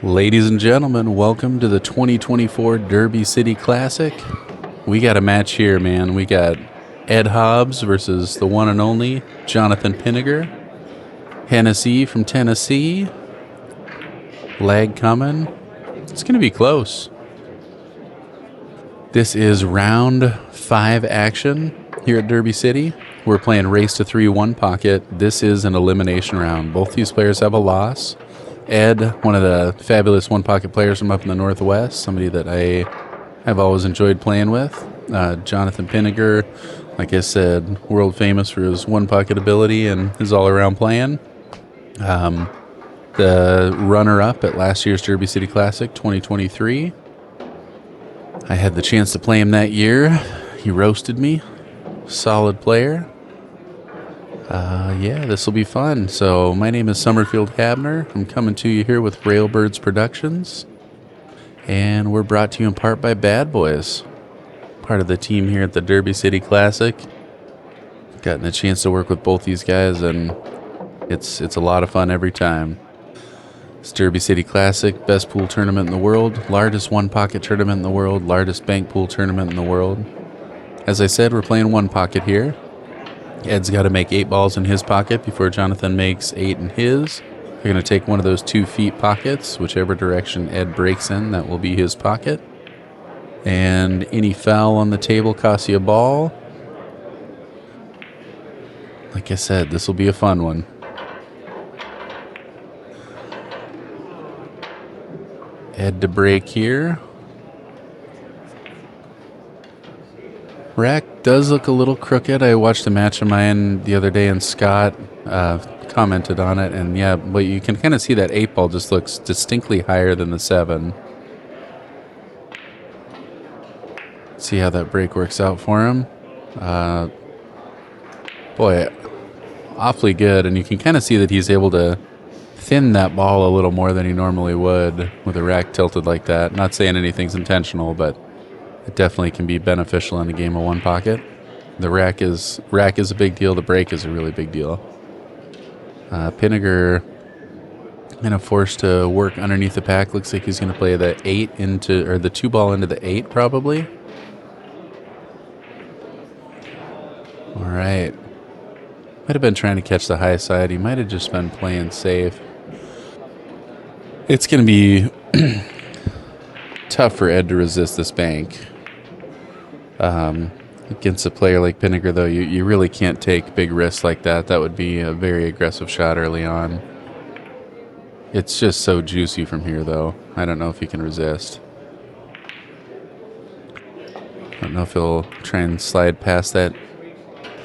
Ladies and gentlemen, welcome to the 2024 Derby City Classic. We got a match here, man. We got Ed Hobbs versus the one and only Jonathan Pinegar. Hennessy from Tennessee. Lag coming. It's going to be close. This is round 5 action here at Derby City. We're playing race to 3-1 pocket. This is an elimination round. Both these players have a loss. Ed, one of the fabulous one-pocket players from up in the Northwest, somebody that I have always enjoyed playing with. Jonathan Pinegar, like I said, world famous for his one-pocket ability and his all-around playing. The runner-up at last year's Derby City Classic 2023. I had the chance to play him that year. He roasted me. Solid player. Yeah, this will be fun. So my name is Somerfield Habener. I'm coming to you here with Railbirds Productions. And we're brought to you in part by Bad Boys. Part of the team here at the Derby City Classic. Gotten a chance to work with both these guys, and it's a lot of fun every time. It's Derby City Classic, best pool tournament in the world, largest one-pocket tournament in the world, largest bank pool tournament in the world. As I said, we're playing one pocket here. Ed's got to make 8 balls in his pocket before Jonathan makes 8 in his. You're going to take one of those 2 feet pockets, whichever direction Ed breaks in, that will be his pocket. And any foul on the table costs you a ball. Like I said, this will be a fun one. Ed to break here. Rack does look a little crooked. I watched a match of mine the other day, and Scott commented on it. And yeah, but you can kind of see that 8 ball just looks distinctly higher than the 7. See how that break works out for him. Boy, awfully good. And you can kind of see that he's able to thin that ball a little more than he normally would with a rack tilted like that. Not saying anything's intentional, but it definitely can be beneficial in a game of one pocket. The rack is a big deal. The break is a really big deal. Pinegar kind of forced to work underneath the pack. Looks like he's going to play the 8 into, or the 2 ball into the 8 probably. All right. Might have been trying to catch the high side. He might have just been playing safe. It's going to be tough for Ed to resist this bank. Against a player like Pinegar, though, you really can't take big risks like that. That would be a very aggressive shot early on. It's just so juicy from here, though. I don't know if he can resist. I don't know if he'll try and slide past that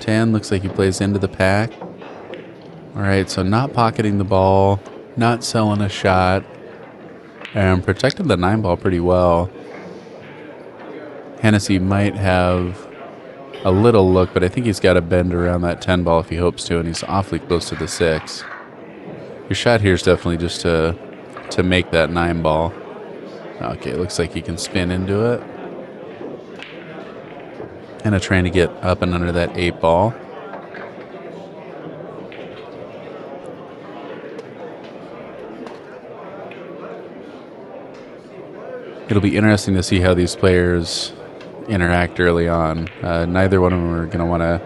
10. Looks like he plays into the pack. All right, so not pocketing the ball, not selling a shot, and protected the 9 ball pretty well. Hennessy might have a little look, but I think he's got to bend around that 10 ball if he hopes to, and he's awfully close to the 6. Your shot here is definitely just to make that 9 ball. Okay, looks like he can spin into it. Kind of trying to get up and under that 8 ball. It'll be interesting to see how these players interact early on. Neither one of them are going to want to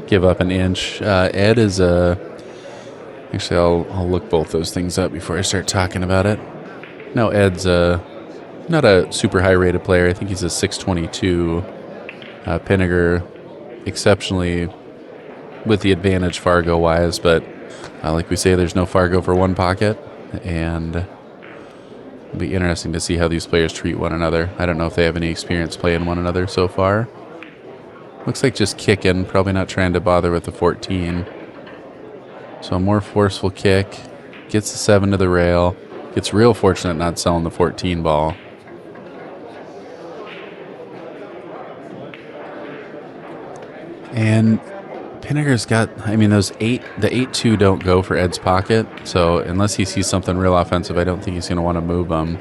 give up an inch. Ed is actually, I'll look both those things up before I start talking about it. No, Ed's not a super high rated player. I think he's a 622. Pinegar, exceptionally with the advantage Fargo wise, but like we say, there's no Fargo for one pocket, and it'll be interesting to see how these players treat one another. I don't know if they have any experience playing one another so far. Looks like just kicking, probably not trying to bother with the 14. So a more forceful kick, gets the 7 to the rail, gets real fortunate not selling the 14 ball. And Pinegar's got, I mean, those the 8-2 don't go for Ed's pocket, so unless he sees something real offensive, I don't think he's going to want to move them.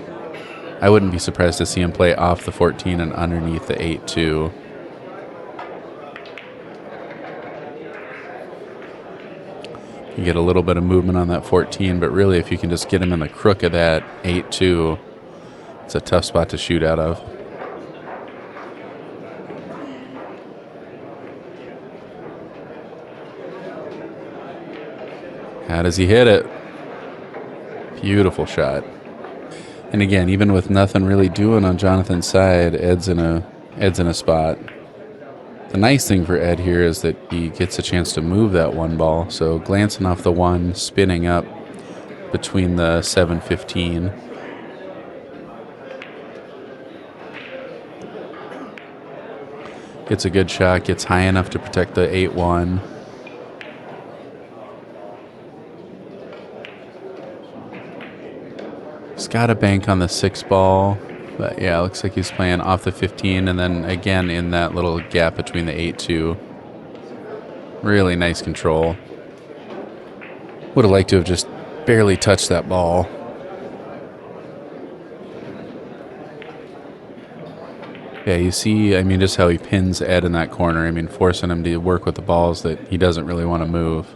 I wouldn't be surprised to see him play off the 14 and underneath the 8-2. You get a little bit of movement on that 14, but really if you can just get him in the crook of that 8-2, it's a tough spot to shoot out of. How does he hit it? Beautiful shot. And again, even with nothing really doing on Jonathan's side, Ed's in a spot. The nice thing for Ed here is that he gets a chance to move that one ball. So glancing off the one, spinning up between the 7-15. Gets a good shot, gets high enough to protect the 8-1. He's got a bank on the 6 ball, but yeah, it looks like he's playing off the 15 and then again in that little gap between the 8-2. Really nice control. Would have liked to have just barely touched that ball. Yeah, you see, I mean, just how he pins Ed in that corner. I mean, forcing him to work with the balls that he doesn't really want to move.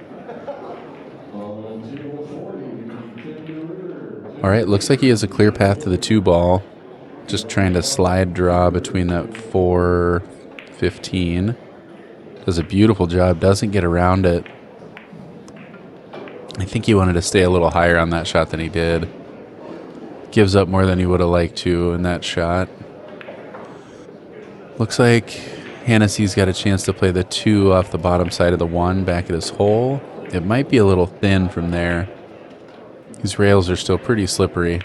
All right, looks like he has a clear path to the 2 ball. Just trying to slide draw between that 4-15. Does a beautiful job, doesn't get around it. I think he wanted to stay a little higher on that shot than he did. Gives up more than he would have liked to in that shot. Looks like Hennessy's got a chance to play the 2 off the bottom side of the 1 back at his hole. It might be a little thin from there. These rails are still pretty slippery.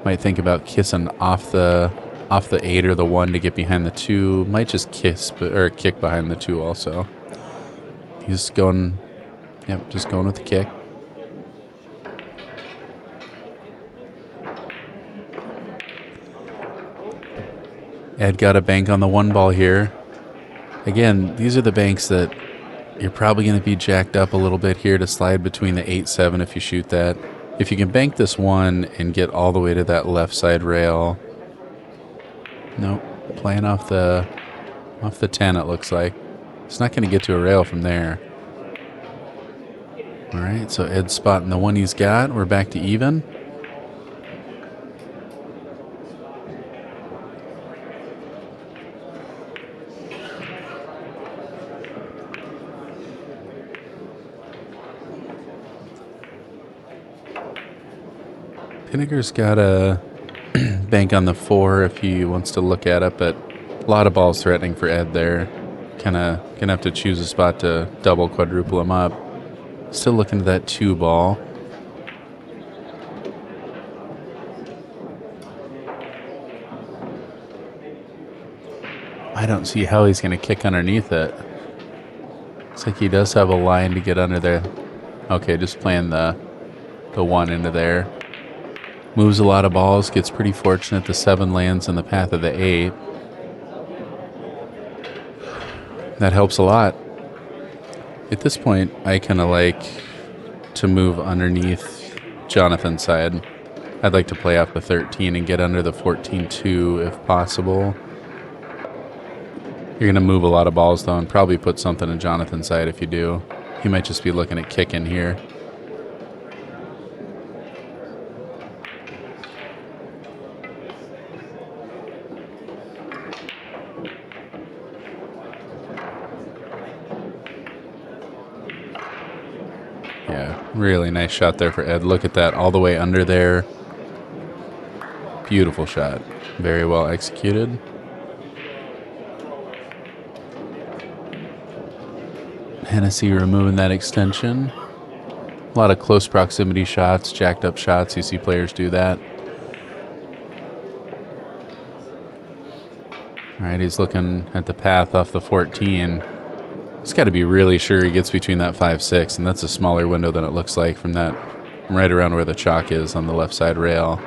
Might think about kissing off the 8 or the 1 to get behind the 2. Might just kick behind the 2 also. He's going, yep, just going with the kick. Ed got a bank on the 1 ball here. Again, these are the banks that you're probably going to be jacked up a little bit here to slide between the 8-7 if you shoot that. If you can bank this 1 and get all the way to that left side rail. Nope, playing off the 10 it looks like. It's not going to get to a rail from there. All right, so Ed's spotting the 1 he's got. We're back to even. Pinegar's got a bank on the 4 if he wants to look at it, but a lot of balls threatening for Ed there. Kind of gonna have to choose a spot to double, quadruple him up. Still looking at that 2 ball. I don't see how he's gonna kick underneath it. Looks like he does have a line to get under there. Okay, just playing the 1 into there. Moves a lot of balls, gets pretty fortunate. The 7 lands in the path of the 8. That helps a lot. At this point, I kind of like to move underneath Jonathan's side. I'd like to play off the 13 and get under the 14-2 if possible. You're going to move a lot of balls, though, and probably put something in Jonathan's side if you do. He might just be looking at kicking here. Yeah, really nice shot there for Ed. Look at that, all the way under there. Beautiful shot. Very well executed. Hennessy removing that extension. A lot of close proximity shots, jacked up shots. You see players do that. All right, he's looking at the path off the 14. He's got to be really sure he gets between that 5-6, and that's a smaller window than it looks like from right around where the chalk is on the left side rail.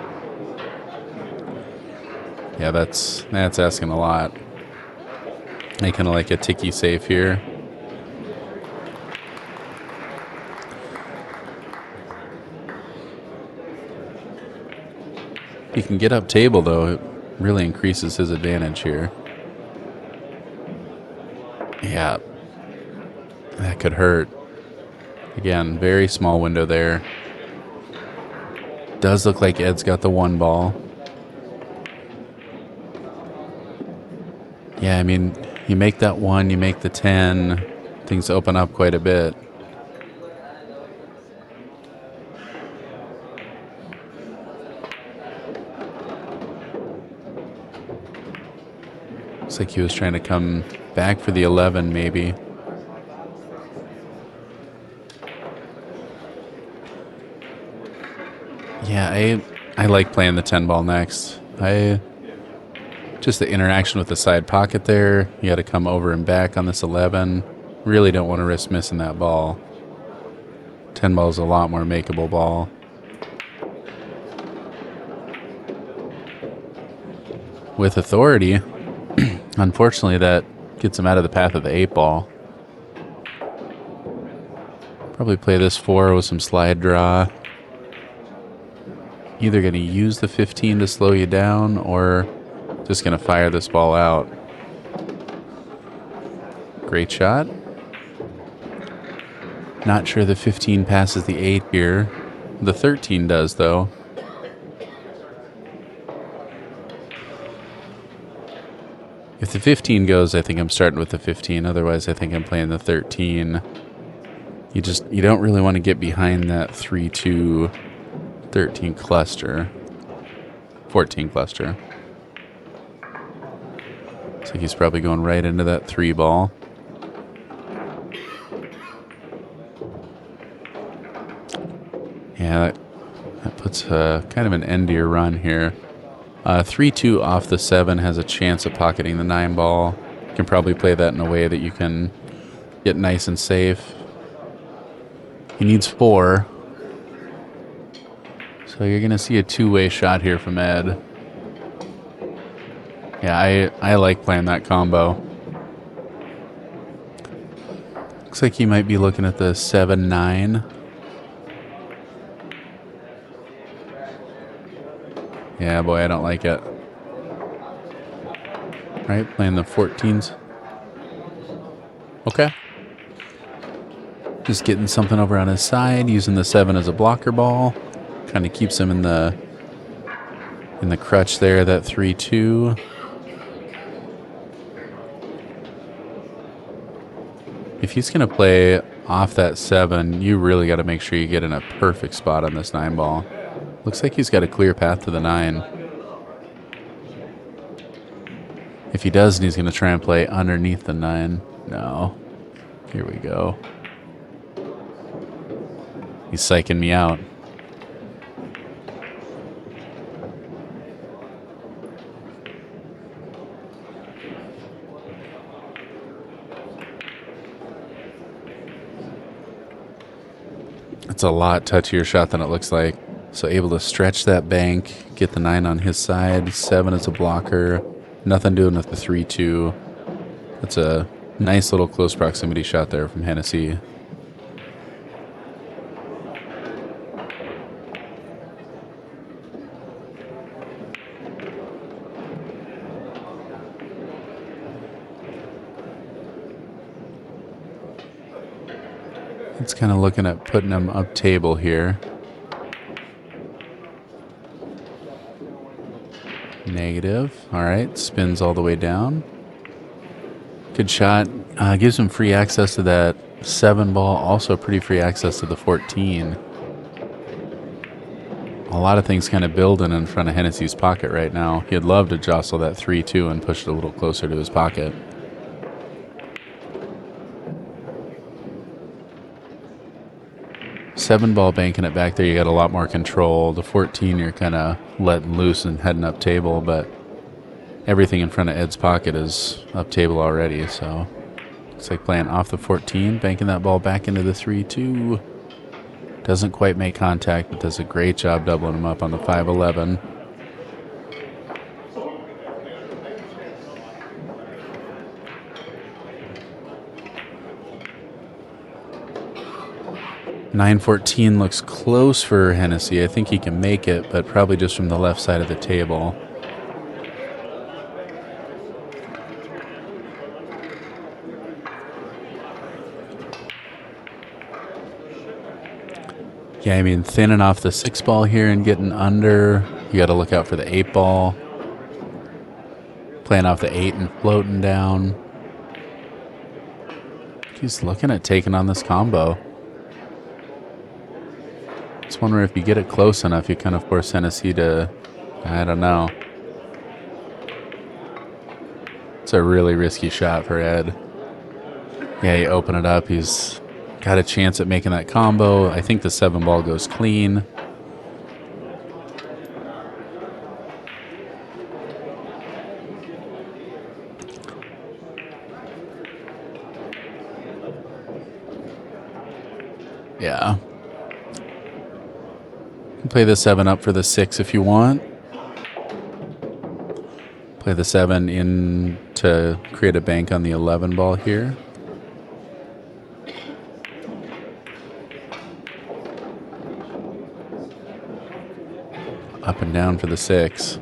Yeah, that's asking a lot. I kind of like a ticky safe here. He can get up table, though. It really increases his advantage here. Yeah. That could hurt. Again, very small window there. Does look like Ed's got the 1 ball. Yeah, I mean, you make that 1, you make the 10, things open up quite a bit. Looks like he was trying to come back for the 11, maybe. Yeah, I like playing the 10 ball next. Just the interaction with the side pocket there. You got to come over and back on this 11. Really don't want to risk missing that ball. 10 ball is a lot more makeable ball. With authority, unfortunately, that gets him out of the path of the 8 ball. Probably play this 4 with some slide draw. Either going to use the 15 to slow you down or just going to fire this ball out. Great shot. Not sure the 15 passes the 8 here. The 13 does, though. If the 15 goes, I think I'm starting with the 15. Otherwise, I think I'm playing the 13. You don't really want to get behind that 3-2 13 cluster. 14 cluster. Looks like he's probably going right into that 3 ball. Yeah, that puts kind of an end to your run here. 3-2 off the 7 has a chance of pocketing the 9 ball. You can probably play that in a way that you can get nice and safe. He needs 4. So you're going to see a 2-way shot here from Ed. Yeah, I like playing that combo. Looks like he might be looking at the 7-9. Yeah, boy, I don't like it. Right, playing the 14s. Okay. Just getting something over on his side, using the 7 as a blocker ball. Kind of keeps him in the crutch there, that 3-2. If he's going to play off that 7, you really got to make sure you get in a perfect spot on this 9 ball. Looks like he's got a clear path to the 9. If he doesn't, he's going to try and play underneath the 9. No. Here we go. He's psyching me out. It's a lot touchier shot than it looks like. So able to stretch that bank, get the 9 on his side. 7 is a blocker. Nothing doing with the 3-2. That's a nice little close proximity shot there from Hennessy. It's kind of looking at putting him up table here. Negative. All right, spins all the way down. Good shot. Gives him free access to that 7 ball. Also pretty free access to the 14. A lot of things kind of building in front of Hennessy's pocket right now. He'd love to jostle that 3-2 and push it a little closer to his pocket. Seven ball banking it back there, you got a lot more control. The 14, you're kind of letting loose and heading up table, but everything in front of Ed's pocket is up table already, so looks like playing off the 14, banking that ball back into the 3-2. Doesn't quite make contact, but does a great job doubling him up on the 5-11. $9-14 looks close for Hennessy. I think he can make it, but probably just from the left side of the table. Yeah, I mean, thinning off the 6 ball here and getting under. You got to look out for the 8 ball. Playing off the 8 and floating down. He's looking at taking on this combo. Just wondering if you get it close enough, you kind of force Hennessy to, I don't know. It's a really risky shot for Ed. Yeah, you open it up. He's got a chance at making that combo. I think the 7 ball goes clean. Yeah. You can play the 7 up for the 6 if you want. Play the 7 in to create a bank on the 11 ball here. Up and down for the 6.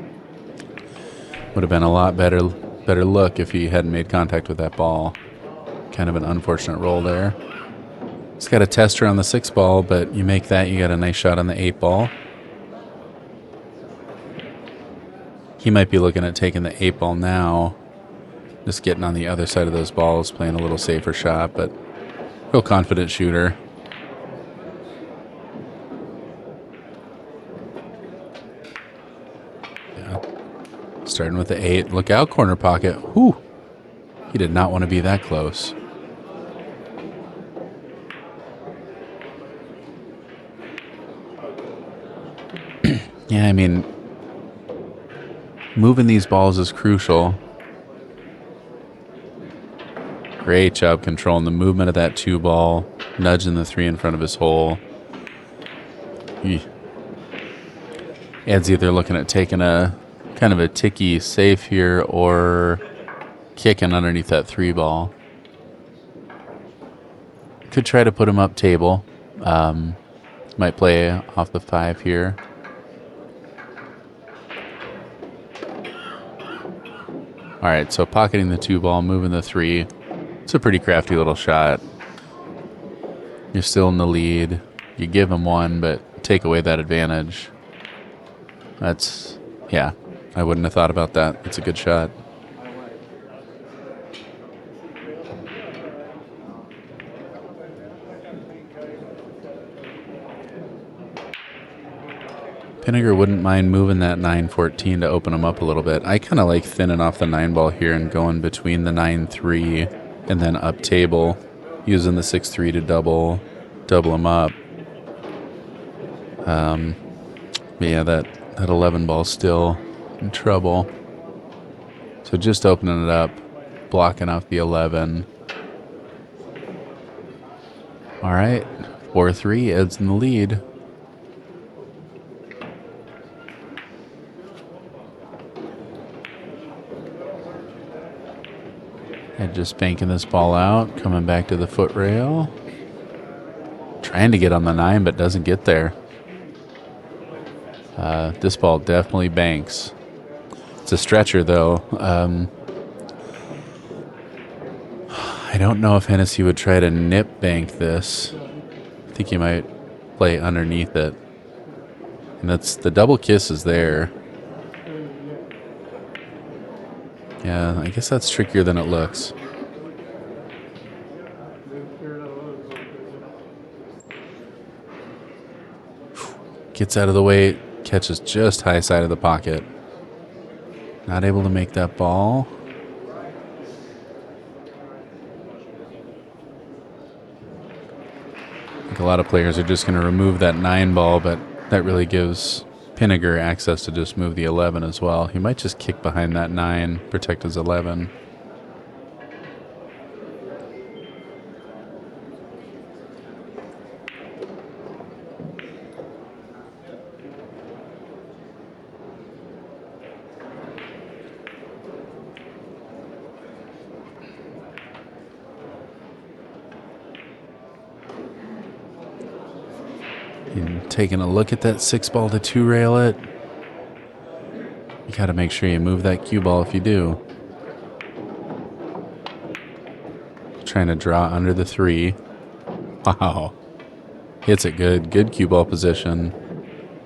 Would have been a lot better look if he hadn't made contact with that ball. Kind of an unfortunate roll there. He's got a tester on the 6 ball, but you make that, you got a nice shot on the 8 ball. He might be looking at taking the 8 ball now. Just getting on the other side of those balls, playing a little safer shot, but real confident shooter. Yeah. Starting with the 8. Look out, corner pocket. Whew. He did not want to be that close. Yeah, I mean, moving these balls is crucial. Great job controlling the movement of that 2 ball, nudging the 3 in front of his hole. Ed's either looking at taking a kind of a ticky safe here or kicking underneath that 3 ball. Could try to put him up table. Might play off the 5 here. All right, so pocketing the 2 ball, moving the 3. It's a pretty crafty little shot. You're still in the lead. You give him 1, but take away that advantage. That's, yeah, I wouldn't have thought about that. It's a good shot. Pinegar wouldn't mind moving that 9-14 to open him up a little bit. I kind of like thinning off the 9 ball here and going between the 9-3 and then up table, using the 6-3 to double him up. But yeah, that 11 ball still in trouble. So just opening it up, blocking off the 11. All right, 4-3, Ed's in the lead. And just banking this ball out, coming back to the foot rail. Trying to get on the 9, but doesn't get there. This ball definitely banks. It's a stretcher, though. I don't know if Hennessy would try to nip bank this. I think he might play underneath it. And that's the double kiss is there. Yeah, I guess that's trickier than it looks. Gets out of the way, catches just high side of the pocket. Not able to make that ball. I think a lot of players are just going to remove that 9 ball, but that really gives Pinegar access to just move the 11 as well. He might just kick behind that 9, protect his 11. And taking a look at that 6 ball to 2 rail it. You got to make sure you move that cue ball if you do. Trying to draw under the 3. Wow. Hits it good. Good cue ball position.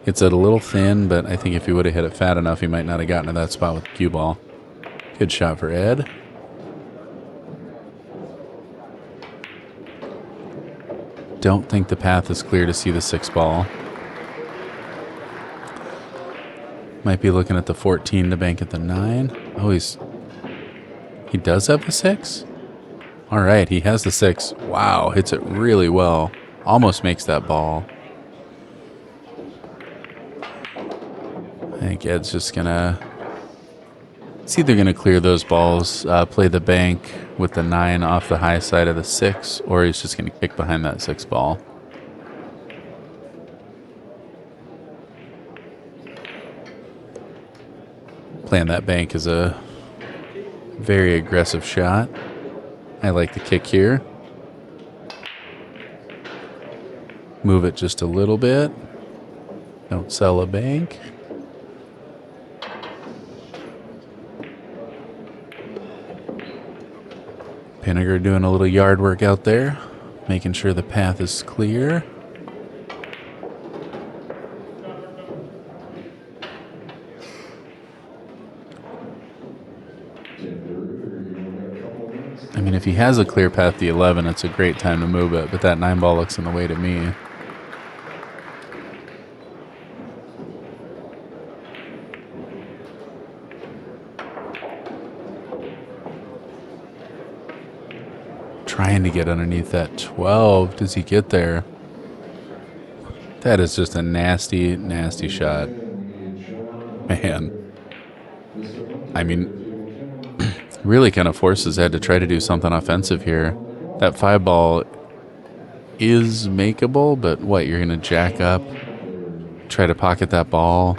Hits it a little thin, but I think if he would have hit it fat enough, he might not have gotten to that spot with the cue ball. Good shot for Ed. Don't think the path is clear to see the 6 ball. Might be looking at the 14 to bank at the 9. Oh, he does have the 6? All right, he has the 6. Wow, hits it really well. Almost makes that ball. I think Ed's just gonna... It's either gonna clear those balls, play the bank with the 9 off the high side of the 6, or he's just gonna kick behind that 6 ball. Playing that bank is a very aggressive shot. I like the kick here. Move it just a little bit. Don't sell a bank. Pinegar doing a little yard work out there, making sure the path is clear. I mean, if he has a clear path to 11, it's a great time to move it, but that 9 ball looks in the way to me. Trying to get underneath that 12. Does he get there? That is just a nasty, nasty shot. Man. I mean, really kind of forces Ed to try to do something offensive here. That 5 ball is makeable, but what, you're going to jack up, try to pocket that ball,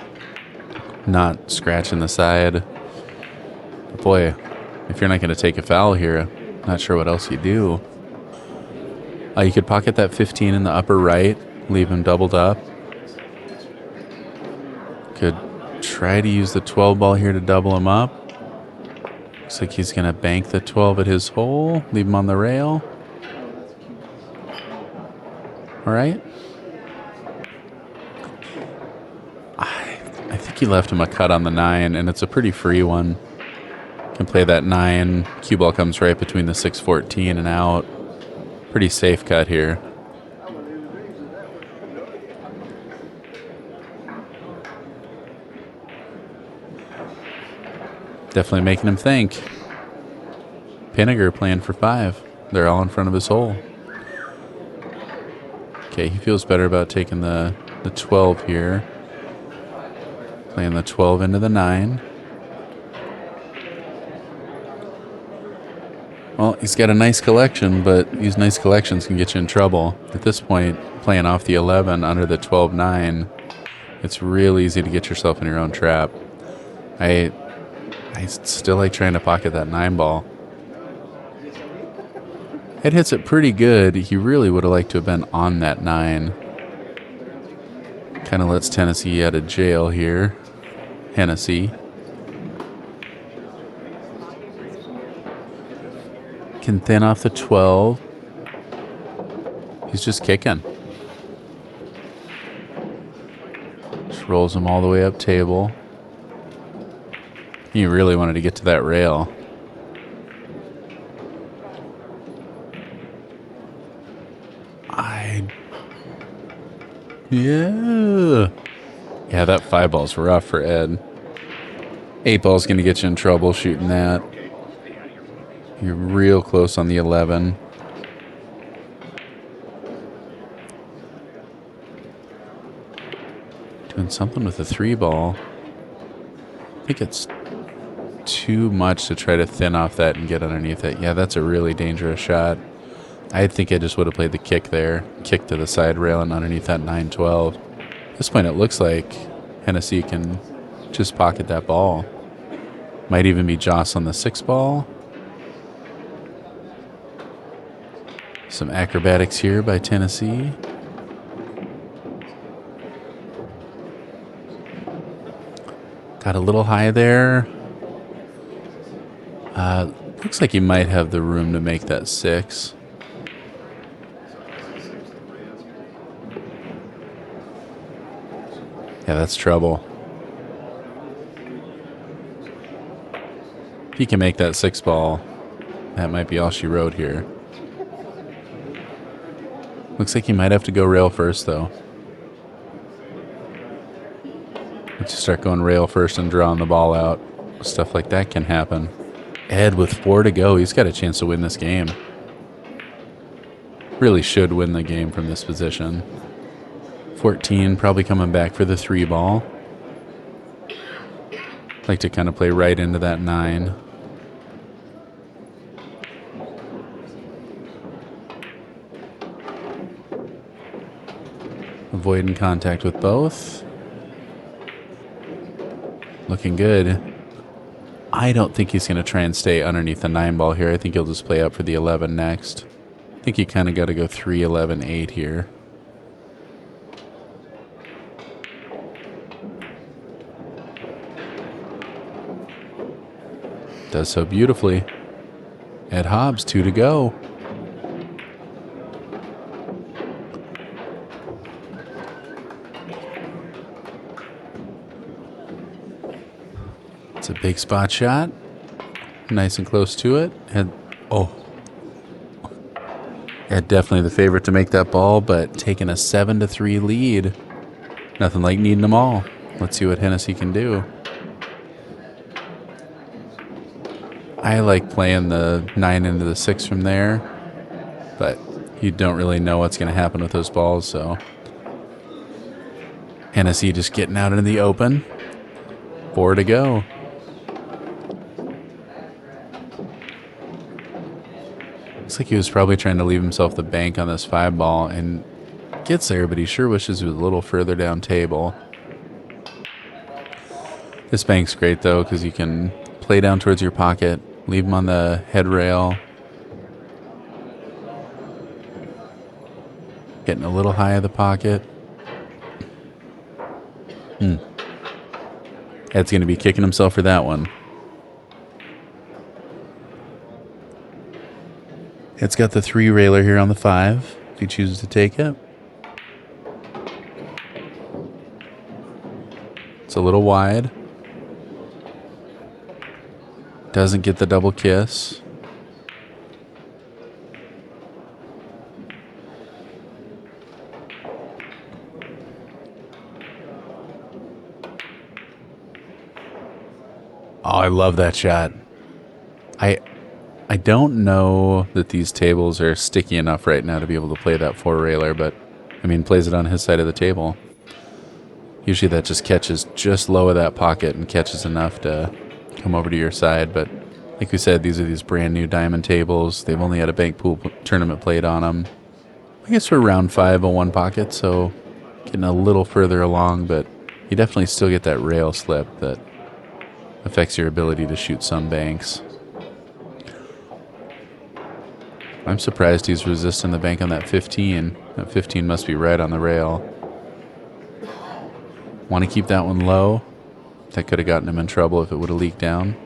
not scratching the side. Boy, if you're not going to take a foul here, not sure what else you do. You could pocket that 15 in the upper right, leave him doubled up. Could try to use the 12 ball here to double him up. Looks like he's going to bank the 12 at his hole, leave him on the rail. All right. I think he left him a cut on the 9, and it's a pretty free one. Can play that 9. Cue ball comes right between the 6-14 and out. Pretty safe cut here. Definitely making him think. Pinegar playing for 5. They're all in front of his hole. Okay, he feels better about taking the 12 here. Playing the 12 into the 9. Well, he's got a nice collection, but these nice collections can get you in trouble. At this point, playing off the 11 under the 12-9, it's real easy to get yourself in your own trap. I still like trying to pocket that 9 ball. It hits it pretty good. He really would have liked to have been on that 9. Kind of lets Tennessee out of jail here. Hennessy. Can thin off the 12. He's just kicking. Just rolls him all the way up table. He really wanted to get to that rail. Yeah, that 5 ball's rough for Ed. 8 ball's going to get you in trouble shooting that. You're real close on the 11. Doing something with the 3 ball. I think it's too much to try to thin off that and get underneath it. Yeah, that's a really dangerous shot. I think I just would have played the kick there. Kick to the side rail and underneath that 9-12. At this point, it looks like Hennessy can just pocket that ball. Might even be Joss on the 6 ball. Some acrobatics here by Tennessee. Got a little high there. Looks like he might have the room to make that 6. Yeah, that's trouble. If he can make that 6-ball, that might be all she wrote here. Looks like he might have to go rail first, though. Once you start going rail first and drawing the ball out, stuff like that can happen. Ed with 4 to go. He's got a chance to win this game. Really should win the game from this position. 14 probably coming back for the 3-ball. Like to kind of play right into that 9. Avoiding contact with both. Looking good. I don't think he's going to try and stay underneath the 9-ball here. I think he'll just play up for the 11 next. I think you kind of got to go 3, 11, 8 here. Does so beautifully. Ed Hobbs, 2 to go. It's a big spot shot. Nice and close to it. Ed definitely the favorite to make that ball, but taking a 7-3 lead. Nothing like needing them all. Let's see what Hennessy can do. I like playing the 9 into the 6 from there, but you don't really know what's going to happen with those balls, so. Hennessy just getting out into the open. 4 to go. Looks like he was probably trying to leave himself the bank on this 5-ball and gets there, but he sure wishes he was a little further down table. This bank's great, though, because you can play down towards your pocket, leave him on the head rail. Getting a little high of the pocket. Ed's going to be kicking himself for that one. Ed's got the 3 railer here on the 5, if he chooses to take it. It's a little wide. Doesn't get the double kiss. Oh, I love that shot. I don't know that these tables are sticky enough right now to be able to play that 4 railer, but I mean, plays it on his side of the table. Usually that just catches just low of that pocket and catches enough to come over to your side, but like we said, these are these brand new diamond tables. They've only had a bank pool tournament played on them. I guess we're round 5 on 1 pocket, so getting a little further along, but you definitely still get that rail slip that affects your ability to shoot some banks. I'm surprised he's resisting the bank on that 15. That 15 must be right on the rail. Want to keep that one low. That could have gotten him in trouble if it would have leaked down.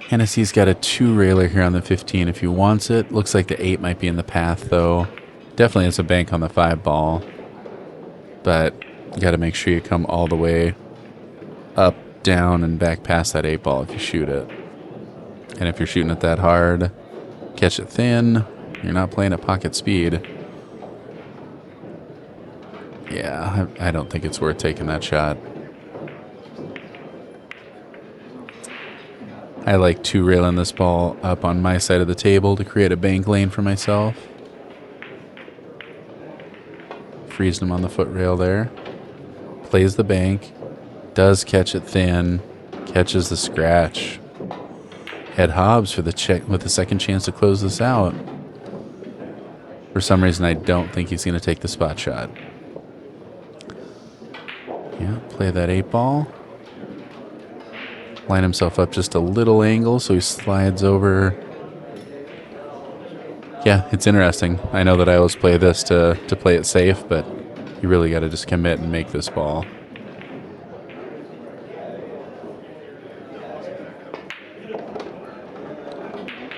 Hennessy's got a 2 railer here on the 15 if he wants it. Looks like the 8 might be in the path, though. Definitely has a bank on the 5-ball. But you got to make sure you come all the way up, down, and back past that 8-ball if you shoot it. And if you're shooting it that hard, catch it thin, you're not playing at pocket speed. Yeah, I don't think it's worth taking that shot. I like 2 railing this ball up on my side of the table to create a bank lane for myself. Freezing him on the foot rail there. Plays the bank. Does catch it thin. Catches the scratch. Ed Hobbs for the check with the second chance to close this out. For some reason, I don't think he's going to take the spot shot. Yeah, play that 8-ball. Line himself up just a little angle so he slides over. Yeah, it's interesting. I know that I always play this to play it safe, but you really got to just commit and make this ball.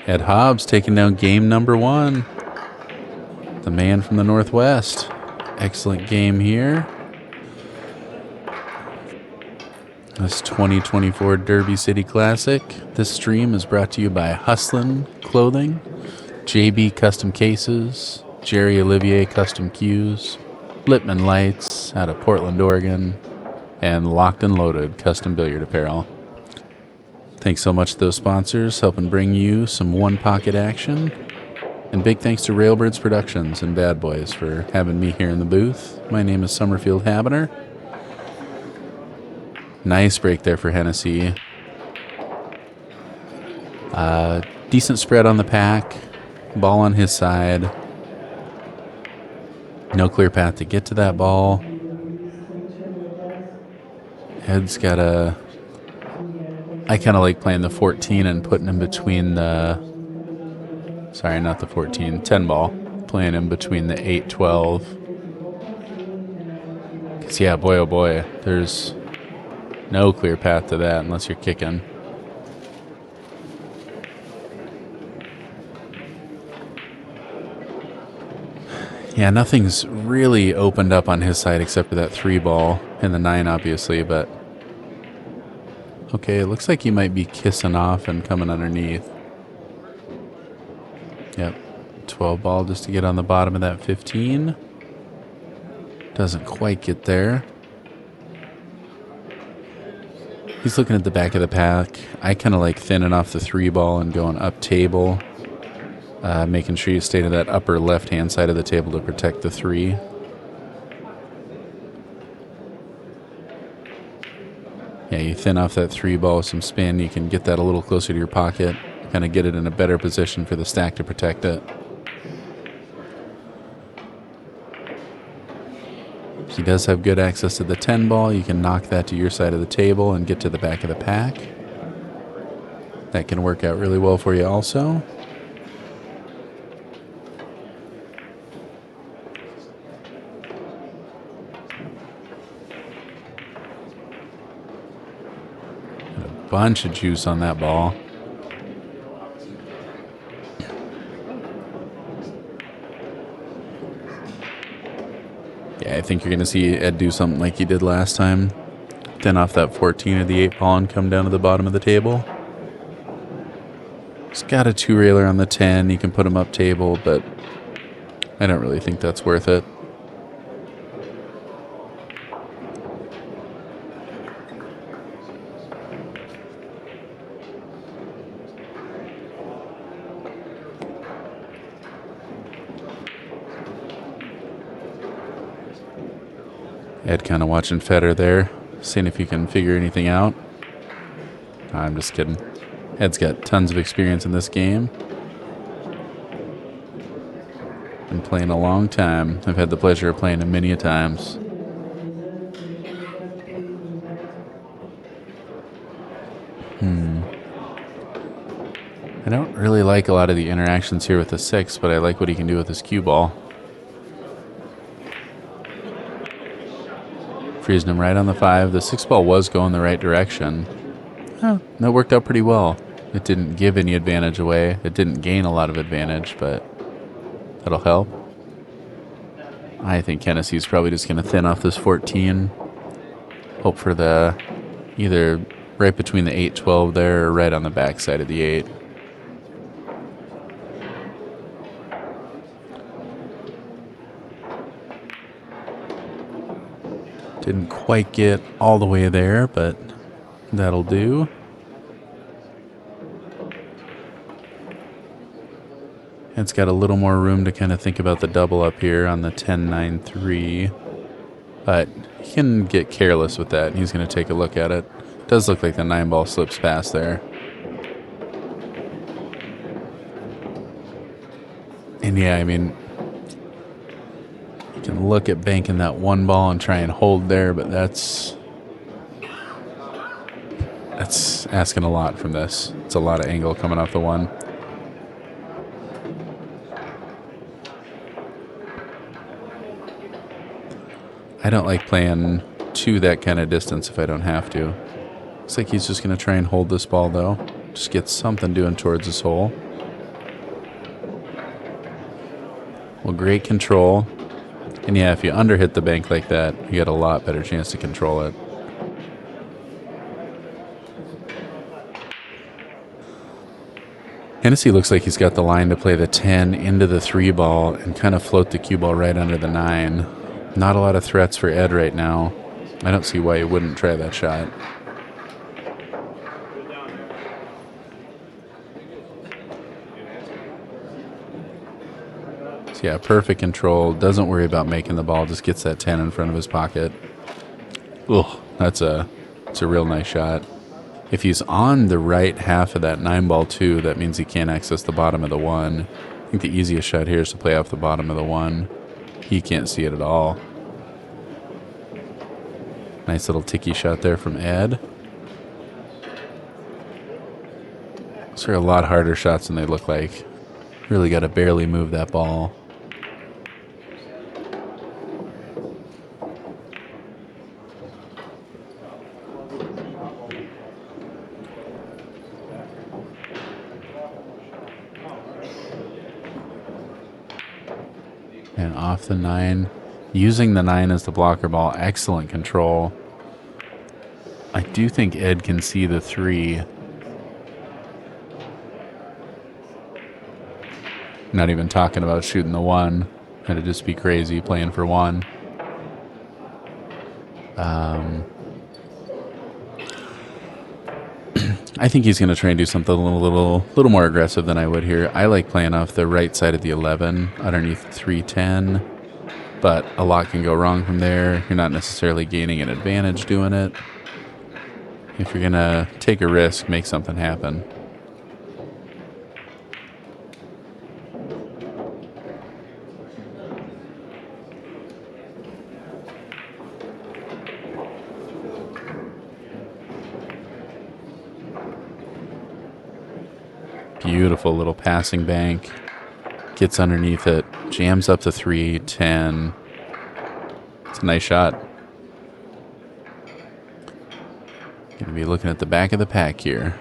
Ed Hobbs taking down game number 1. the man from the Northwest. Excellent game here. This 2024 Derby City Classic. This stream is brought to you by Hustlin' Clothing, JB Custom Cases, Jerry Olivier Custom Cues, Lippman Lights out of Portland, Oregon, and Locked and Loaded Custom Billiard Apparel. Thanks so much to those sponsors helping bring you some one-pocket action. And big thanks to Railbirds Productions and Bad Boys for having me here in the booth. My name is Somerfield Habener. Nice break there for Hennessy. Decent spread on the pack. Ball on his side. No clear path to get to that ball. Ed's got a... I kind of like playing the 14 and putting him between the... Sorry, not the 14. 10 ball. Playing him between the 8-12. Because, yeah, boy, oh boy. There's no clear path to that unless you're kicking. Yeah, nothing's really opened up on his side except for that 3 ball and the 9, obviously, but... Okay, it looks like he might be kissing off and coming underneath. Yep, 12 ball just to get on the bottom of that 15. Doesn't quite get there. He's looking at the back of the pack. I kind of like thinning off the 3 ball and going up table. Making sure you stay to that upper left-hand side of the table to protect the 3. Yeah, you thin off that 3 ball with some spin. You can get that a little closer to your pocket. Kind of get it in a better position for the stack to protect it. He does have good access to the 10 ball. You can knock that to your side of the table and get to the back of the pack. That can work out really well for you also. Bunch of juice on that ball. Yeah, I think you're going to see Ed do something like he did last time. Thin off that 14 or the 8 ball and come down to the bottom of the table. He's got a 2-railer on the 10. You can put him up table, but I don't really think that's worth it. Ed kind of watching Federer there, seeing if he can figure anything out. I'm just kidding. Ed's got tons of experience in this game. Been playing a long time. I've had the pleasure of playing him many a times. I don't really like a lot of the interactions here with the 6, but I like what he can do with his cue ball. Freezing him right on the 5. The 6 ball was going the right direction. Oh, that worked out pretty well. It didn't give any advantage away. It didn't gain a lot of advantage, but that'll help. I think Hennessy's probably just going to thin off this 14. Hope for the either right between the 8-12 there or right on the back side of the 8. Didn't quite get all the way there, but that'll do. It's got a little more room to kind of think about the double up here on the 10-9-3. But he can get careless with that. He's going to take a look at it. Does look like the 9 ball slips past there. And yeah, I mean, you can look at banking that 1 ball and try and hold there, but that's asking a lot from this. It's a lot of angle coming off the 1. I don't like playing to that kind of distance if I don't have to. Looks like he's just going to try and hold this ball, though. Just get something doing towards his hole. Well, great control. And yeah, if you underhit the bank like that, you get a lot better chance to control it. Hennessy looks like he's got the line to play the 10 into the 3 ball and kind of float the cue ball right under the 9. Not a lot of threats for Ed right now. I don't see why he wouldn't try that shot. So yeah, perfect control. Doesn't worry about making the ball. Just gets that 10 in front of his pocket. Ugh, that's a real nice shot. If he's on the right half of that 9 ball too, that means he can't access the bottom of the 1. I think the easiest shot here is to play off the bottom of the 1. He can't see it at all. Nice little ticky shot there from Ed. Those are a lot harder shots than they look like. Really got to barely move that ball. And off the 9. Using the 9 as the blocker ball. Excellent control. I do think Ed can see the 3. Not even talking about shooting the 1. That'd just be crazy playing for 1. I think he's going to try and do something a little more aggressive than I would here. I like playing off the right side of the 11 underneath 310, but a lot can go wrong from there. You're not necessarily gaining an advantage doing it. If you're going to take a risk, make something happen. Beautiful little passing bank. Gets underneath it. Jams up to 310. It's a nice shot. Going to be looking at the back of the pack here.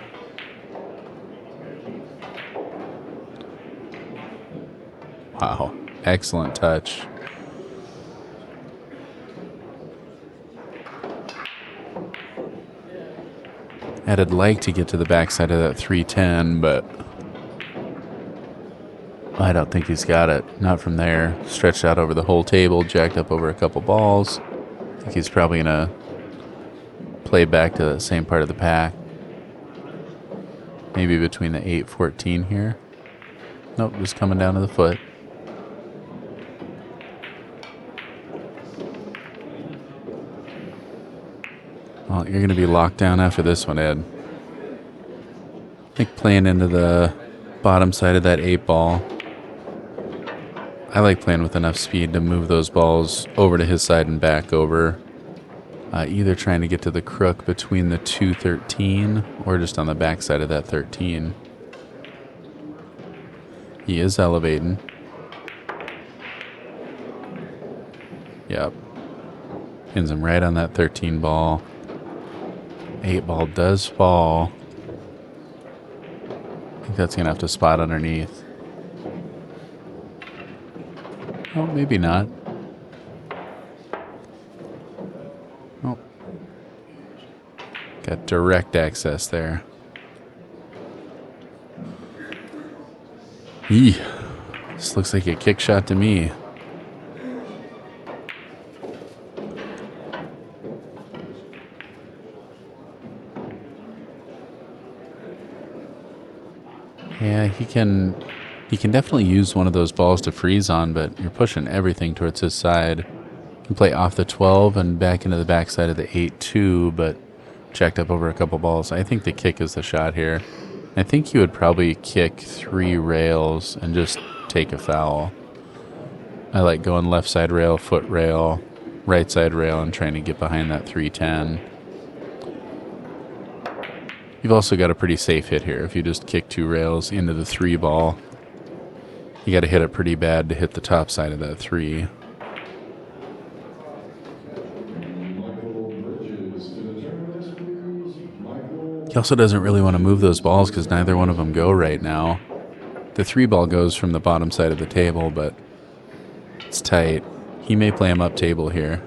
Wow. Excellent touch. I'd like to get to the backside of that 310, but I don't think he's got it. Not from there. Stretched out over the whole table, jacked up over a couple balls. I think he's probably going to play back to the same part of the pack. Maybe between the 8-14 here. Nope, just coming down to the foot. Well, you're going to be locked down after this one, Ed. I think playing into the bottom side of that 8 ball. I like playing with enough speed to move those balls over to his side and back over. Either trying to get to the crook between the 2-13 or just on the back side of that 13. He is elevating. Yep. Pins him right on that 13 ball. 8 ball does fall. I think that's going to have to spot underneath. Oh, maybe not. Oh. Got direct access there. Eee. This looks like a kick shot to me. Yeah, he can definitely use one of those balls to freeze on, but you're pushing everything towards his side. You can play off the 12 and back into the backside of the 8-2, but jacked up over a couple balls. I think the kick is the shot here. I think you would probably kick 3 rails and just take a foul. I like going left side rail, foot rail, right side rail, and trying to get behind that 310. You've also got a pretty safe hit here. If you just kick 2 rails into the 3 ball, you got to hit it pretty bad to hit the top side of that 3. He also doesn't really want to move those balls because neither one of them go right now. The 3 ball goes from the bottom side of the table, but It's tight. He may play him up table here.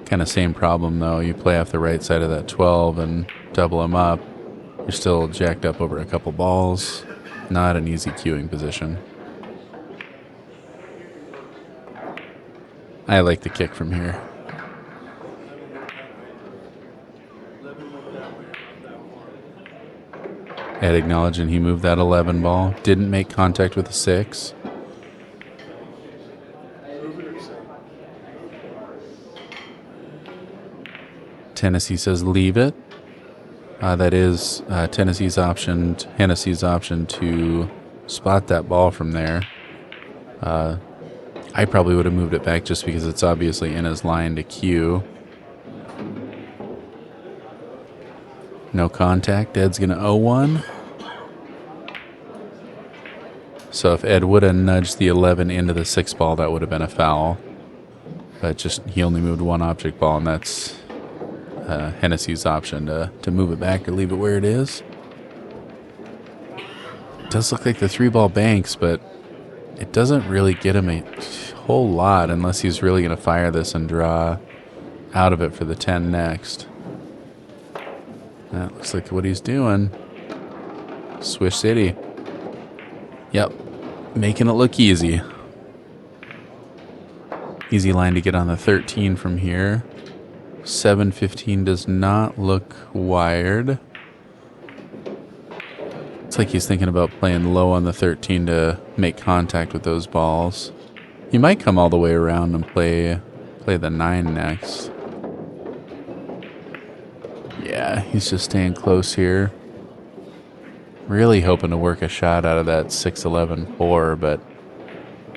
Kind of same problem, though. You play off the right side of that 12 and double him up. You're still jacked up over a couple balls. Not an easy queuing position. I like the kick from here. Ed acknowledging he moved that 11 ball. Didn't make contact with the 6. Tennessee says leave it. That is Hennessy's option to spot that ball from there. I probably would have moved it back just because it's obviously in his line to cue. No contact. Ed's going to 0-1. So if Ed would have nudged the 11 into the 6 ball, that would have been a foul. But just he only moved one object ball, and that's Hennessy's option to move it back or leave it where it is. It does look like the 3-ball banks, but it doesn't really get him a whole lot unless he's really going to fire this and draw out of it for the 10 next. That looks like what he's doing. Swish City. Yep. Making it look easy. Easy line to get on the 13 from here. 7-15 does not look wired. It's like he's thinking about playing low on the 13 to make contact with those balls. He might come all the way around and play the 9 next. Yeah, he's just staying close here. Really hoping to work a shot out of that 6-11-4, but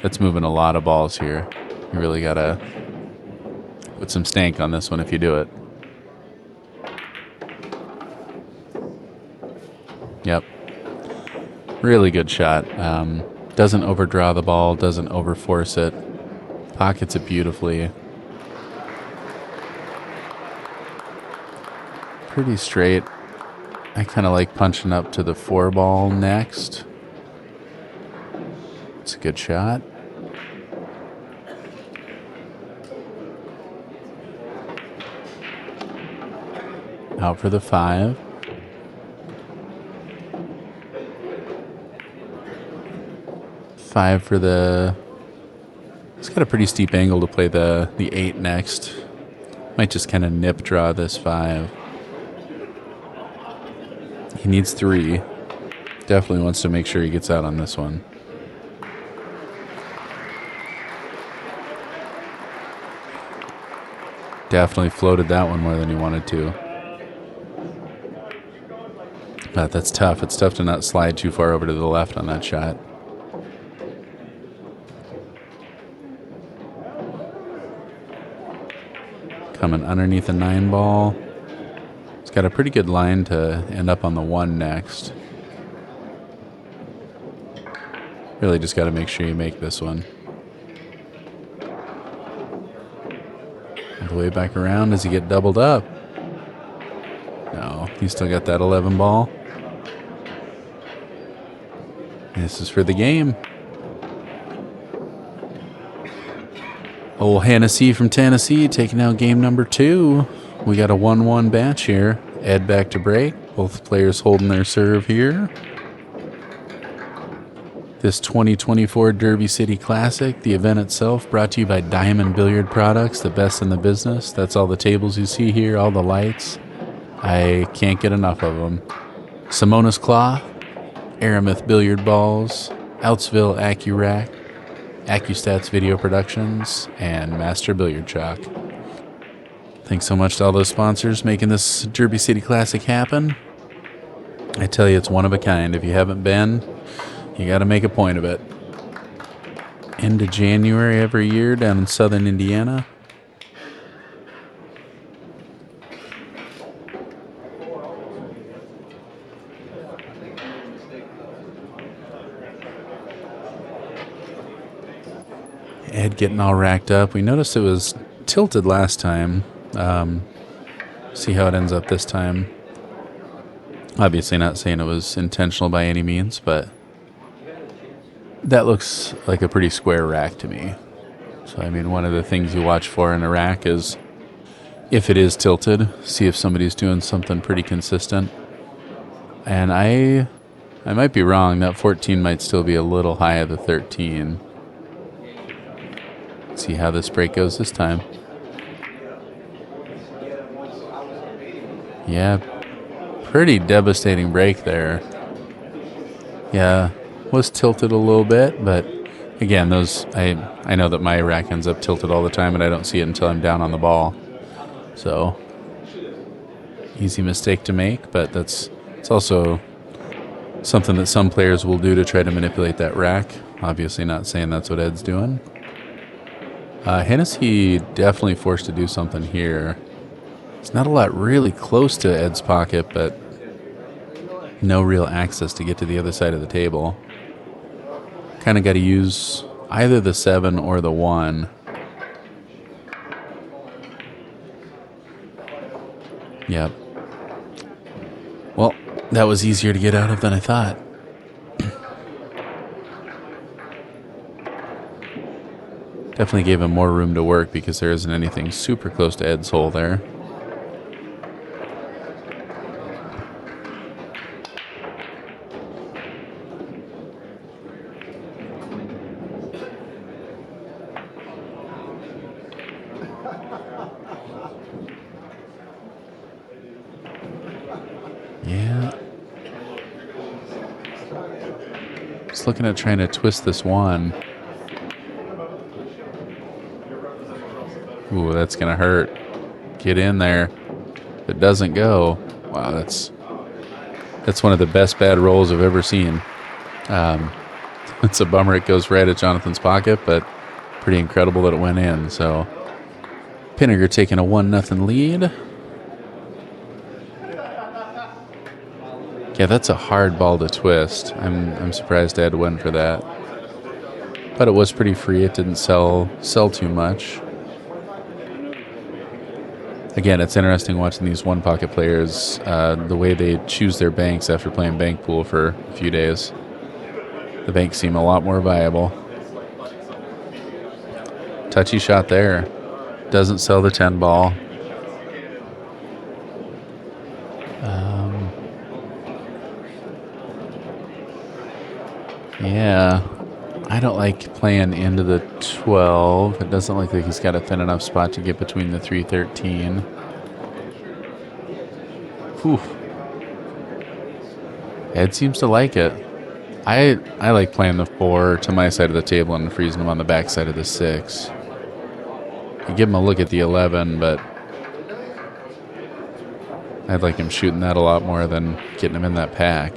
that's moving a lot of balls here. You really got to put some stank on this one if you do it. Yep. Really good shot. Doesn't overdraw the ball, doesn't overforce it. Pockets it beautifully. Pretty straight. I kind of like punching up to the 4 ball next. It's a good shot. Out for the 5. Five for the... It's got a pretty steep angle to play the 8 next. Might just kind of nip draw this 5. He needs 3. Definitely wants to make sure he gets out on this one. Definitely floated that one more than he wanted to. But that's tough. It's tough to not slide too far over to the left on that shot. Coming underneath the 9 ball. It's got a pretty good line to end up on the 1 next. Really just got to make sure you make this one. All the way back around. Does he get doubled up? No, he's still got that 11 ball. This is for the game. Old Hennessy from Tennessee taking out game number 2. We got a 1-1 batch here. Ed back to break. Both players holding their serve here. This 2024 Derby City Classic, the event itself, brought to you by Diamond Billiard Products, the best in the business. That's all the tables you see here, all the lights. I can't get enough of them. Simona's Cloth, Aramith Billiard Balls, Outsville AccuRack, AccuStats Video Productions, and Master Billiard Chalk. Thanks so much to all those sponsors making this Derby City Classic happen. I tell you, it's one of a kind. If you haven't been, you got to make a point of it. End of January every year down in southern Indiana. Ed getting all racked up. We noticed it was tilted last time. See how it ends up this time. Obviously not saying it was intentional by any means, but That looks like a pretty square rack to me. So, I mean, one of the things you watch for in a rack is if it is tilted, see if somebody's doing something pretty consistent. And I might be wrong. That 14 might still be a little high of the 13. Let's see how this break goes this time. Yeah, pretty devastating break there. Yeah, was tilted a little bit, but again, those I know that my rack ends up tilted all the time, and I don't see it until I'm down on the ball. So easy mistake to make, but it's also something that some players will do to try to manipulate that rack. Obviously, not saying that's what Ed's doing. Hennessy definitely forced to do something here. It's not a lot really close to Ed's pocket, but no real access to get to the other side of the table. Kind of got to use either the 7 or the 1. Yep. Well, that was easier to get out of than I thought. Definitely gave him more room to work because there isn't anything super close to Ed's hole there. Yeah. Just looking at trying to twist this 1. Ooh, that's going to hurt. Get in there. If it doesn't go, wow, that's one of the best bad rolls I've ever seen. It's a bummer it goes right at Jonathan's pocket, but pretty incredible that it went in. So Pinegar taking a 1-0 lead. Yeah, that's a hard ball to twist. I'm surprised Ed went for that. But it was pretty free. It didn't sell too much. Again, it's interesting watching these one pocket players, the way they choose their banks after playing bank pool for a few days. The banks seem a lot more viable. Touchy shot there. Doesn't sell the 10 ball. Yeah. I don't like playing into the 12. It doesn't look like he's got a thin enough spot to get between the 313. Whew. Ed seems to like it. I like playing the 4 to my side of the table and freezing him on the back side of the 6. I give him a look at the 11, but I'd like him shooting that a lot more than getting him in that pack.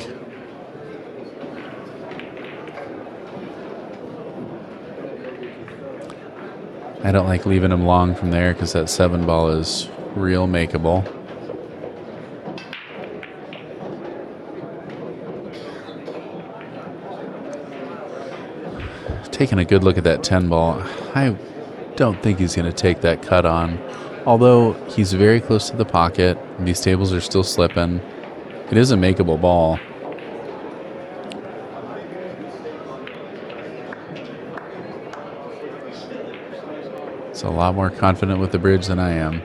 I don't like leaving him long from there because that 7 ball is real makeable. Taking a good look at that 10 ball, I don't think he's going to take that cut on. Although he's very close to the pocket, and these tables are still slipping. It is a makeable ball. It's a lot more confident with the bridge than I am.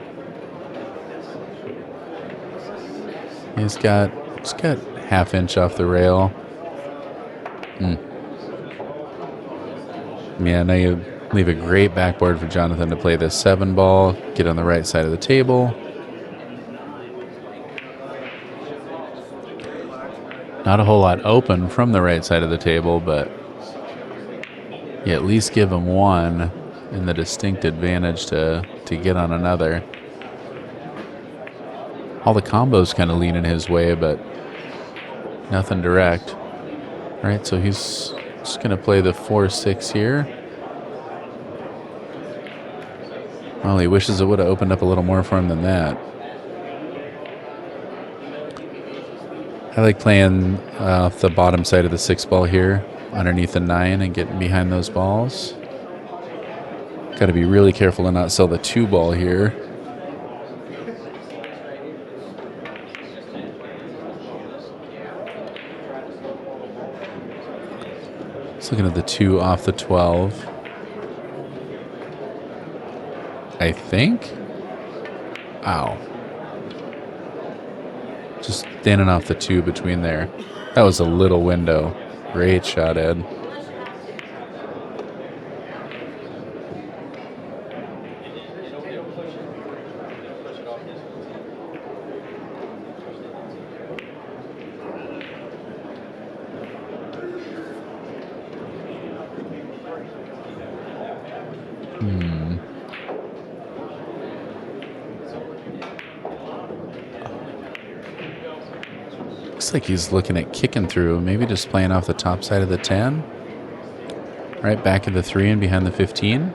He's got half inch off the rail. Yeah, now you leave a great backboard for Jonathan to play this 7 ball, get on the right side of the table. Not a whole lot open from the right side of the table, but you at least give him 1 and the distinct advantage to get on another. All the combos kind of leaning his way, but nothing direct. All right, so he's just going to play the 4-6 here. Well, he wishes it would have opened up a little more for him than that. I like playing off the bottom side of the 6 ball here, underneath the 9 and getting behind those balls. Got to be really careful to not sell the 2 ball here. Just looking at the 2 off the 12. I think. Ow. Just standing off the 2 between there. That was a little window. Great shot, Ed. Looks like he's looking at kicking through. Maybe just playing off the top side of the 10. Right back of the 3 and behind the 15.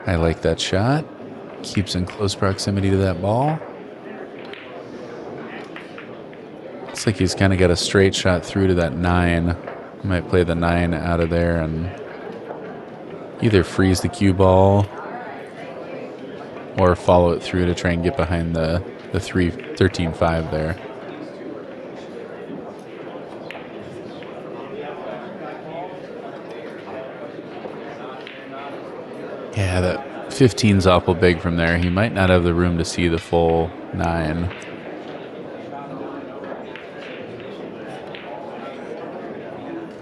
I like that shot. Keeps in close proximity to that ball. Looks like he's kind of got a straight shot through to that 9. Might play the 9 out of there and either freeze the cue ball or follow it through to try and get behind the 13-5 there. Yeah, that 15's awful big from there. He might not have the room to see the full 9.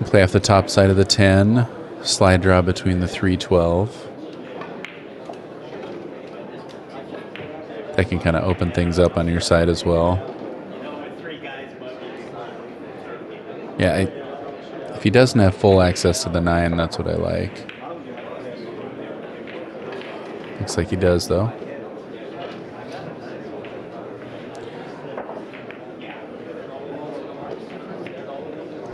Play off the top side of the 10. Slide draw between the 3-12. That can kind of open things up on your side as well. Yeah, if he doesn't have full access to the 9, that's what I like. Looks like he does, though.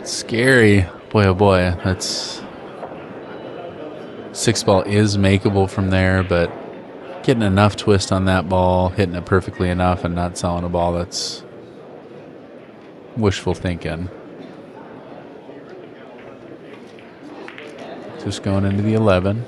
Scary. Boy, oh boy. That's... 6 ball is makeable from there, but getting enough twist on that ball, hitting it perfectly enough, and not selling a ball, that's wishful thinking. Just going into the 11.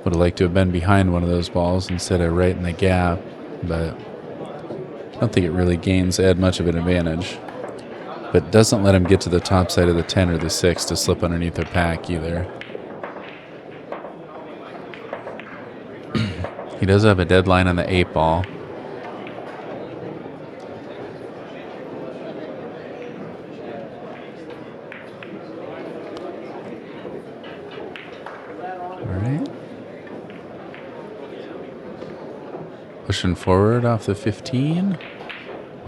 Would have liked to have been behind one of those balls instead of right in the gap, but I don't think it really gains Ed much of an advantage. But doesn't let him get to the top side of the 10 or the 6 to slip underneath their pack either. He does have a deadline on the 8 ball. Pushing forward off the 15.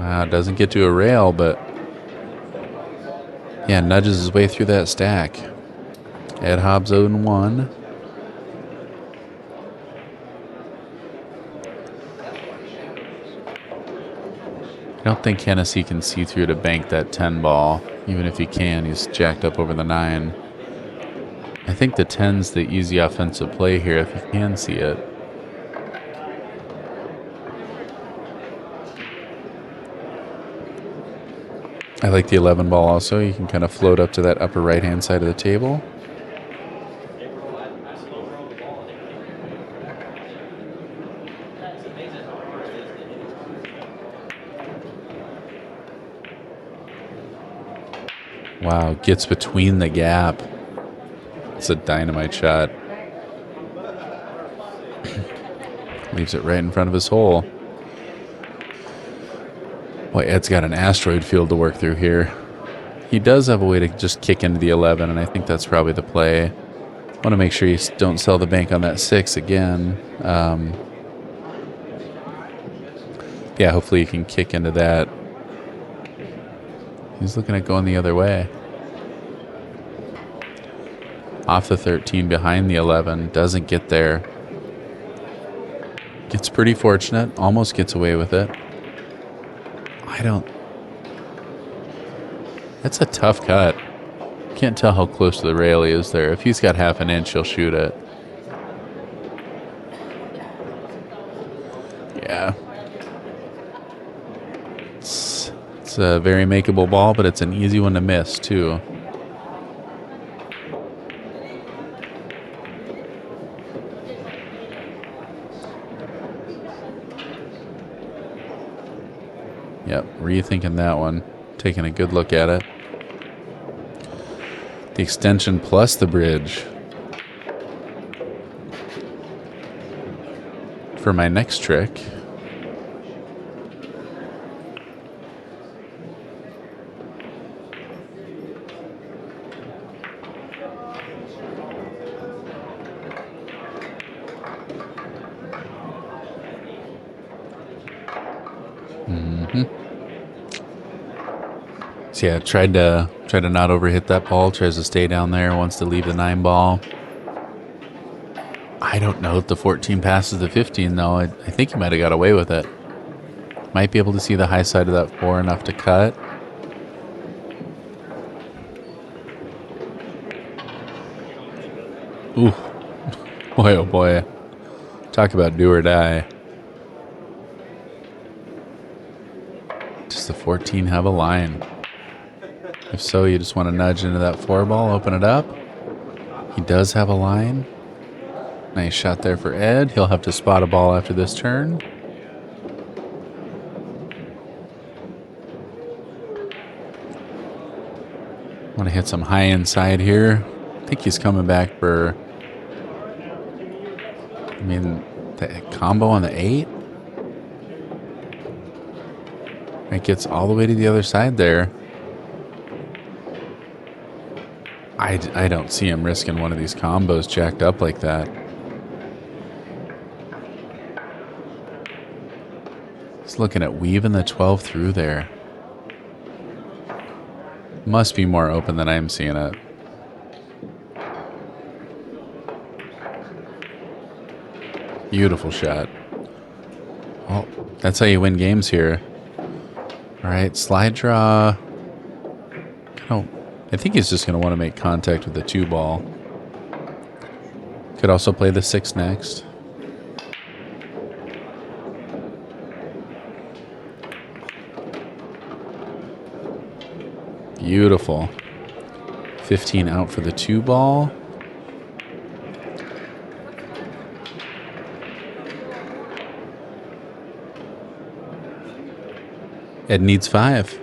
Wow, doesn't get to a rail, but yeah, nudges his way through that stack. Ed Hobbs 0-1. I don't think Hennessy can see through to bank that 10 ball. Even if he can, he's jacked up over the 9. I think the 10's the easy offensive play here if he can see it. I like the 11 ball also. You can kind of float up to that upper right-hand side of the table. Wow, gets between the gap. It's a dynamite shot. Leaves it right in front of his hole. Boy, Ed's got an asteroid field to work through here. He does have a way to just kick into the 11, and I think that's probably the play. Want to make sure you don't sell the bank on that 6 again. Yeah, hopefully you can kick into that. He's looking at going the other way. Off the 13, behind the 11. Doesn't get there. Gets pretty fortunate. Almost gets away with it. That's a tough cut. Can't tell how close to the rail he is there. If he's got half an inch, he'll shoot it. Yeah. It's a very makeable ball, but it's an easy one to miss, too. Yep, rethinking that one. Taking a good look at it. The extension plus the bridge. For my next trick. So yeah, tried to not overhit that ball. Tries to stay down there. Wants to leave the 9 ball. I don't know if the 14 passes the 15 though. I think he might have got away with it. Might be able to see the high side of that 4 enough to cut. Ooh, boy oh boy. Talk about do or die. Does the 14 have a line? If so, you just want to nudge into that 4 ball, open it up. He does have a line. Nice shot there for Ed. He'll have to spot a ball after this turn. Want to hit some high inside here. I think he's coming back for, I mean, the combo on the 8. It gets all the way to the other side there. I don't see him risking one of these combos jacked up like that. He's looking at weaving the 12 through there. Must be more open than I'm seeing it. Beautiful shot. Well, that's how you win games here. All right, slide draw. Oh, I think he's just going to want to make contact with the 2 ball. Could also play the 6 next. Beautiful. 15 out for the 2 ball. Ed needs 5.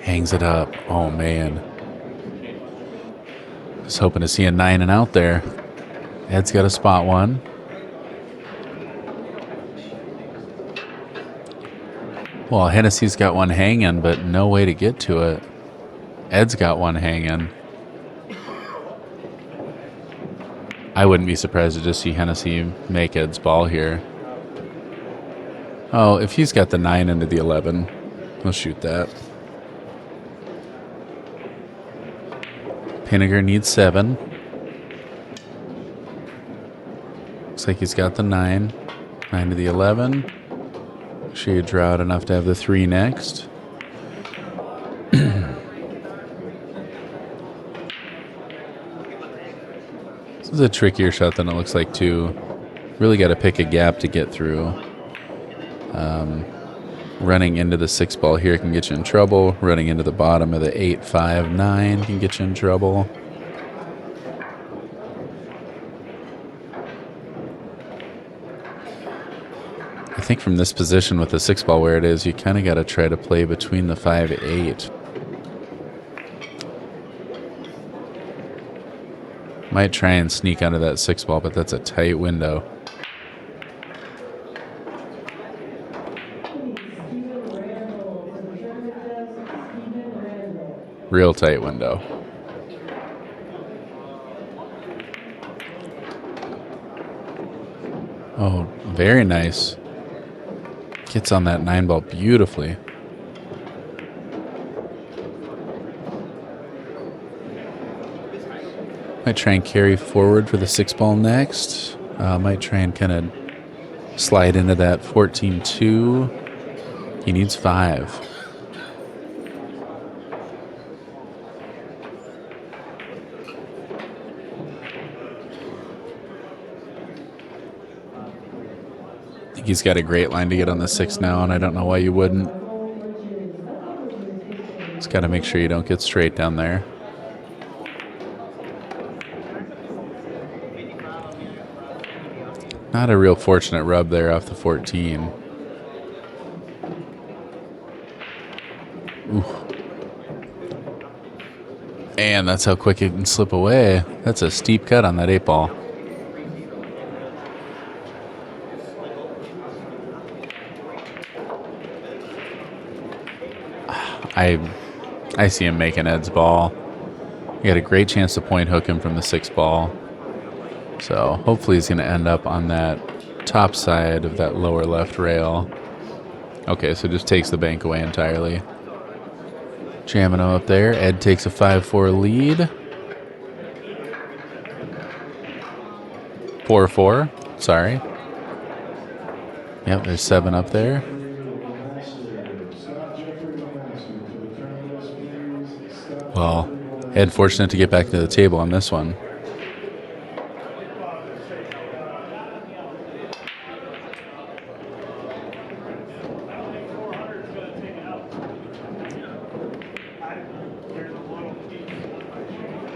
Hangs it up. Oh, man. Just hoping to see a 9 and out there. Ed's got a spot 1. Well, Hennessy's got one hanging, but no way to get to it. Ed's got one hanging. I wouldn't be surprised to just see Hennessy make Ed's ball here. Oh, if he's got the 9 into the 11, we'll shoot that. Pinegar needs 7. Looks like he's got the 9. 9 to the 11. Make sure you draw out enough to have the 3 next. This is a trickier shot than it looks like too. Really got to pick a gap to get through. Running into the 6 ball here can get you in trouble. Running into the bottom of the 8, 5, 9 can get you in trouble. I think from this position with the 6 ball where it is, you kind of got to try to play between the 5, 8. Might try and sneak under that 6 ball, but that's a tight window. Real tight window. Oh, very nice. Gets on that 9 ball beautifully. Might try and carry forward for the 6 ball next. Might try and kind of slide into that 14-2. He needs 5. I think he's got a great line to get on the 6 now, and I don't know why you wouldn't. Just got to make sure you don't get straight down there. Not a real fortunate rub there off the 14. Ooh. And that's how quick it can slip away. That's a steep cut on that 8 ball. I see him making Ed's ball. He had a great chance to point hook him from the 6 ball. So hopefully he's going to end up on that top side of that lower left rail. Okay, so just takes the bank away entirely. Jamming him up there. Ed takes a 5-4 lead. 4-4. Sorry. Yep, there's 7 up there. Well, Ed fortunate to get back to the table on this one.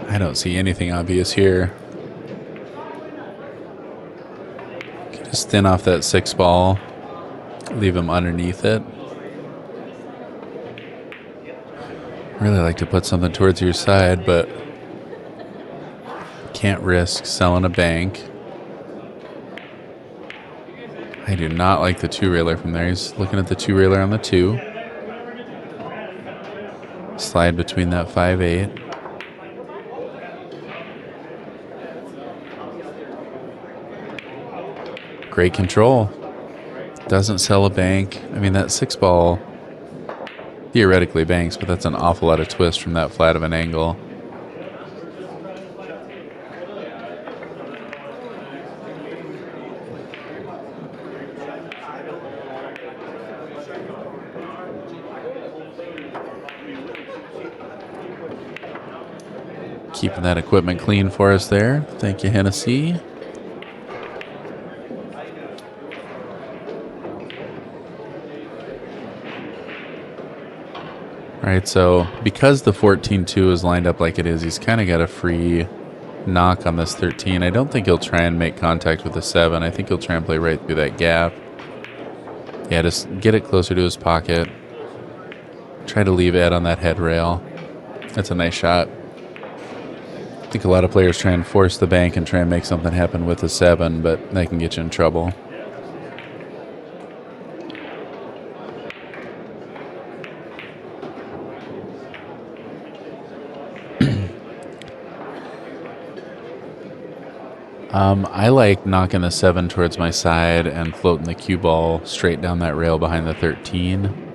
I don't see anything obvious here. Just thin off that 6 ball. Leave him underneath it. Really like to put something towards your side, but can't risk selling a bank. I do not like the 2-railer from there. He's looking at the 2-railer on the 2. Slide between that 5-8. Great control. Doesn't sell a bank. I mean, that 6 ball theoretically banks, but that's an awful lot of twist from that flat of an angle. Keeping that equipment clean for us there. Thank you, Hennessy. All right, so because the 14-2 is lined up like it is, he's kind of got a free knock on this 13. I don't think he'll try and make contact with the 7. I think he'll try and play right through that gap. Yeah, just get it closer to his pocket. Try to leave Ed on that head rail. That's a nice shot. I think a lot of players try and force the bank and try and make something happen with the 7, but that can get you in trouble. I like knocking the 7 towards my side and floating the cue ball straight down that rail behind the 13.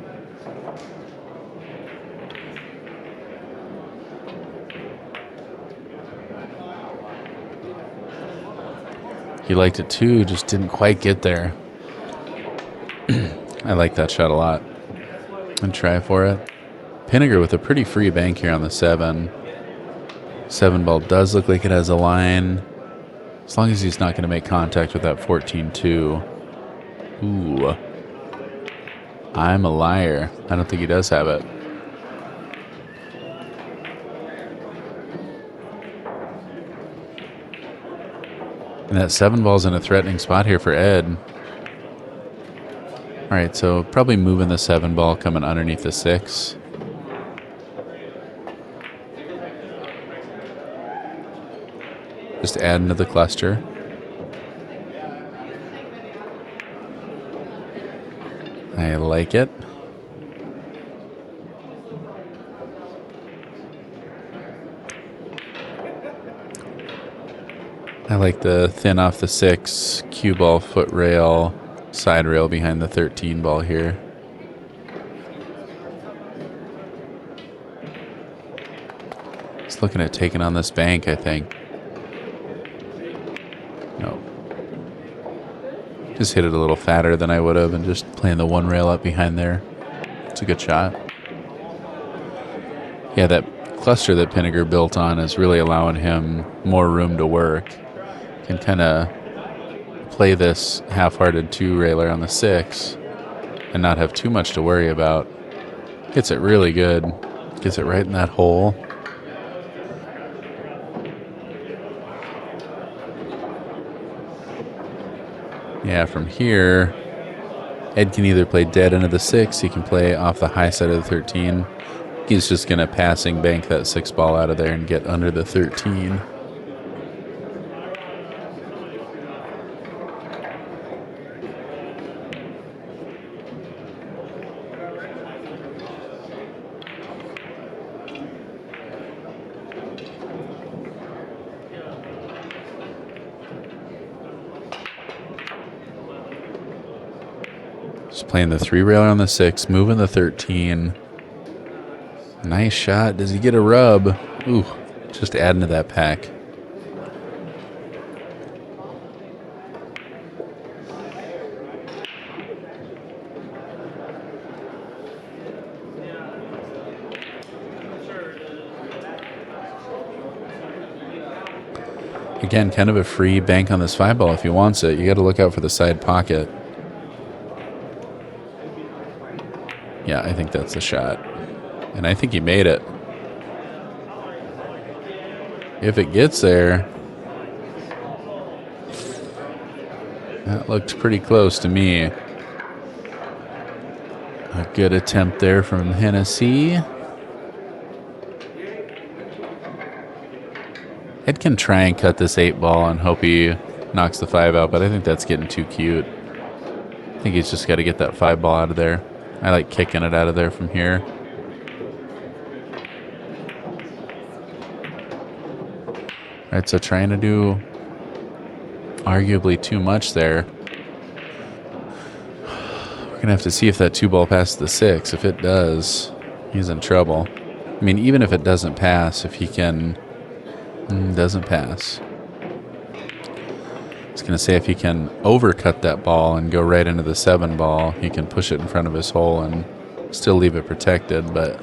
He liked it too, just didn't quite get there. I like that shot a lot. And try for it. Pinegar with a pretty free bank here on the 7. 7 ball does look like it has a line. As long as he's not going to make contact with that 14-2. Ooh. I'm a liar. I don't think he does have it. And that 7 ball's in a threatening spot here for Ed. All right, so probably moving the 7 ball, coming underneath the 6. Just adding to the cluster. I like it. I like the thin off the 6, cue ball, foot rail, side rail behind the 13 ball here. Just looking at taking on this bank, I think. No. Just hit it a little fatter than I would have and just playing the 1 rail up behind there. It's a good shot. Yeah, that cluster that Pinegar built on is really allowing him more room to work. Can kind of play this half-hearted 2-railer on the 6 and not have too much to worry about. Gets it really good. Gets it right in that hole. Yeah, from here, Ed can either play dead into the 6, he can play off the high side of the 13. He's just going to passing bank that 6 ball out of there and get under the 13. Just playing the 3-railer on the 6, moving the 13. Nice shot. Does he get a rub? Ooh, just adding to that pack. Again, kind of a free bank on this 5 ball if he wants it. You got to look out for the side pocket. Yeah, I think that's the shot. And I think he made it. If it gets there, that looked pretty close to me. A good attempt there from Hennessy. Ed can try and cut this 8 ball and hope he knocks the 5 out, but I think that's getting too cute. I think he's just got to get that 5 ball out of there. I like kicking it out of there from here. All right, so trying to do arguably too much there. We're going to have to see if that 2 ball passes the 6. If it does, he's in trouble. I mean, even if it doesn't pass, if he can... doesn't pass. I was going to say if he can overcut that ball and go right into the 7 ball, he can push it in front of his hole and still leave it protected, but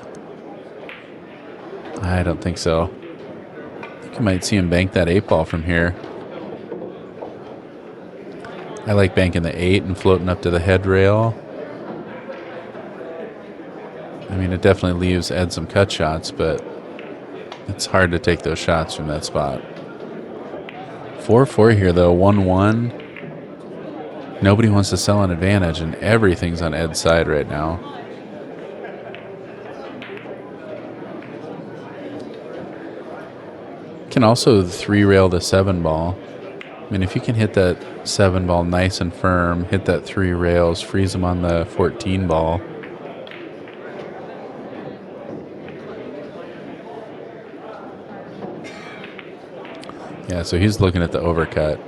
I don't think so. I think you might see him bank that 8 ball from here. I like banking the 8 and floating up to the head rail. I mean, it definitely leaves Ed some cut shots, but it's hard to take those shots from that spot. 4-4 here, though. 1-1. Nobody wants to sell an advantage, and everything's on Ed's side right now. Can also 3-rail the 7 ball. I mean, if you can hit that 7 ball nice and firm, hit that 3 rails, freeze him on the 14 ball. Yeah, so he's looking at the overcut.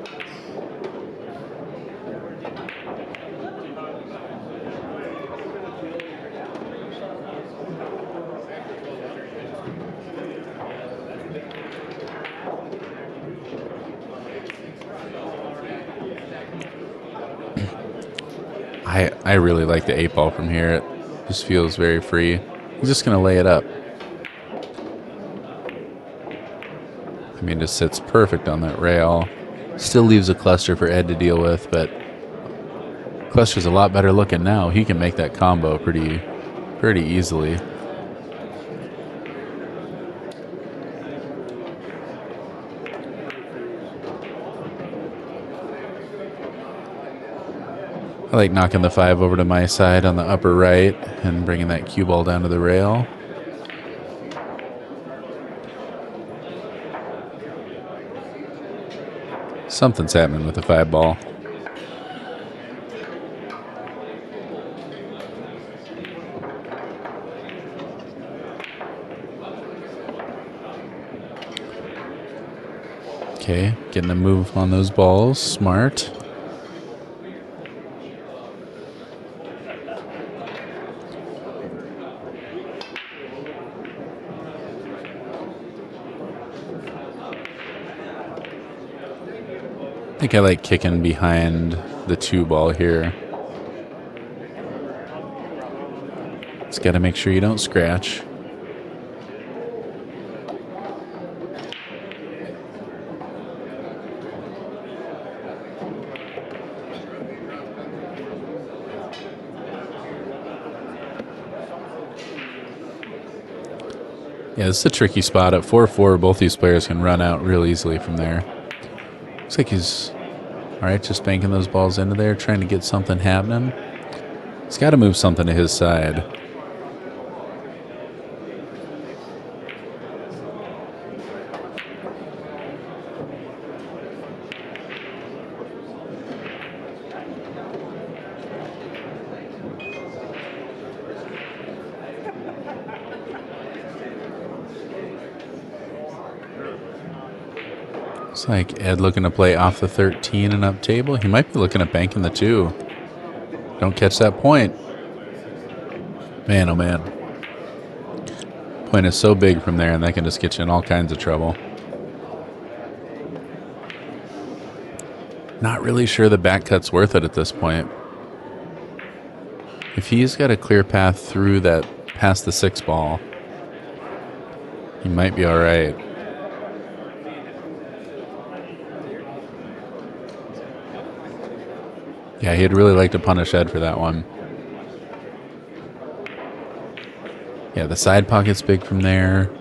I really like the 8 ball from here. It just feels very free. He's just going to lay it up. I mean, it just sits perfect on that rail. Still leaves a cluster for Ed to deal with, but cluster's a lot better looking now. He can make that combo pretty easily. I like knocking the 5 over to my side on the upper right and bringing that cue ball down to the rail. Something's happening with the 5 ball. Okay, getting a move on those balls. Smart. I think I like kicking behind the 2 ball here. Just got to make sure you don't scratch. Yeah, this is a tricky spot. At 4-4, both these players can run out real easily from there. Looks like he's, all right, just banking those balls into there, trying to get something happening. He's got to move something to his side. Looks like Ed looking to play off the 13 and up table. He might be looking at banking the 2. Don't catch that point. Man, oh man. Point is so big from there, and that can just get you in all kinds of trouble. Not really sure the back cut's worth it at this point. If he's got a clear path through that past the 6 ball, he might be all right. Yeah, he'd really like to punish Ed for that one. Yeah, the side pocket's big from there.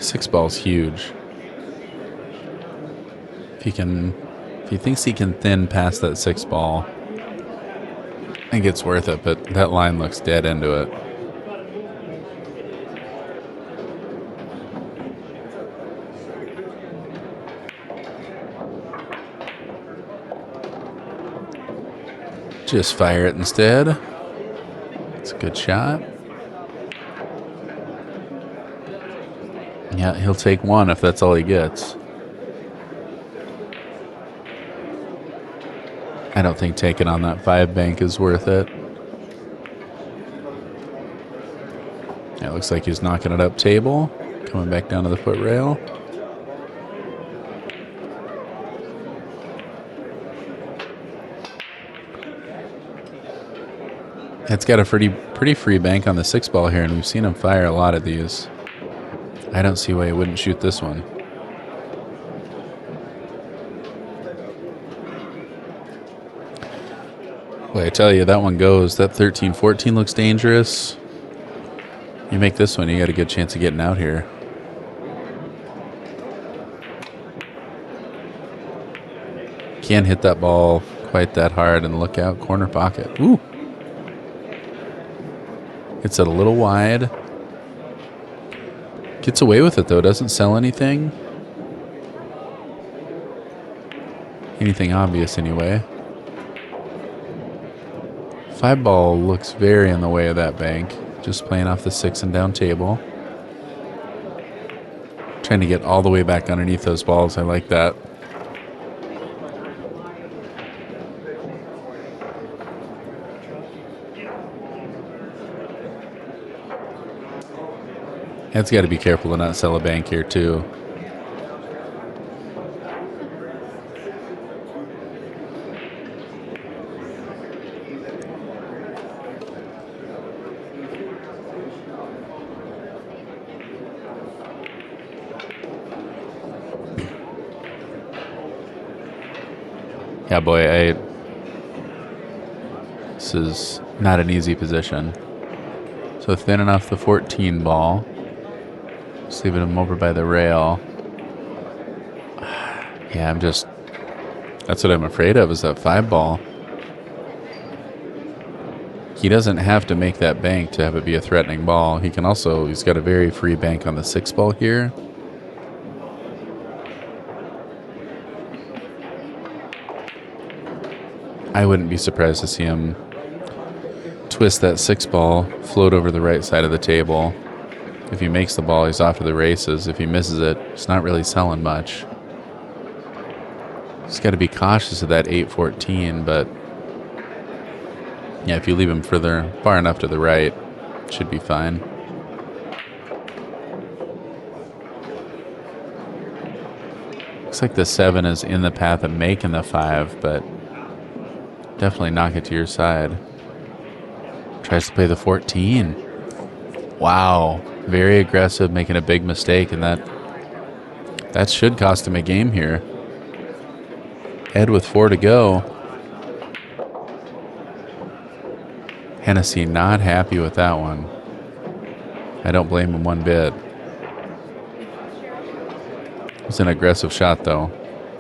6 ball's huge. If he thinks he can thin past that 6 ball, I think it's worth it, but that line looks dead into it. Just fire it instead. It's a good shot. Yeah, he'll take 1 if that's all he gets. I don't think taking on that 5 bank is worth it. It looks like he's knocking it up table. Coming back down to the foot rail. It's got a pretty free bank on the 6 ball here, and we've seen him fire a lot of these. I don't see why he wouldn't shoot this one. Boy, I tell you, that one goes. That 13-14 looks dangerous. You make this one, you got a good chance of getting out here. Can't hit that ball quite that hard, and look out, corner pocket. Ooh. It's a little wide. Gets away with it, though. Doesn't sell anything. Anything obvious, anyway. 5 ball looks very in the way of that bank. Just playing off the 6 and down table. Trying to get all the way back underneath those balls. I like that. Ed's got to be careful to not sell a bank here, too. Yeah, boy, this is not an easy position. So thin enough the 14 ball. Just leaving him over by the rail. Yeah, that's what I'm afraid of, is that 5 ball. He doesn't have to make that bank to have it be a threatening ball. He's got a very free bank on the 6 ball here. I wouldn't be surprised to see him twist that 6 ball, float over the right side of the table. If he makes the ball, he's off to the races. If he misses it, he's not really selling much. He's got to be cautious of that 8-14, but yeah, if you leave him far enough to the right, it should be fine. Looks like the 7 is in the path of making the 5, but definitely knock it to your side. Tries to play the 14. Wow. Very aggressive, making a big mistake, and that should cost him a game here. Ed with 4 to go. Hennessy not happy with that one. I don't blame him one bit. It's an aggressive shot, though.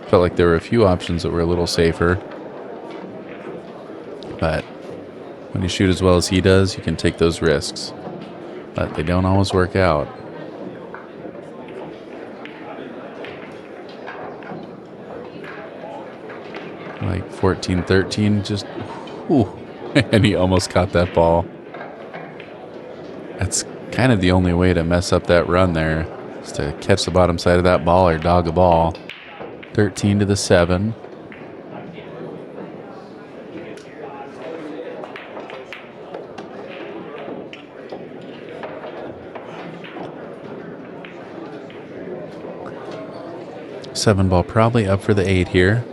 Felt like there were a few options that were a little safer. But when you shoot as well as he does, you can take those risks. But they don't always work out. Like 14-13, just, whew, and he almost caught that ball. That's kind of the only way to mess up that run there, is to catch the bottom side of that ball or dog a ball. 13-7. Seven ball probably up for the 8 here.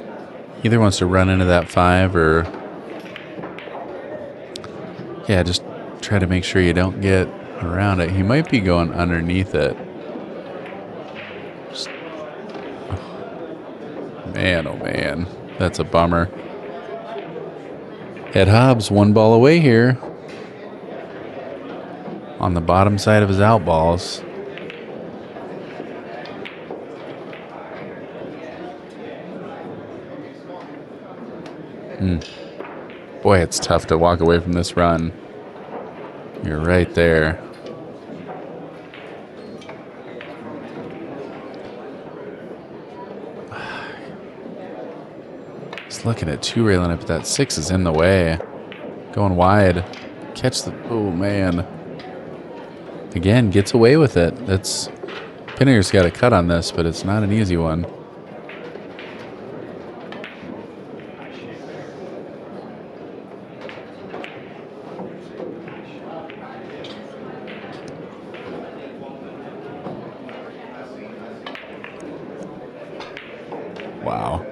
Either wants to run into that 5 or, yeah, just try to make sure you don't get around it. He might be going underneath it. Just, man, oh man, that's a bummer. Ed Hobbs 1 ball away here on the bottom side of his out balls. Boy, it's tough to walk away from this run. You're right there. Just looking at 2-railing it, but that 6 is in the way. Going wide. Catch the... Oh, man. Again, gets away with it. That's... Pinegar's got a cut on this, but it's not an easy one. Wow.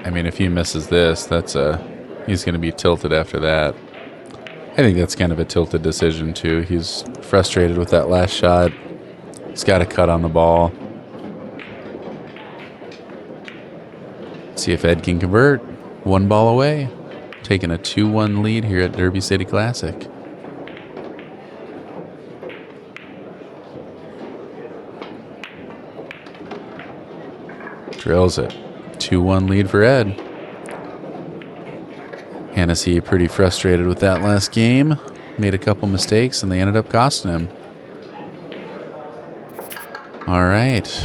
I mean, if he misses this, that's he's going to be tilted after that. I think that's kind of a tilted decision, too. He's frustrated with that last shot. He's got a cut on the ball. See if Ed can convert. 1 ball away. Taking a 2-1 lead here at Derby City Classic. Drills it. 2-1 lead for Ed. Hennessy pretty frustrated with that last game. Made a couple mistakes, and they ended up costing him. All right.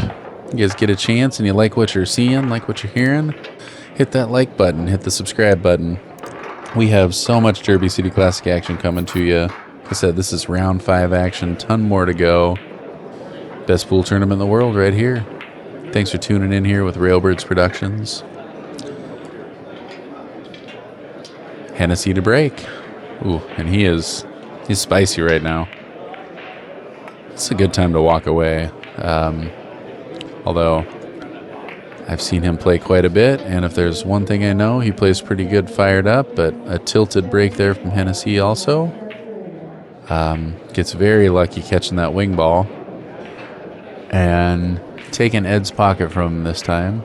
You guys get a chance and you like what you're seeing, like what you're hearing, hit that like button, hit the subscribe button. We have so much Derby City Classic action coming to you. Like I said, this is round 5 action. Ton more to go. Best pool tournament in the world right here. Thanks for tuning in here with Railbirds Productions. Hennessy to break. Ooh, and he's spicy right now. It's a good time to walk away. Although I've seen him play quite a bit, and if there's one thing I know, he plays pretty good fired up, but a tilted break there from Hennessy also. Gets very lucky catching that wing ball. And taking Ed's pocket from him this time.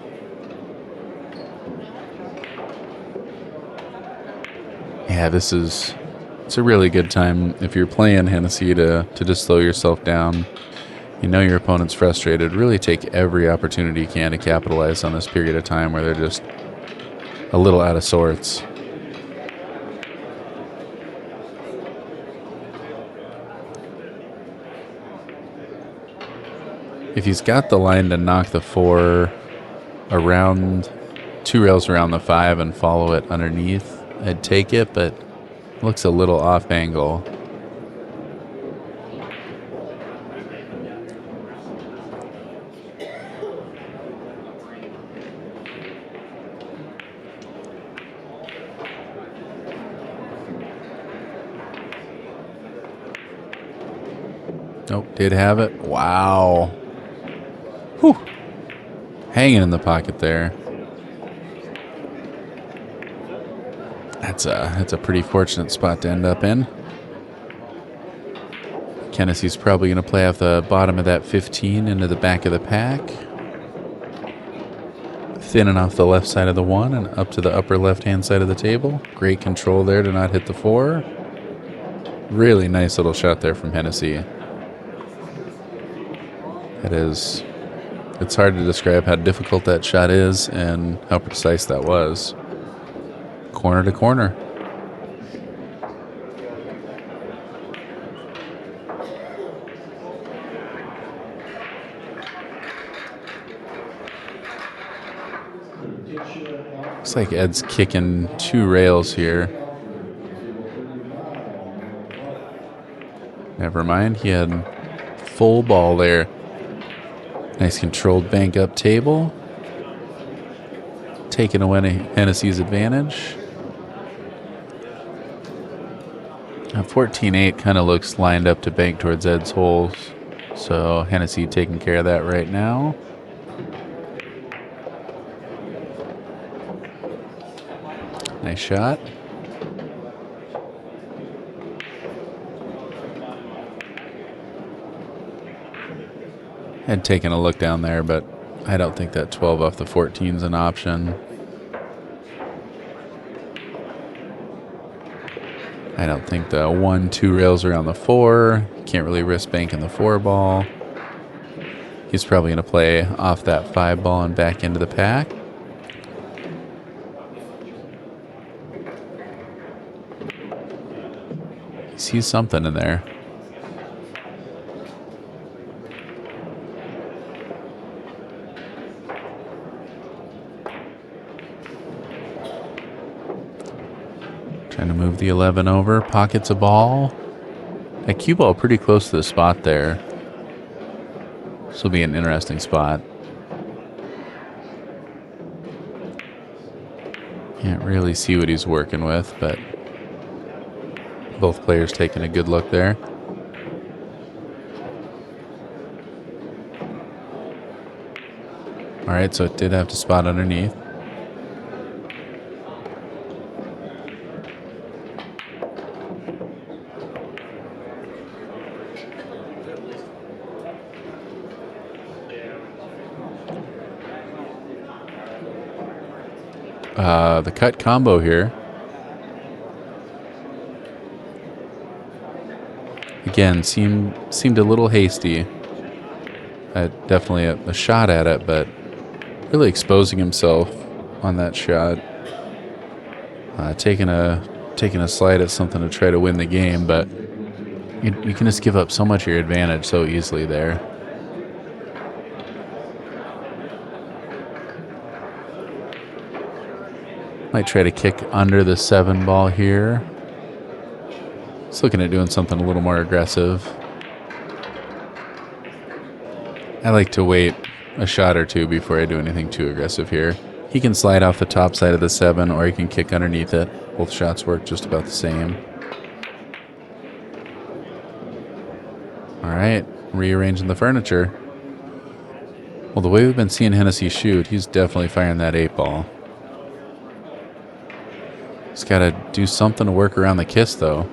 Yeah, it's a really good time if you're playing Hennessy to just slow yourself down. You know your opponent's frustrated. Really take every opportunity you can to capitalize on this period of time where they're just a little out of sorts. If he's got the line to knock the 4 around, 2 rails around the 5 and follow it underneath, I'd take it, but it looks a little off angle. Nope, did have it. Wow. Whew. Hanging in the pocket there. That's a pretty fortunate spot to end up in. Hennessy's probably going to play off the bottom of that 15 into the back of the pack. Thinning off the left side of the 1 and up to the upper left-hand side of the table. Great control there to not hit the 4. Really nice little shot there from Hennessy. It is. It's hard to describe how difficult that shot is and how precise that was. Corner to corner. Looks like Ed's kicking 2 rails here. Never mind, he had full ball there. Nice controlled bank up table. Taking away Hennessy's advantage. 14-8 kind of looks lined up to bank towards Ed's holes. So Hennessy taking care of that right now. Nice shot. Had taken a look down there, but I don't think that 12 off the 14 is an option. I don't think the 1-2 rails around the 4. Can't really risk banking the 4 ball. He's probably going to play off that 5 ball and back into the pack. He sees something in there. Trying to move the 11 over. Pockets a ball. That cue ball pretty close to the spot there. This will be an interesting spot. Can't really see what he's working with, but both players taking a good look there. All right, so it did have to spot underneath. The cut combo here. Again, seemed a little hasty. Definitely a shot at it, but really exposing himself on that shot. Taking a slide at something to try to win the game, but you can just give up so much of your advantage so easily there. Might try to kick under the 7 ball here. Just looking at doing something a little more aggressive. I like to wait a shot or two before I do anything too aggressive here. He can slide off the top side of the 7, or he can kick underneath it. Both shots work just about the same. All right, rearranging the furniture. Well, the way we've been seeing Hennessy shoot, he's definitely firing that 8 ball. He's got to do something to work around the kiss, though.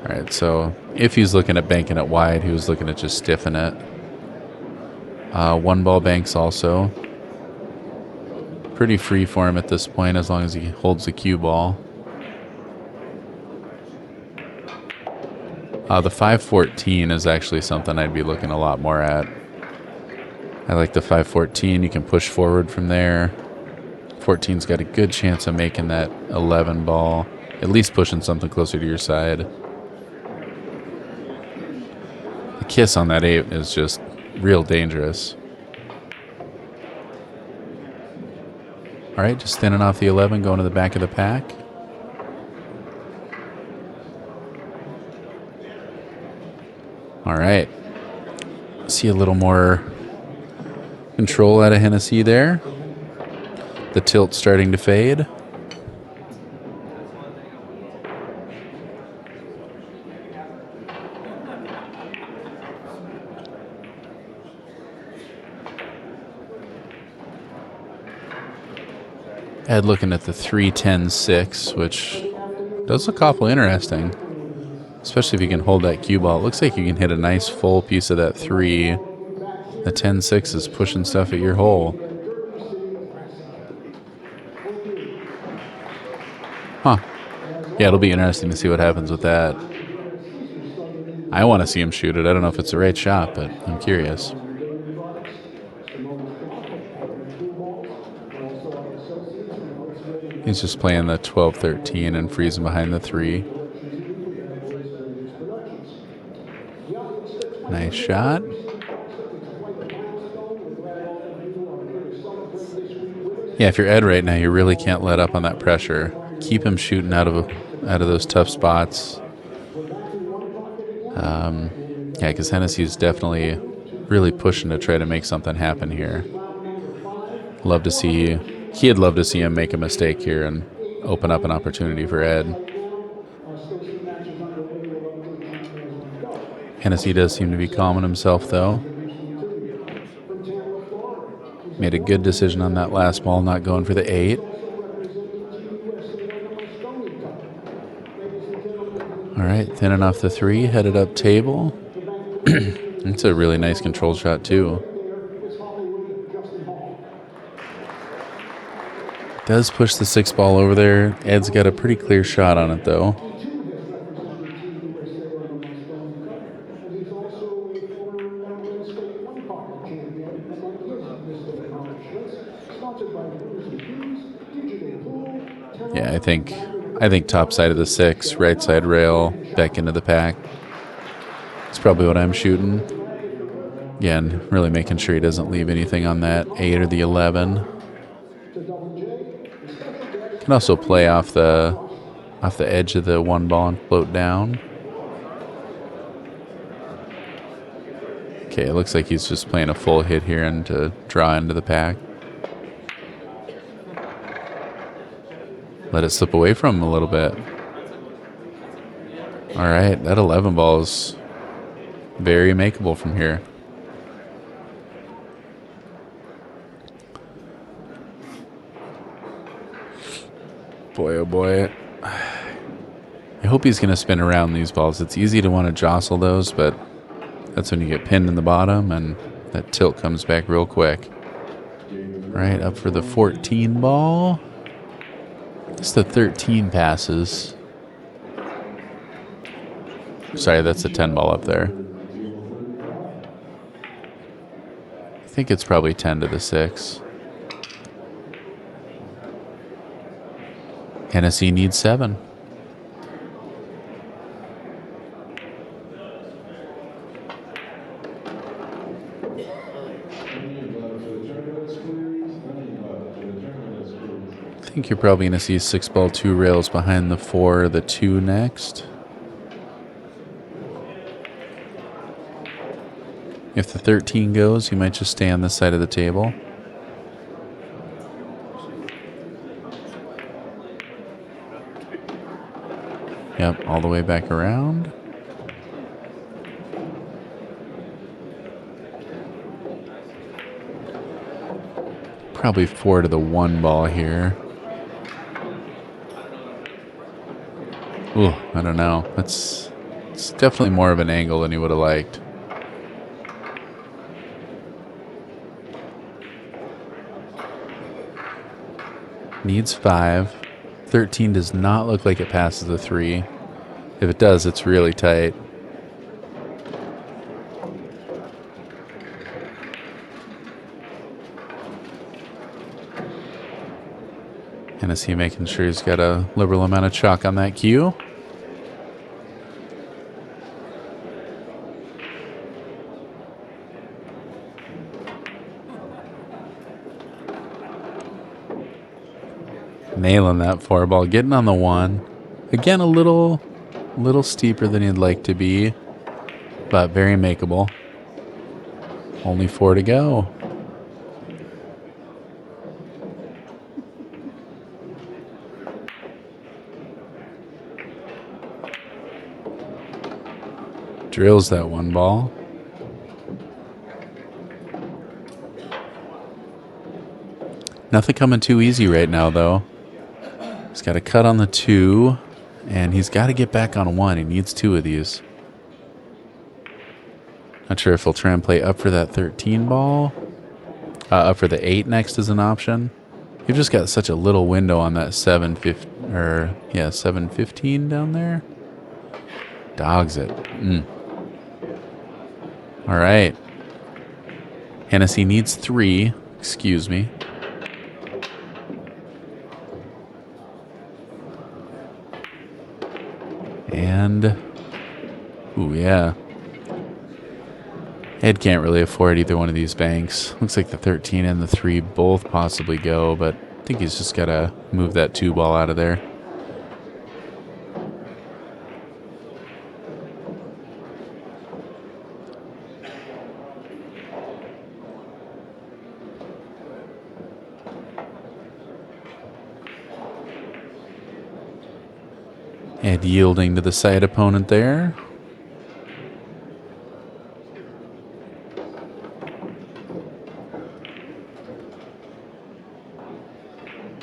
All right, so if he's looking at banking it wide, he was looking at just stiffen it. 1 ball banks also. Pretty free for him at this point as long as he holds the cue ball. The 5-14 is actually something I'd be looking a lot more at. I like the 5-14. You can push forward from there. 14's got a good chance of making that 11 ball, at least pushing something closer to your side. The kiss on that 8 is just real dangerous. All right, just thinning off the 11, going to the back of the pack. All right. See a little more control out of Hennessy there. The tilt starting to fade. Ed looking at the 3-10-6, which does look awful interesting. Especially if you can hold that cue ball. It looks like you can hit a nice full piece of that 3. The 10-6 is pushing stuff at your hole. Huh. Yeah, it'll be interesting to see what happens with that. I want to see him shoot it. I don't know if it's the right shot, but I'm curious. He's just playing the 12-13 and freezing behind the 3. Nice shot. Yeah, if you're Ed right now, you really can't let up on that pressure. Keep him shooting out of those tough spots. Yeah, because Hennessy's definitely really pushing to try to make something happen here. Love to see, he'd love to see him make a mistake here and open up an opportunity for Ed. Hennessy does seem to be calming himself, though. Made a good decision on that last ball, not going for the 8. All right, thinning off the 3, headed up table. It's a really nice control shot, too. Does push the 6 ball over there. Ed's got a pretty clear shot on it, though. Yeah, I think top side of the 6, right side rail, back into the pack. It's probably what I'm shooting. Again, really making sure he doesn't leave anything on that 8 or the 11. Can also play off the edge of the 1 ball and float down. Okay, it looks like he's just playing a full hit here and to draw into the pack. Let it slip away from him a little bit. All right, that 11 ball is very makeable from here. Boy, oh boy. I hope he's going to spin around these balls. It's easy to want to jostle those, but that's when you get pinned in the bottom and that tilt comes back real quick. All right, up for the 14 ball. It's the 13 passes. Sorry, that's the 10 ball up there. I think it's probably 10 to the 6. Hennessy needs 7. I think you're probably going to see 6 ball 2 rails behind the 4 or the 2 next. If the 13 goes, you might just stay on this side of the table. Yep, all the way back around. Probably 4 to the 1 ball here. Ooh, I don't know. It's definitely more of an angle than he would have liked. Needs 5. 13 does not look like it passes the 3. If it does, it's really tight. Hennessy making sure he's got a liberal amount of chalk on that cue. Nailing that 4 ball, getting on the 1. Again, a little steeper than he'd like to be, but very makeable. Only 4 to go. Drills that 1 ball. Nothing coming too easy right now, though. He's got a cut on the 2, and he's got to get back on 1. He needs 2 of these. Not sure if he'll try and play up for that 13 ball. Up for the 8 next is an option. You've just got such a little window on that 7-15 down there. Dogs it. All right. Hennessy needs 3. Excuse me. And... ooh, yeah. Ed can't really afford either one of these banks. Looks like the 13 and the 3 both possibly go, but I think he's just got to move that 2 ball out of there. Ed yielding to the side opponent there.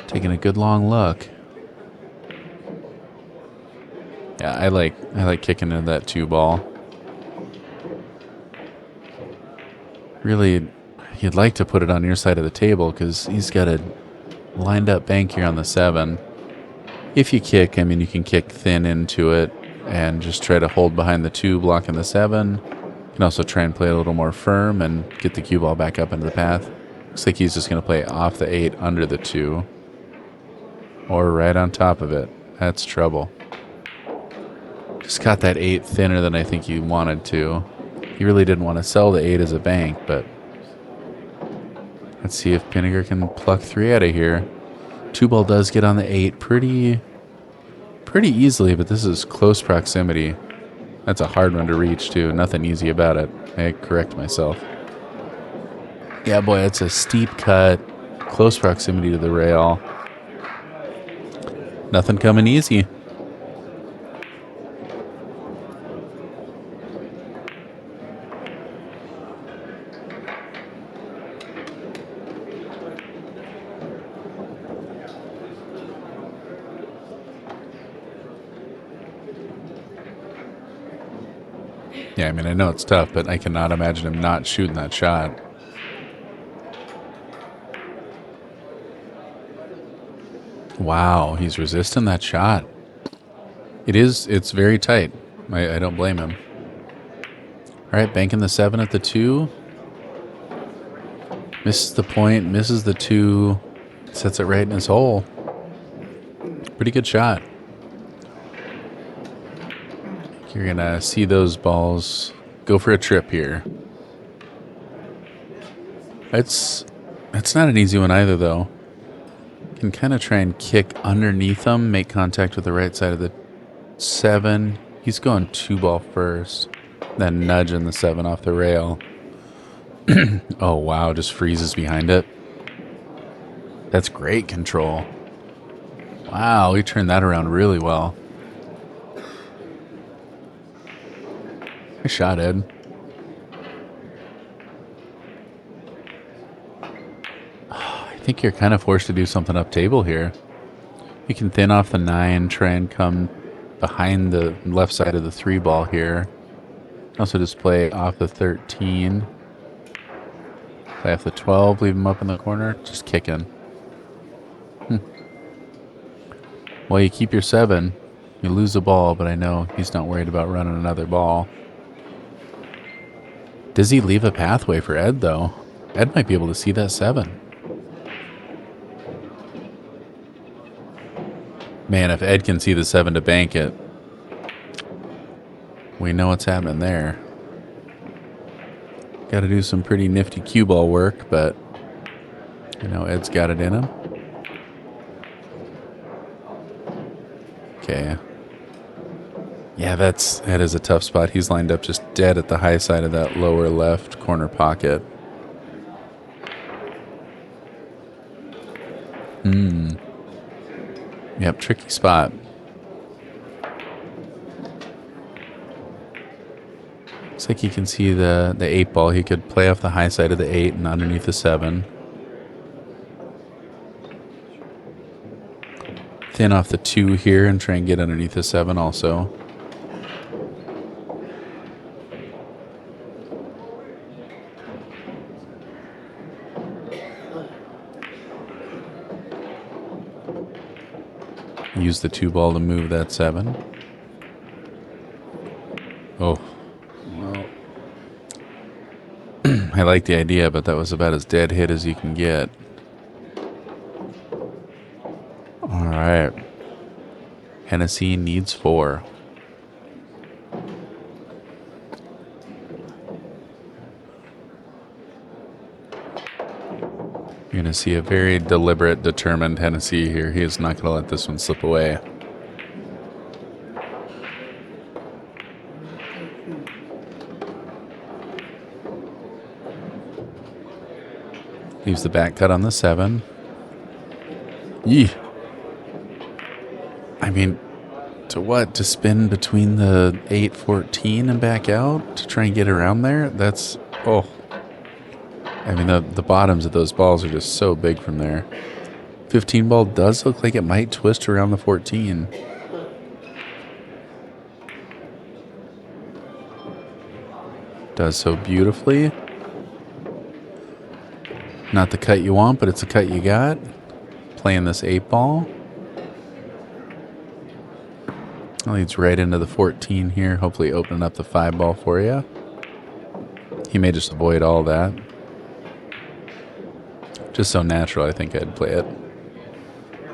Taking a good long look. Yeah, I like kicking into that 2 ball. Really, you'd like to put it on your side of the table because he's got a lined up bank here on the 7. If you kick, I mean, you can kick thin into it and just try to hold behind the 2, blocking the 7. You can also try and play a little more firm and get the cue ball back up into the path. Looks like he's just going to play off the 8 under the 2. Or right on top of it. That's trouble. Just got that 8 thinner than I think he wanted to. He really didn't want to sell the 8 as a bank, but let's see if Pinegar can pluck 3 out of here. 2 ball does get on the 8 pretty easily, but this is close proximity. That's a hard one to reach, too. Nothing easy about it. I correct myself. Yeah, boy, it's a steep cut. Close proximity to the rail. Nothing coming easy. Yeah, I mean, I know it's tough, but I cannot imagine him not shooting that shot. Wow, he's resisting that shot. It's very tight. I don't blame him. All right, banking the 7 at the 2. Misses the point, misses the 2. Sets it right in his hole. Pretty good shot. You're going to see those balls go for a trip here. It's not an easy one either, though. Can kind of try and kick underneath them, make contact with the right side of the 7. He's going 2 ball first, then nudging the 7 off the rail. Oh, wow, just freezes behind it. That's great control. Wow, he turned that around really well. Nice shot, Ed. I think you're kind of forced to do something up table here. You can thin off the 9, try and come behind the left side of the 3 ball here. Also just play off the 13. Play off the 12, leave him up in the corner. Just kicking. Well, you keep your 7. You lose the ball, but I know he's not worried about running another ball. Does he leave a pathway for Ed, though? Ed might be able to see that 7. Man, if Ed can see the 7 to bank it, we know what's happening there. Got to do some pretty nifty cue ball work, but you know Ed's got it in him. Okay. Yeah, that is a tough spot. He's lined up just dead at the high side of that lower left corner pocket. Yep, tricky spot. Looks like you can see the 8 ball. He could play off the high side of the 8 and underneath the 7. Thin off the 2 here and try and get underneath the 7 also. Use the 2 ball to move that 7. Oh. Well, I like the idea, but that was about as dead hit as you can get. All right. Hennessy needs 4. You're going to see a very deliberate, determined Hennessy here. He is not going to let this one slip away. Leaves the back cut on the 7. Yee. I mean, to what? To spin between the 8-14 and back out to try and get around there? That's, oh. I mean, the bottoms of those balls are just so big from there. 15 ball does look like it might twist around the 14. Does so beautifully. Not the cut you want, but it's the cut you got. Playing this 8 ball. Leads right into the 14 here. Hopefully opening up the 5 ball for you. He may just avoid all that. Just so natural, I think I'd play it.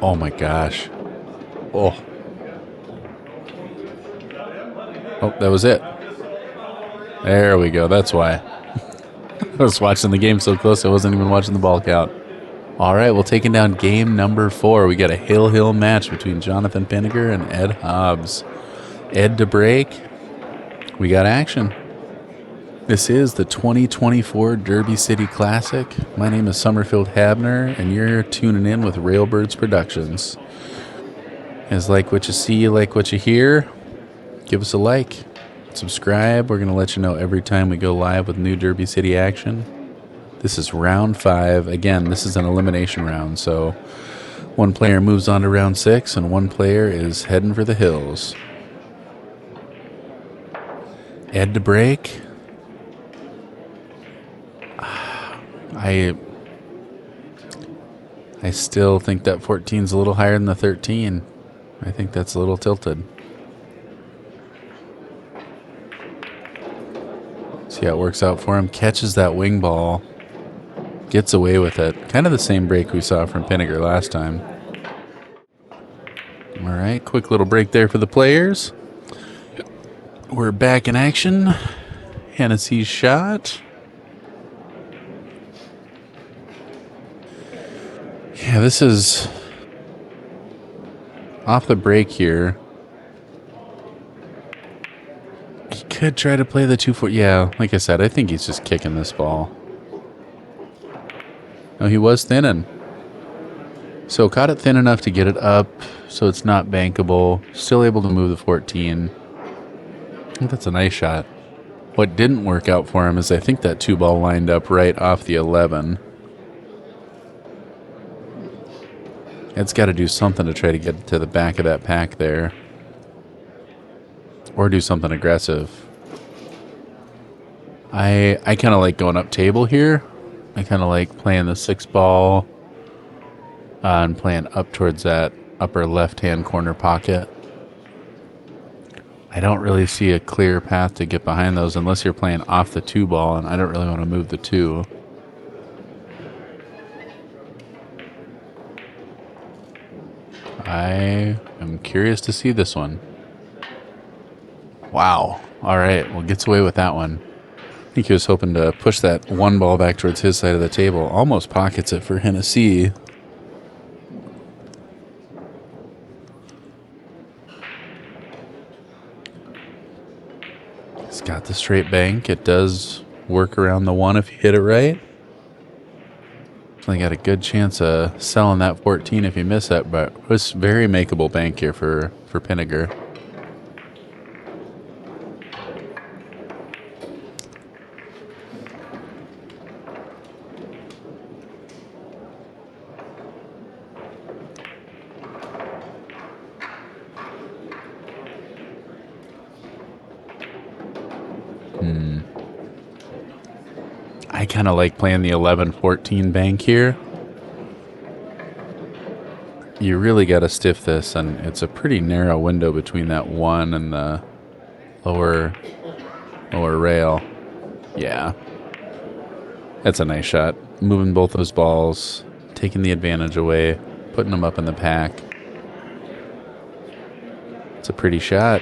Oh my gosh. Oh. Oh, that was it. There we go. That's why. I was watching the game so close I wasn't even watching the ball count. All right, well, taking down game number 4. We got a hill match between Jonathan Pinegar and Ed Hobbs. Ed to break. We got action. This is the 2024 Derby City Classic. My name is Somerfield Habener, and you're tuning in with Railbirds Productions. Is like what you see, like what you hear. Give us a like. Subscribe. We're going to let you know every time we go live with new Derby City action. This is round 5. Again, this is an elimination round, so one player moves on to round 6, and one player is heading for the hills. Ed to break. I still think that 14's a little higher than the 13. I think that's a little tilted. See how it works out for him. Catches that wing ball. Gets away with it. Kind of the same break we saw from Pinegar last time. All right, quick little break there for the players. We're back in action. Hennessy's shot. Yeah, this is off the break here. He could try to play the 2-4. Yeah, like I said, I think he's just kicking this ball. No, he was thinning. So caught it thin enough to get it up so it's not bankable. Still able to move the 14. I think that's a nice shot. What didn't work out for him is I think that 2 ball lined up right off the 11. Ed's got to do something to try to get to the back of that pack there. Or do something aggressive. I kind of like going up table here. I kind of like playing the 6 ball and playing up towards that upper left-hand corner pocket. I don't really see a clear path to get behind those unless you're playing off the 2 ball, and I don't really want to move the 2. I am curious to see this one. Wow. All right. Well, gets away with that one. I think he was hoping to push that 1 ball back towards his side of the table. Almost pockets it for Hennessy. He's got the straight bank. It does work around the 1 if you hit it right. I got a good chance of selling that 14 if you miss it, but it was very makeable bank here for Pinegar. I kind of like playing the 11-14 bank here. You really got to stiff this, and it's a pretty narrow window between that 1 and the lower rail. Yeah. That's a nice shot. Moving both those balls, taking the advantage away, putting them up in the pack. It's a pretty shot.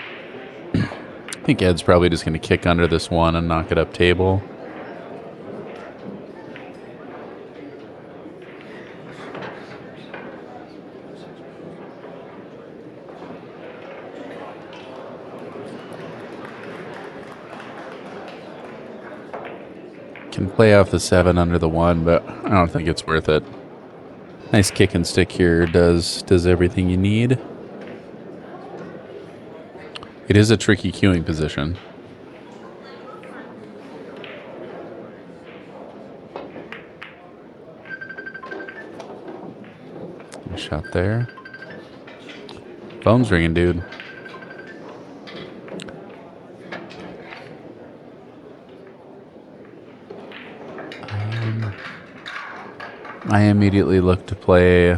I think Ed's probably just going to kick under this one and knock it up table. Can play off the 7 under the 1, but I don't think it's worth it. Nice kick and stick here does everything you need. It is a tricky queuing position. Nice shot there. Phone's ringing, dude. I immediately look to play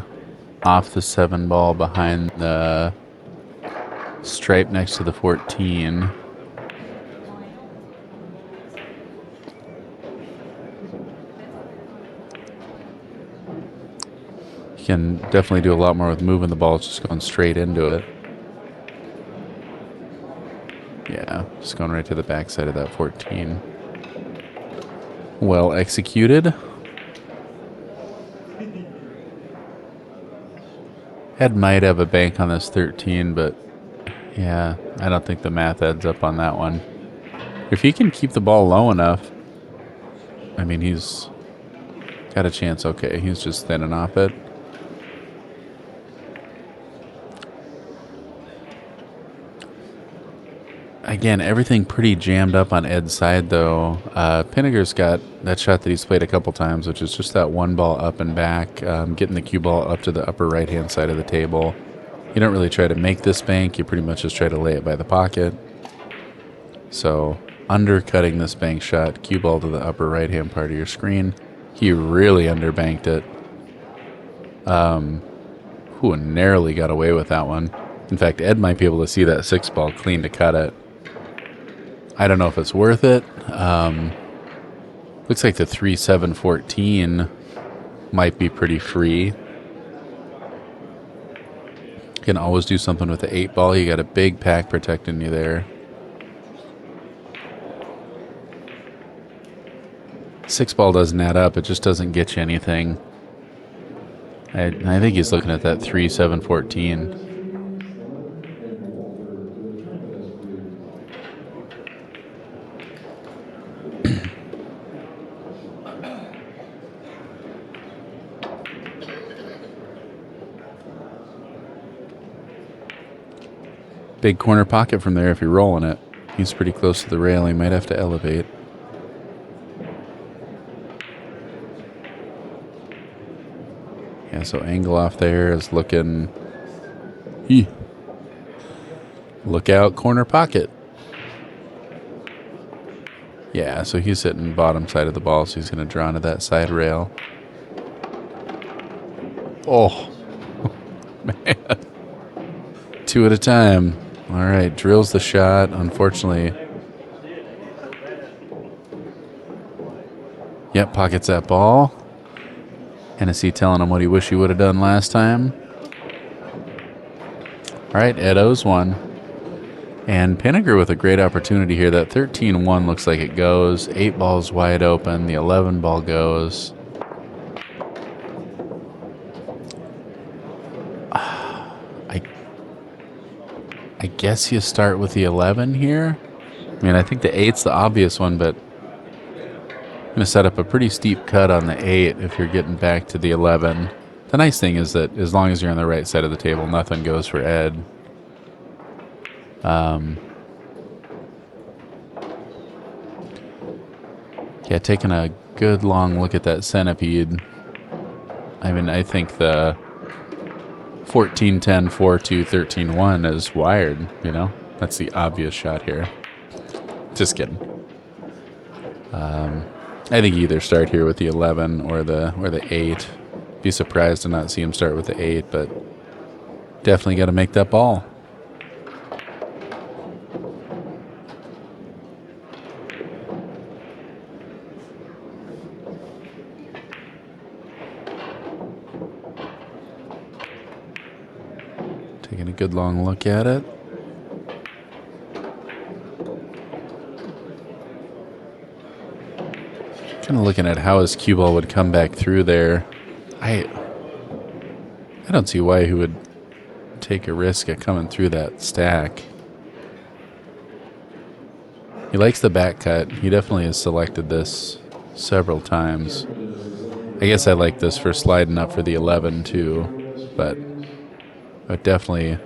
off the 7 ball behind the stripe next to the 14. You can definitely do a lot more with moving the ball, just going straight into it. Yeah, just going right to the backside of that 14. Well executed. Ed might have a bank on this 13, but yeah, I don't think the math adds up on that one. If he can keep the ball low enough, I mean, he's got a chance. Okay, he's just thinning off it. Again, everything pretty jammed up on Ed's side, though. Pinegar's got that shot that he's played a couple times, which is just that 1 ball up and back, getting the cue ball up to the upper right-hand side of the table. You don't really try to make this bank. You pretty much just try to lay it by the pocket. So undercutting this bank shot, cue ball to the upper right-hand part of your screen. He really underbanked it. Narrowly got away with that one. In fact, Ed might be able to see that 6 ball clean to cut it. I don't know if it's worth it. Looks like the 3-7-14 might be pretty free. You can always do something with the 8 ball. You got a big pack protecting you there. 6 ball doesn't add up. It just doesn't get you anything. I think he's looking at that 3-7-14. Big corner pocket from there if you're rolling it. He's pretty close to the rail. He might have to elevate. Yeah, so angle off there is looking... Look out, corner pocket. Yeah, so he's hitting bottom side of the ball, so he's going to draw into that side rail. Oh, man. 2 at a time. All right, drills the shot. Unfortunately, yep, pockets that ball. Hennessy telling him what he wish he would have done last time. All right, Ed owes 1. And Pinegar with a great opportunity here. That 13-1 looks like it goes. 8 balls wide open. The 11 ball goes. I guess you start with the 11 here. I mean, I think the 8's the obvious one, but I'm going to set up a pretty steep cut on the 8 if you're getting back to the 11. The nice thing is that as long as you're on the right side of the table, nothing goes for Ed. Yeah, taking a good long look at that centipede. I mean, I think the 14-10, 4-2, 13-1 is wired, you know? That's the obvious shot here. Just kidding. I think you either start here with the 11 or the 8. Be surprised to not see him start with the 8, but definitely got to make that ball. Taking a good long look at it. Kind of looking at how his cue ball would come back through there. I don't see why he would take a risk at coming through that stack. He likes the back cut. He definitely has selected this several times. I guess I like this for sliding up for the 11 too, but definitely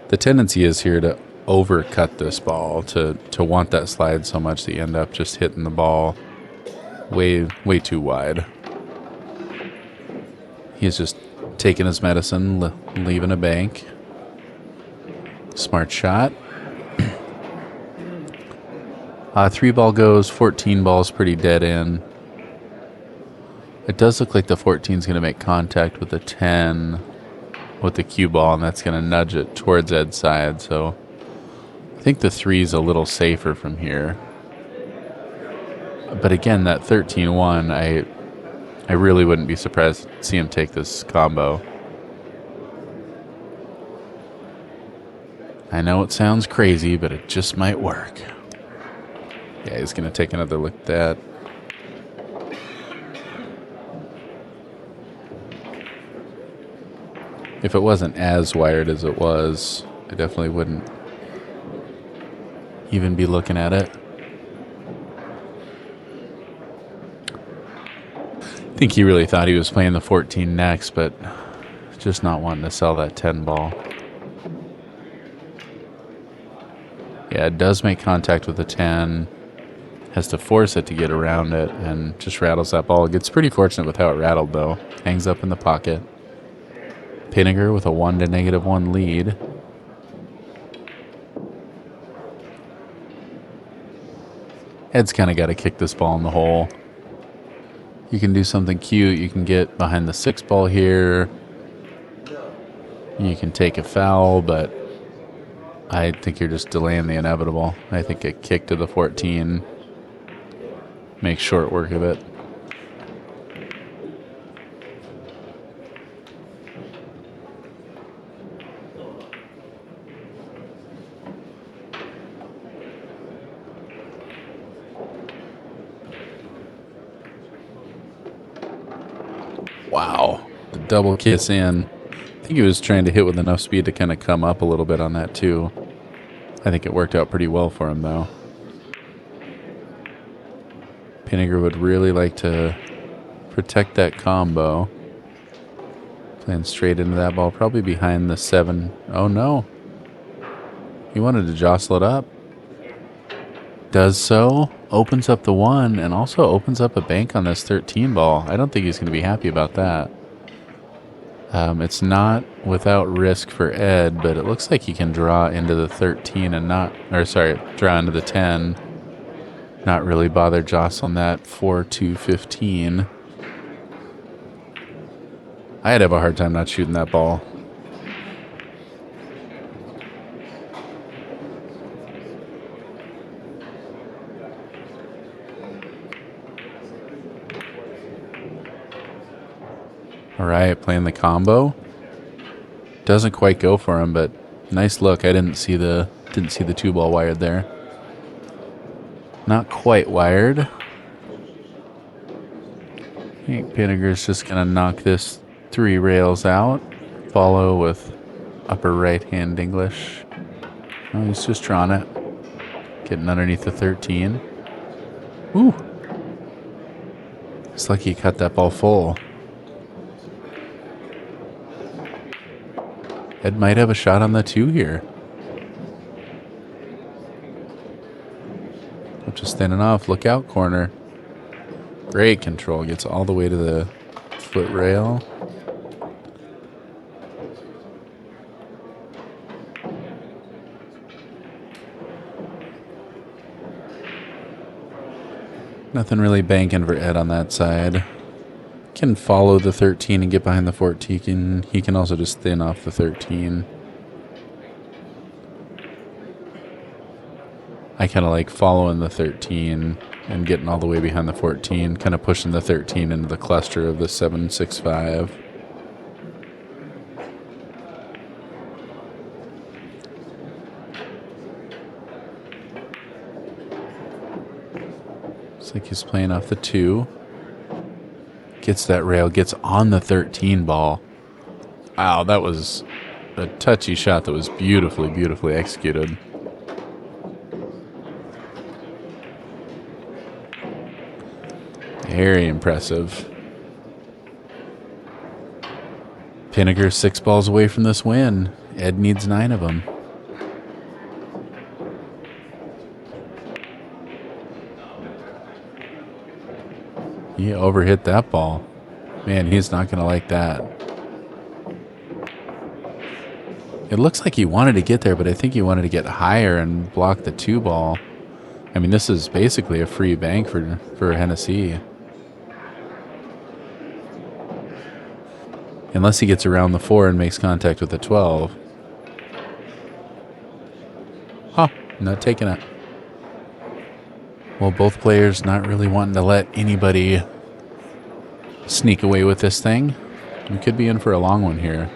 the tendency is here to overcut this ball, to want that slide so much that you end up just hitting the ball way too wide. He's just taking his medicine, leaving a bank. Smart shot. 3 ball goes, 14 ball's pretty dead in. It does look like the 14 is going to make contact with the 10 with the cue ball, and that's going to nudge it towards Ed's side. So I think the 3 is a little safer from here. But again, that 13-1, I really wouldn't be surprised to see him take this combo. I know it sounds crazy, but it just might work. Yeah, he's going to take another look at that. If it wasn't as wired as it was, I definitely wouldn't even be looking at it. I think he really thought he was playing the 14 next, but just not wanting to sell that 10 ball. Yeah, it does make contact with the 10. Has to force it to get around it and just rattles that ball. Gets pretty fortunate with how it rattled, though. Hangs up in the pocket. Pinegar with a 1 to -1 lead. Ed's kind of got to kick this ball in the hole. You can do something cute. You can get behind the 6 ball here. You can take a foul, but I think you're just delaying the inevitable. I think a kick to the 14 makes short work of it. Wow, the double kiss in. I think he was trying to hit with enough speed to kind of come up a little bit on that too. I think it worked out pretty well for him though. Pinegar would really like to protect that combo. Playing straight into that ball, probably behind the 7. Oh no. He wanted to jostle it up. Does so. Opens up the 1 and also opens up a bank on this 13 ball. I don't think he's going to be happy about that. It's not without risk for Ed, but it looks like he can draw into the 13 and not, or sorry, draw into the 10. Not really bother jostling that 4-2-15. I'd have a hard time not shooting that ball. All right, playing the combo. Doesn't quite go for him, but nice look. I didn't see the 2 ball wired there. Not quite wired. I think Pinegar's just gonna knock this 3 rails out. Follow with upper right hand English. Oh, he's just drawing it. Getting underneath the 13. Ooh. It's like he cut that ball full. Ed might have a shot on the 2 here. Just standing off. Look out corner. Great control. Gets all the way to the foot rail. Nothing really banking for Ed on that side. Can follow the 13 and get behind the 14. He can also just thin off the 13. I kind of like following the 13 and getting all the way behind the 14, kind of pushing the 13 into the cluster of the 7-6-5. Looks like he's playing off the 2. Gets that rail, gets on the 13 ball. Wow, that was a touchy shot that was beautifully, beautifully executed. Very impressive. Pinegar 6 balls away from this win. Ed needs 9 of them. He overhit that ball. Man, he's not going to like that. It looks like he wanted to get there, but I think he wanted to get higher and block the 2 ball. I mean, this is basically a free bank for Hennessy. Unless he gets around the 4 and makes contact with the 12. Huh, not taking it. Well, both players not really wanting to let anybody sneak away with this thing. We could be in for a long one here.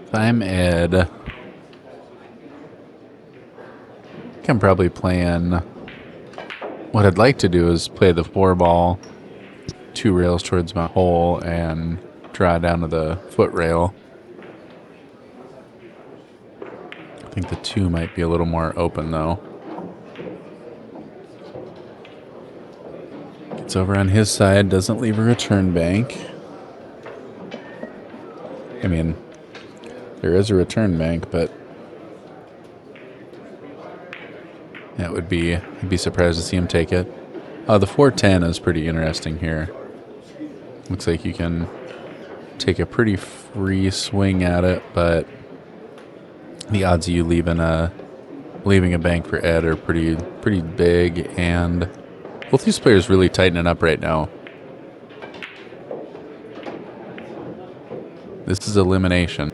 If I'm Ed, I think I'm probably playing. What I'd like to do is play the 4 ball, 2 rails towards my hole, and draw down to the foot rail. I think the 2 might be a little more open though. Gets over on his side, doesn't leave a return bank. I mean, there is a return bank, but that would be, I'd be surprised to see him take it. The 410 is pretty interesting here. Looks like you can take a pretty free swing at it, but the odds of you leaving a bank for Ed are pretty big, and both these players really tightening up right now. This is elimination.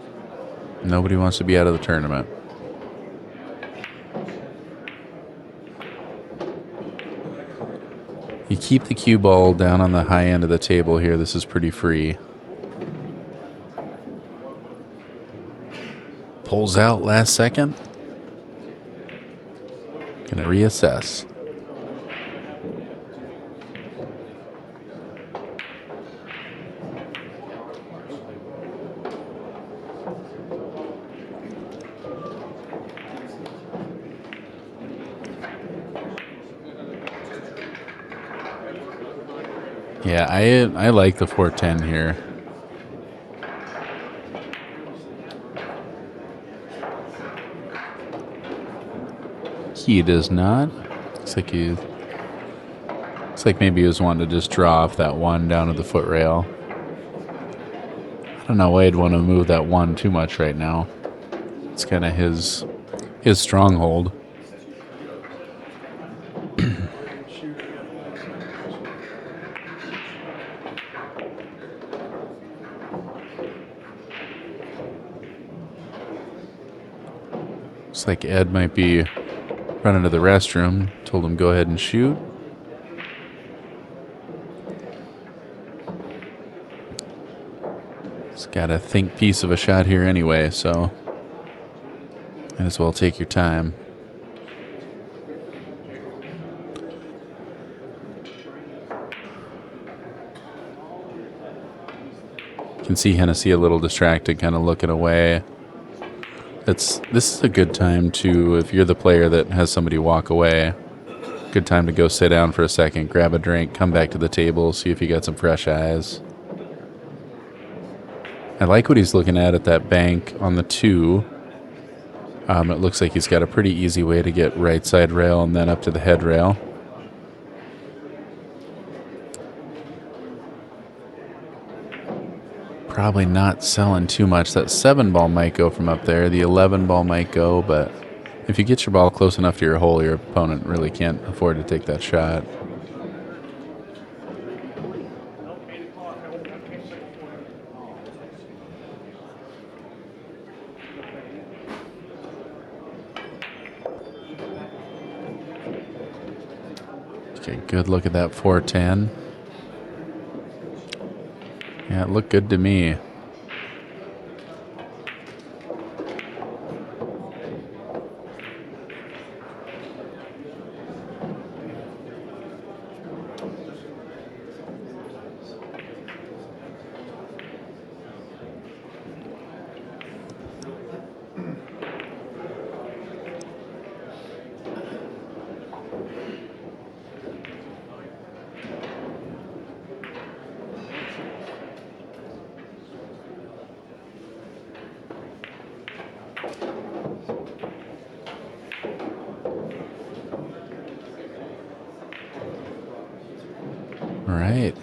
Nobody wants to be out of the tournament. You keep the cue ball down on the high end of the table here. This is pretty free. Pulls out last second. Gonna reassess. Yeah, I like the 410 here. He does not. Looks like maybe he was wanting to just draw off that 1 down to the foot rail. I don't know why he'd want to move that 1 too much right now. It's kind of his stronghold. Looks like Ed might be running to the restroom. Told him go ahead and shoot. It's got a think piece of a shot here anyway, so might as well take your time. You can see Hennessy a little distracted, kind of looking away. This is a good time to, if you're the player that has somebody walk away, good time to go sit down for a second, grab a drink, come back to the table, see if you got some fresh eyes. I like what he's looking at that bank on the 2. It looks like he's got a pretty easy way to get right side rail and then up to the head rail. Probably not selling too much. That 7 ball might go from up there. The 11 ball might go, but If you get your ball close enough to your hole, your opponent really can't afford to take that shot. Okay, good look at that 410. Yeah, it looked good to me. All right.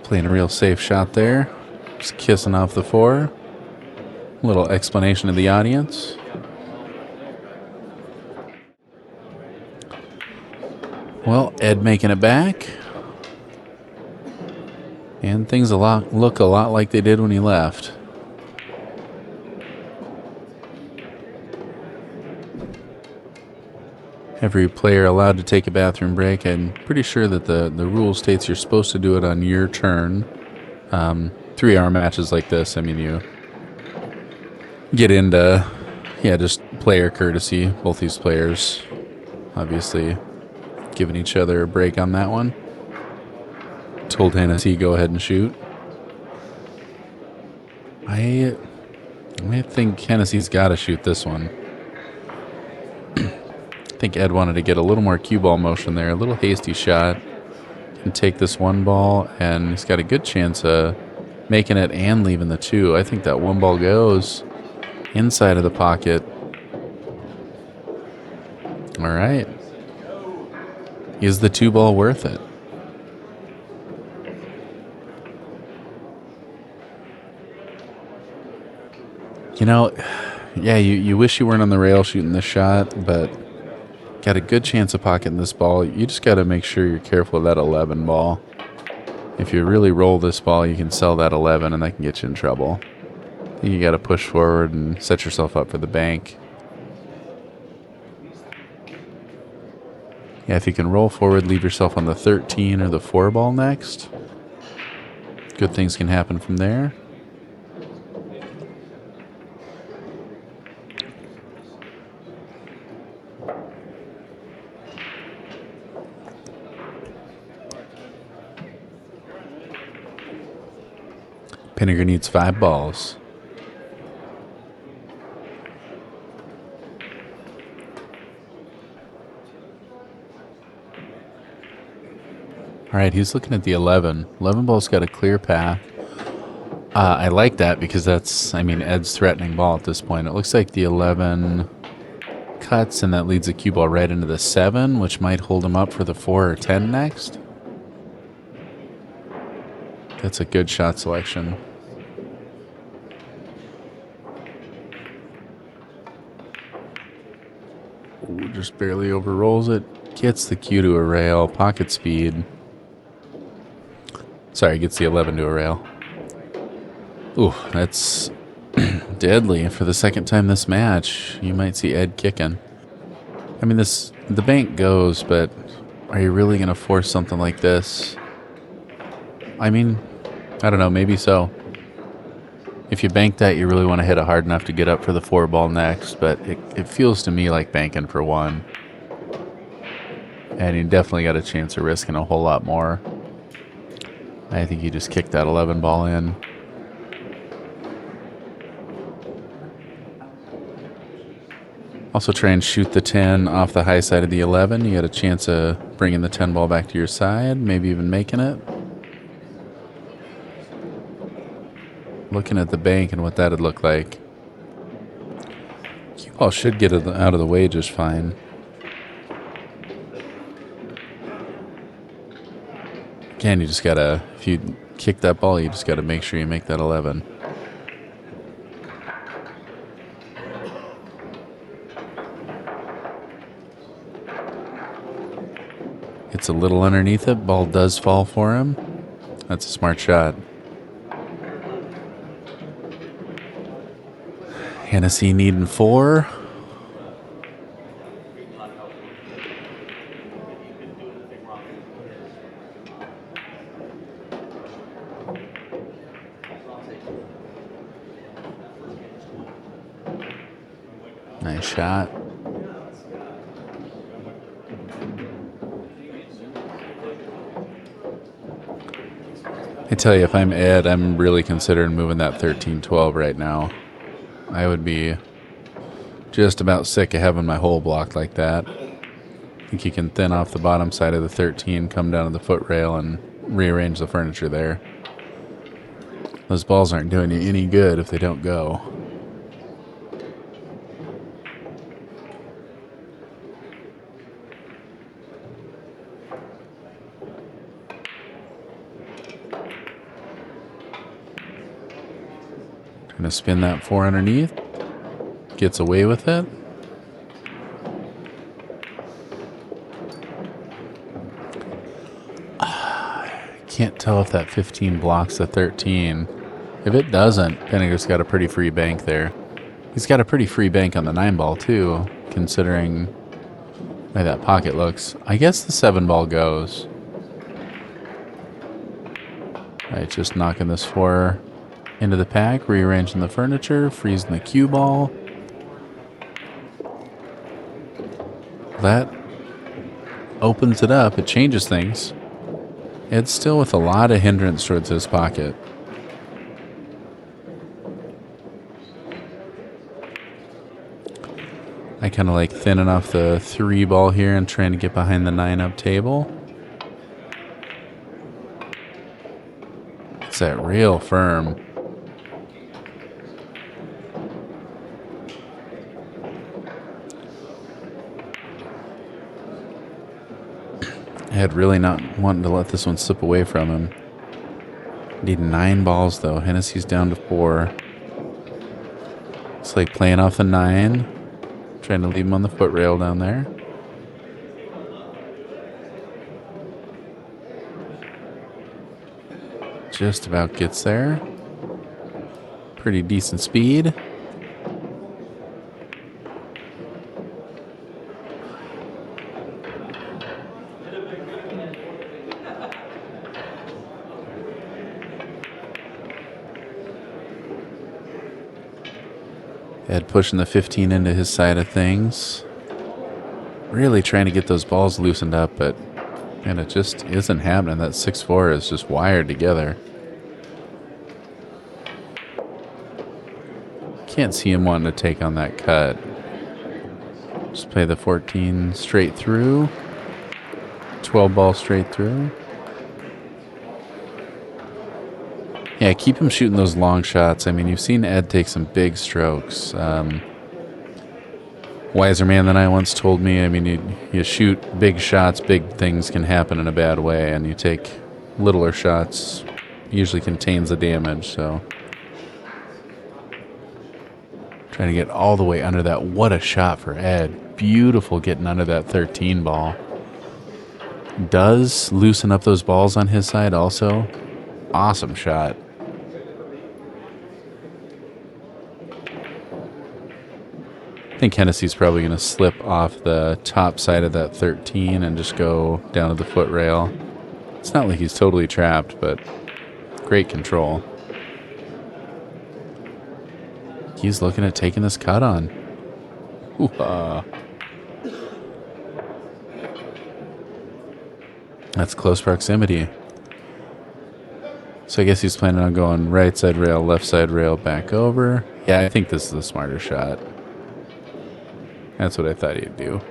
Playing a real safe shot there. Just kissing off the 4. A little explanation to the audience. Well, Ed making it back. And things look a lot like they did when he left. Every player allowed to take a bathroom break. I'm pretty sure that the rule states you're supposed to do it on your turn. 3-hour matches like this, I mean, you get into, just player courtesy. Both these players obviously giving each other a break on that one. Told Hennessy go ahead and shoot. I think Hennessy's got to shoot this one. I think Ed wanted to get a little more cue ball motion there. A little hasty shot. Can take this 1 ball, and he's got a good chance of making it and leaving the 2. I think that 1 ball goes inside of the pocket. All right. Is the 2 ball worth it? You know, yeah, you wish you weren't on the rail shooting this shot, but got a good chance of pocketing this ball. You just got to make sure you're careful of that 11 ball. If you really roll this ball, you can sell that 11, and that can get you in trouble. You got to push forward and set yourself up for the bank. Yeah, if you can roll forward, leave yourself on the 13 or the 4 ball next. Good things can happen from there. Pinegar needs 5 balls. All right, he's looking at the 11. 11 ball's got a clear path. I like that because that's, Ed's threatening ball at this point. It looks like the 11 cuts, and that leads the cue ball right into the 7, which might hold him up for the 4 or 10 next. That's a good shot selection. Ooh, just barely overrolls it. Gets the cue to a rail. Pocket speed. Sorry, gets the 11 to a rail. Ooh, that's deadly. For the second time this match, you might see Ed kicking. The bank goes, but are you really going to force something like this? I don't know, maybe so. If you bank that, you really want to hit it hard enough to get up for the 4 ball next, but it feels to me like banking for 1. And you definitely got a chance of risking a whole lot more. I think you just kicked that 11 ball in. Also try and shoot the 10 off the high side of the 11. You got a chance of bringing the 10 ball back to your side, maybe even making it. Looking at the bank and what that would look like. Cue ball should get it out of the way just fine. Again, you just gotta, if you kick that ball, you just gotta make sure you make that 11. Just a little underneath it. Ball does fall for him. That's a smart shot. Hennessy needing 4. Nice shot. I tell you, if I'm Ed, I'm really considering moving that 13-12 right now. I would be just about sick of having my hole blocked like that. I think you can thin off the bottom side of the 13, come down to the foot rail, and rearrange the furniture there. Those balls aren't doing you any good if they don't go. Trying to spin that 4 underneath. Gets away with it. Can't tell if that 15 blocks the 13. If it doesn't, Pinegar's got a pretty free bank there. He's got a pretty free bank on the 9 ball too, considering the way that pocket looks. I guess the 7 ball goes. Alright, just knocking this 4 into the pack, rearranging the furniture, freezing the cue ball. That opens it up. It changes things. It's still with a lot of hindrance towards his pocket. I kind of like thinning off the 3 ball here and trying to get behind the 9 up table. It's that real firm. Ed really not wanting to let this one slip away from him. Need 9 balls though. Hennessy's down to 4. It's like playing off the 9. Trying to leave him on the foot rail down there. Just about gets there. Pretty decent speed. Ed pushing the 15 into his side of things. Really trying to get those balls loosened up, but man, it just isn't happening. That 6-4 is just wired together. Can't see him wanting to take on that cut. Just play the 14 straight through. 12 ball straight through. Yeah, keep him shooting those long shots. I mean, you've seen Ed take some big strokes. Wiser man than I once told me, I mean, you shoot big shots, big things can happen in a bad way, and you take littler shots, usually contains the damage, so. Trying to get all the way under that. What a shot for Ed. Beautiful getting under that 13 ball. Does loosen up those balls on his side also. Awesome shot. I think Hennessy's probably going to slip off the top side of that 13 and just go down to the foot rail. It's not like he's totally trapped, but great control. He's looking at taking this cut on. Ooh-ah. That's close proximity. So I guess he's planning on going right side rail, left side rail, back over. Yeah, I think this is a smarter shot. That's what I thought he'd do.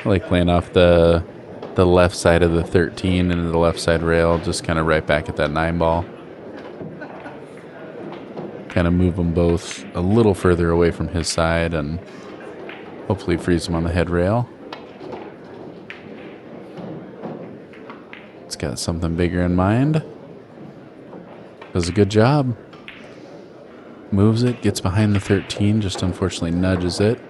I like playing off the left side of the 13 into the left side rail, just kind of right back at that 9 ball. Kind of move them both a little further away from his side and hopefully freeze them on the head rail. It's got something bigger in mind. Does a good job. Moves it, gets behind the 13, just unfortunately nudges it.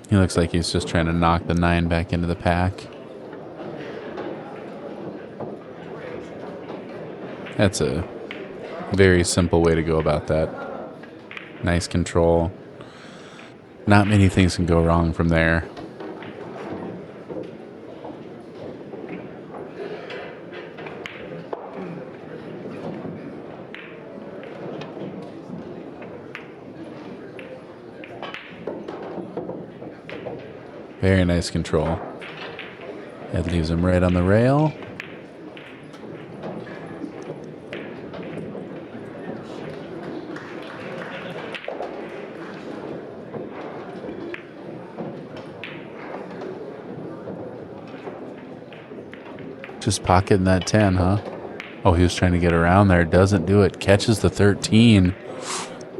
He looks like he's just trying to knock the 9 back into the pack. That's a very simple way to go about that. Nice control. Not many things can go wrong from there. Very nice control. That leaves him right on the rail. Just pocketing that 10, huh? Oh, he was trying to get around there. Doesn't do it. Catches the 13.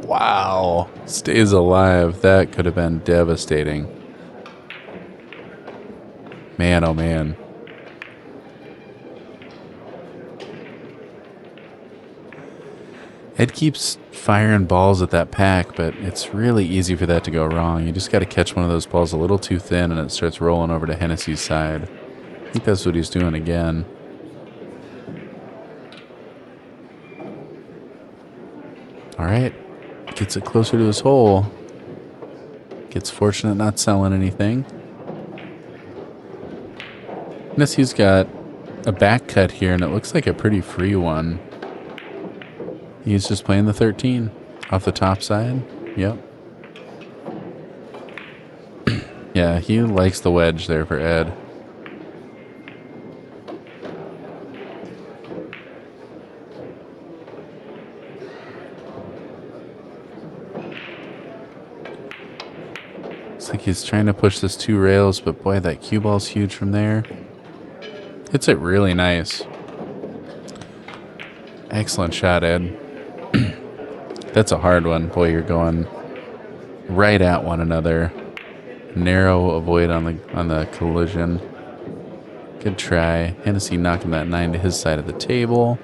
Wow. Stays alive. That could have been devastating. Man, oh man. Ed keeps firing balls at that pack, but it's really easy for that to go wrong. You just got to catch one of those balls a little too thin and it starts rolling over to Hennessy's side. I think that's what he's doing again. All right. Gets it closer to his hole. Gets fortunate not selling anything. Hennessy's got a back cut here, and it looks like a pretty free one. He's just playing the 13 off the top side. Yep. Yeah, he likes the wedge there for Ed. Looks like he's trying to push this 2 rails, but boy, that cue ball's huge from there. Hits it really nice. Excellent shot, Ed. That's a hard one. Boy, you're going right at one another. Narrow avoid on the collision. Good try. Hennessy knocking that 9 to his side of the table.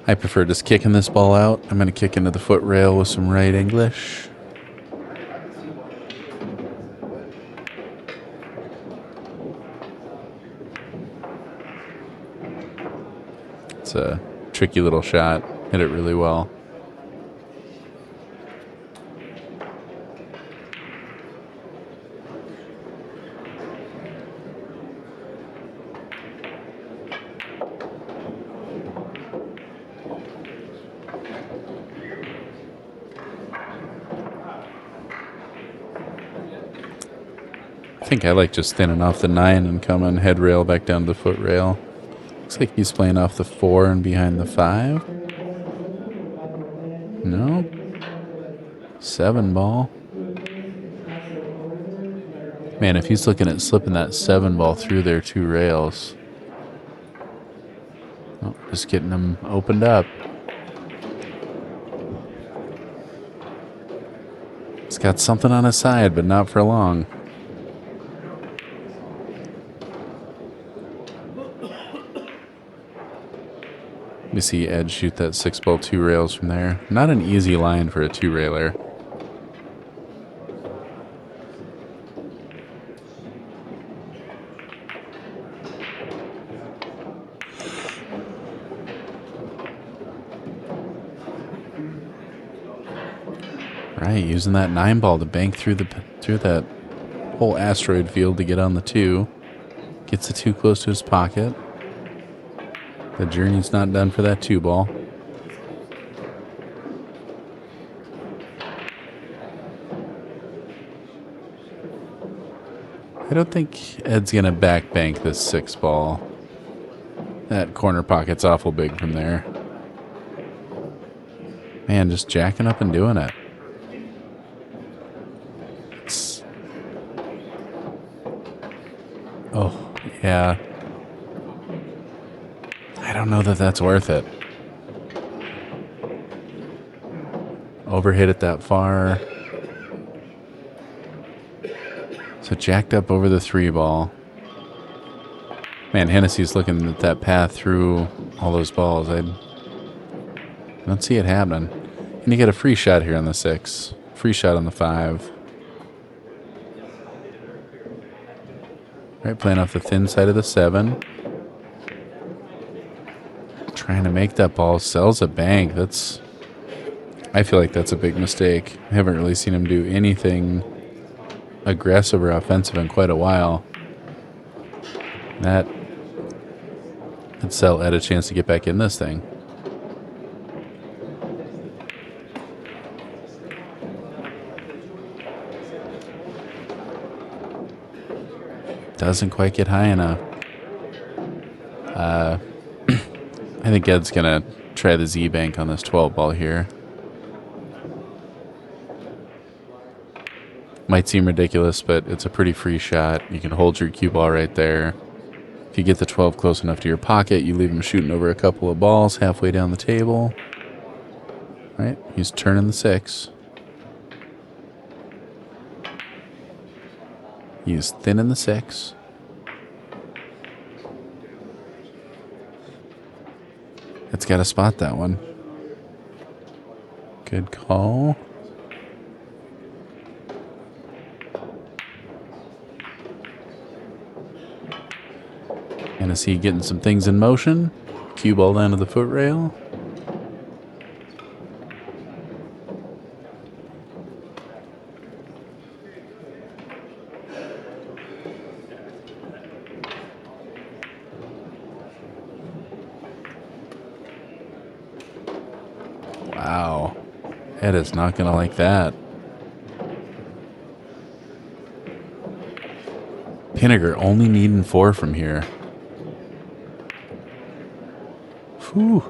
I prefer just kicking this ball out. I'm going to kick into the foot rail with some right English. It's a tricky little shot. Hit it really well. I think I like just thinning off the 9 and coming head rail back down to the foot rail. Looks like he's playing off the 4 and behind the 5. No. 7 ball. Man, if he's looking at slipping that 7 ball through their 2 rails. Oh, just getting them opened up. He's got something on his side, but not for long. We see Ed shoot that 6 ball 2 rails from there. Not an easy line for a 2 railer. Right, using that 9 ball to bank through that whole asteroid field to get on the 2. Gets the 2 close to his pocket. The journey's not done for that 2 ball. I don't think Ed's going to back bank this 6 ball. That corner pocket's awful big from there. Man, just jacking up and doing it. Oh, yeah. I don't know that that's worth it. Overhit it that far. So jacked up over the 3 ball. Man, Hennessy's looking at that path through all those balls. I don't see it happening. And you get a free shot here on the 6. Free shot on the 5. Right, playing off the thin side of the 7. Trying to make that ball. Sells a bank. I feel like that's a big mistake. I haven't really seen him do anything aggressive or offensive in quite a while. That would sell Ed a chance to get back in this thing. Doesn't quite get high enough. I think Ed's going to try the Z-bank on this 12 ball here. Might seem ridiculous, but it's a pretty free shot. You can hold your cue ball right there. If you get the 12 close enough to your pocket, you leave him shooting over a couple of balls halfway down the table. Right, he's turning the 6. He's thinning the 6. It's got to spot that one. Good call. Hennessy getting some things in motion. Cue ball down to the foot rail. Wow. Ed is not going to like that. Pinegar only needing 4 from here. Whew.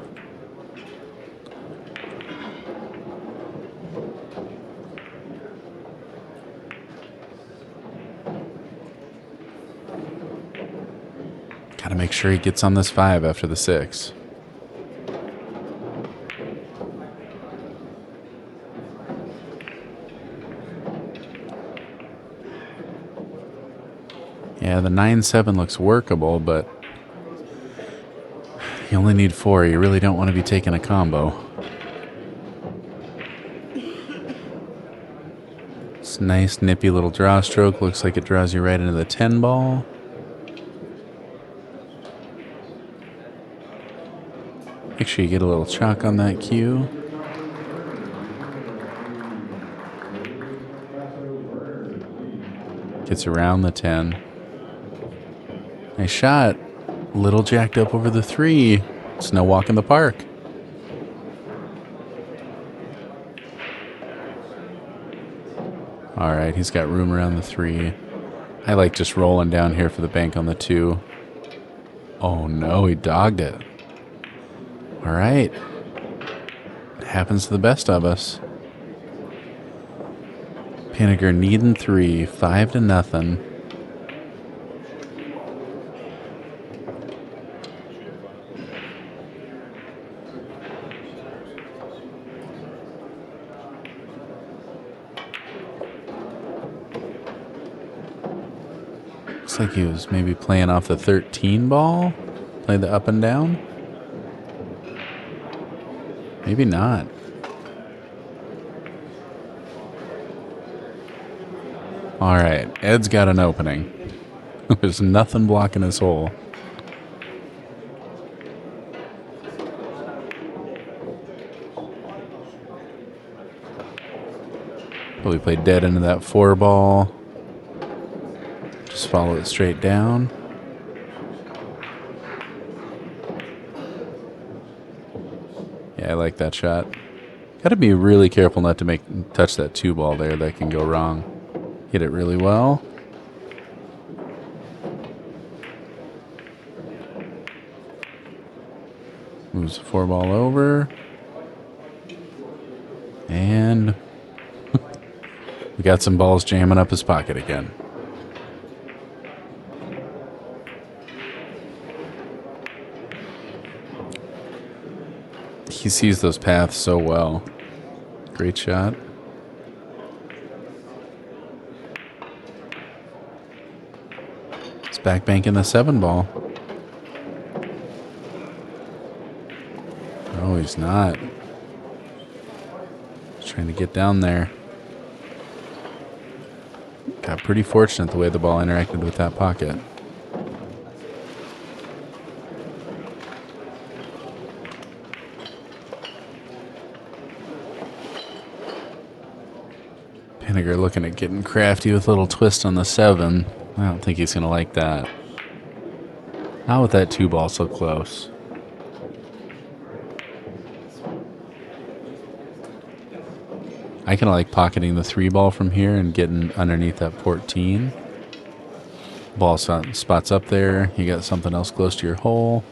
Gotta make sure he gets on this 5 after the 6. Yeah, the 9-7 looks workable, but you only need 4. You really don't want to be taking a combo. It's nice, nippy little draw stroke. Looks like it draws you right into the 10 ball. Make sure you get a little chalk on that cue. Gets around the 10. Nice shot. Little jacked up over the 3. It's no walk in the park. All right, he's got room around the 3. I like just rolling down here for the bank on the 2. Oh no, he dogged it. All right. It happens to the best of us. Pinegar needing 3, 5-0. Looks like he was maybe playing off the 13 ball. Play the up and down. Maybe not. All right, Ed's got an opening. There's nothing blocking his hole. Probably played dead into that 4 ball. Just follow it straight down. Yeah, I like that shot. Got to be really careful not to touch that 2 ball there. That can go wrong. Hit it really well. Moves the 4 ball over. And we got some balls jamming up his pocket again. he sees those paths so well. Great shot. It's back banking the 7 ball. Oh, he's not. He's trying to get down there. Got pretty fortunate the way the ball interacted with that pocket. Pinegar looking at getting crafty with a little twist on the 7. I don't think he's going to like that. Not with that 2 ball so close. I kind of like pocketing the 3 ball from here and getting underneath that 14. Ball spots up there. You got something else close to your hole.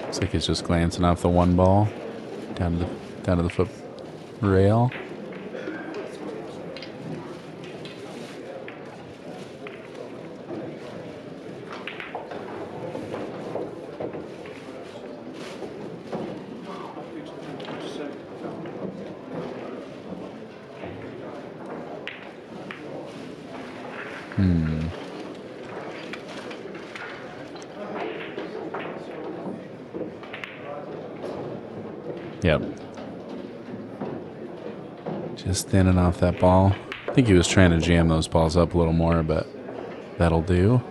Looks like he's just glancing off the 1 ball down to the foot rail. Yep. Just thinning off that ball. I think he was trying to jam those balls up a little more, but that'll do.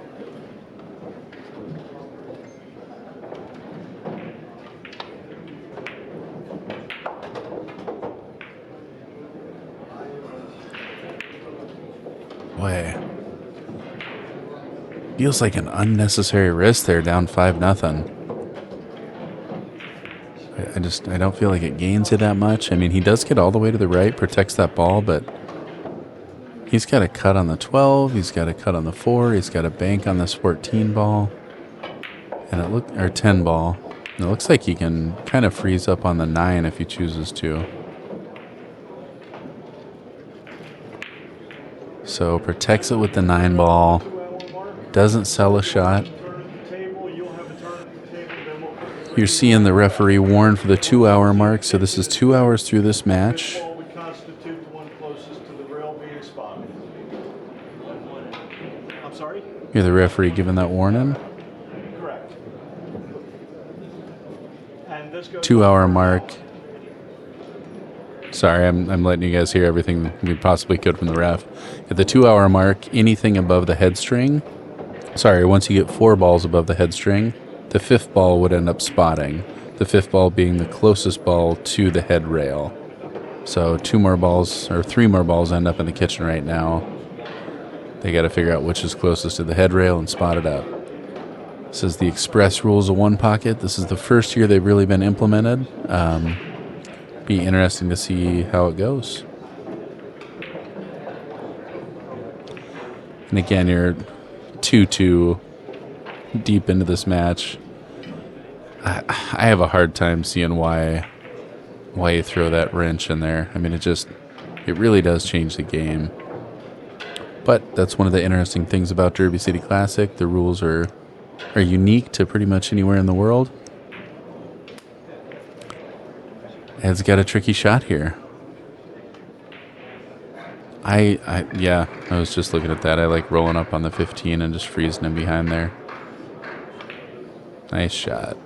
Boy. Feels like an unnecessary risk there, down 5-0. I don't feel like it gains you that much. I mean, he does get all the way to the right, protects that ball, but he's got a cut on the 12, he's got a cut on the 4, he's got a bank on this 14 ball, and or 10 ball. And it looks like he can kind of freeze up on the 9 if he chooses to. So protects it with the 9 ball, doesn't sell a shot. You're seeing the referee warn for the 2-hour mark, so this is 2 hours through this match. I'm sorry? You're the referee giving that warning? Correct. 2-hour mark. Sorry, I'm letting you guys hear everything we possibly could from the ref. At the 2-hour mark, anything above the head string, once you get 4 balls above the head string, the 5th ball would end up spotting. The 5th ball being the closest ball to the head rail. So 3 more balls end up in the kitchen right now. They got to figure out which is closest to the head rail and spot it up. This is the express rules of 1 pocket. This is the first year they've really been implemented. Be interesting to see how it goes. And again, you're 2-2 deep into this match. I have a hard time seeing why you throw that wrench in there. I mean, it really does change the game. But that's one of the interesting things about Derby City Classic. The rules are unique to pretty much anywhere in the world. Ed's got a tricky shot here. I was just looking at that. I like rolling up on the 15 and just freezing him behind there. Nice shot.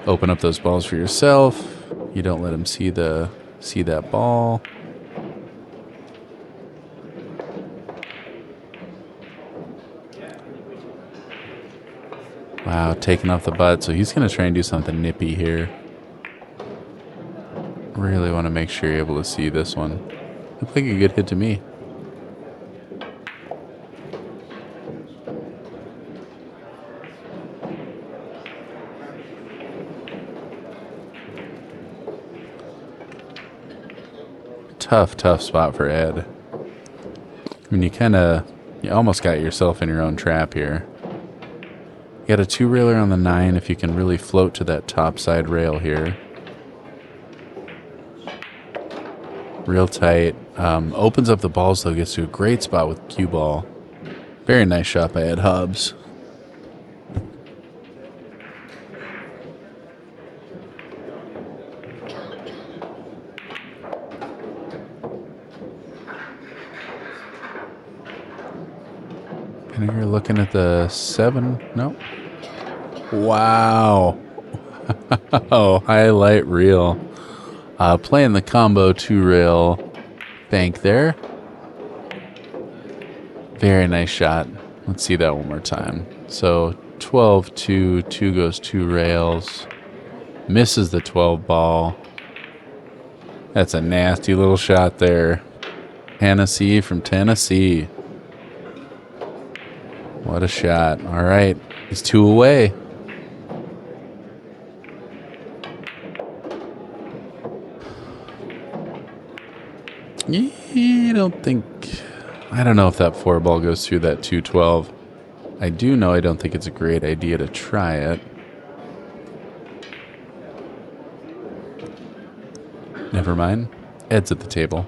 Open up those balls for yourself. You don't let him see that ball. Wow, taking off the butt. So he's going to try and do something nippy here. Really want to make sure you're able to see this one. Looked like a good hit to me. Tough spot for Ed. I mean, you almost got yourself in your own trap here. You got a 2-railer on the 9 if you can really float to that top side rail here. Real tight. Opens up the balls though, gets to a great spot with cue ball. Very nice shot by Ed Hobbs. And you're looking at the 7. No. Wow. Oh, highlight reel. Playing the combo 2-rail bank there. Very nice shot. Let's see that one more time. So 12-2, 2 goes 2 rails. Misses the 12 ball. That's a nasty little shot there. Hennessy from Tennessee. What a shot. All right. He's 2 away. I don't know if that 4 ball goes through that 212. I do know I don't think it's a great idea to try it. Never mind. Ed's at the table.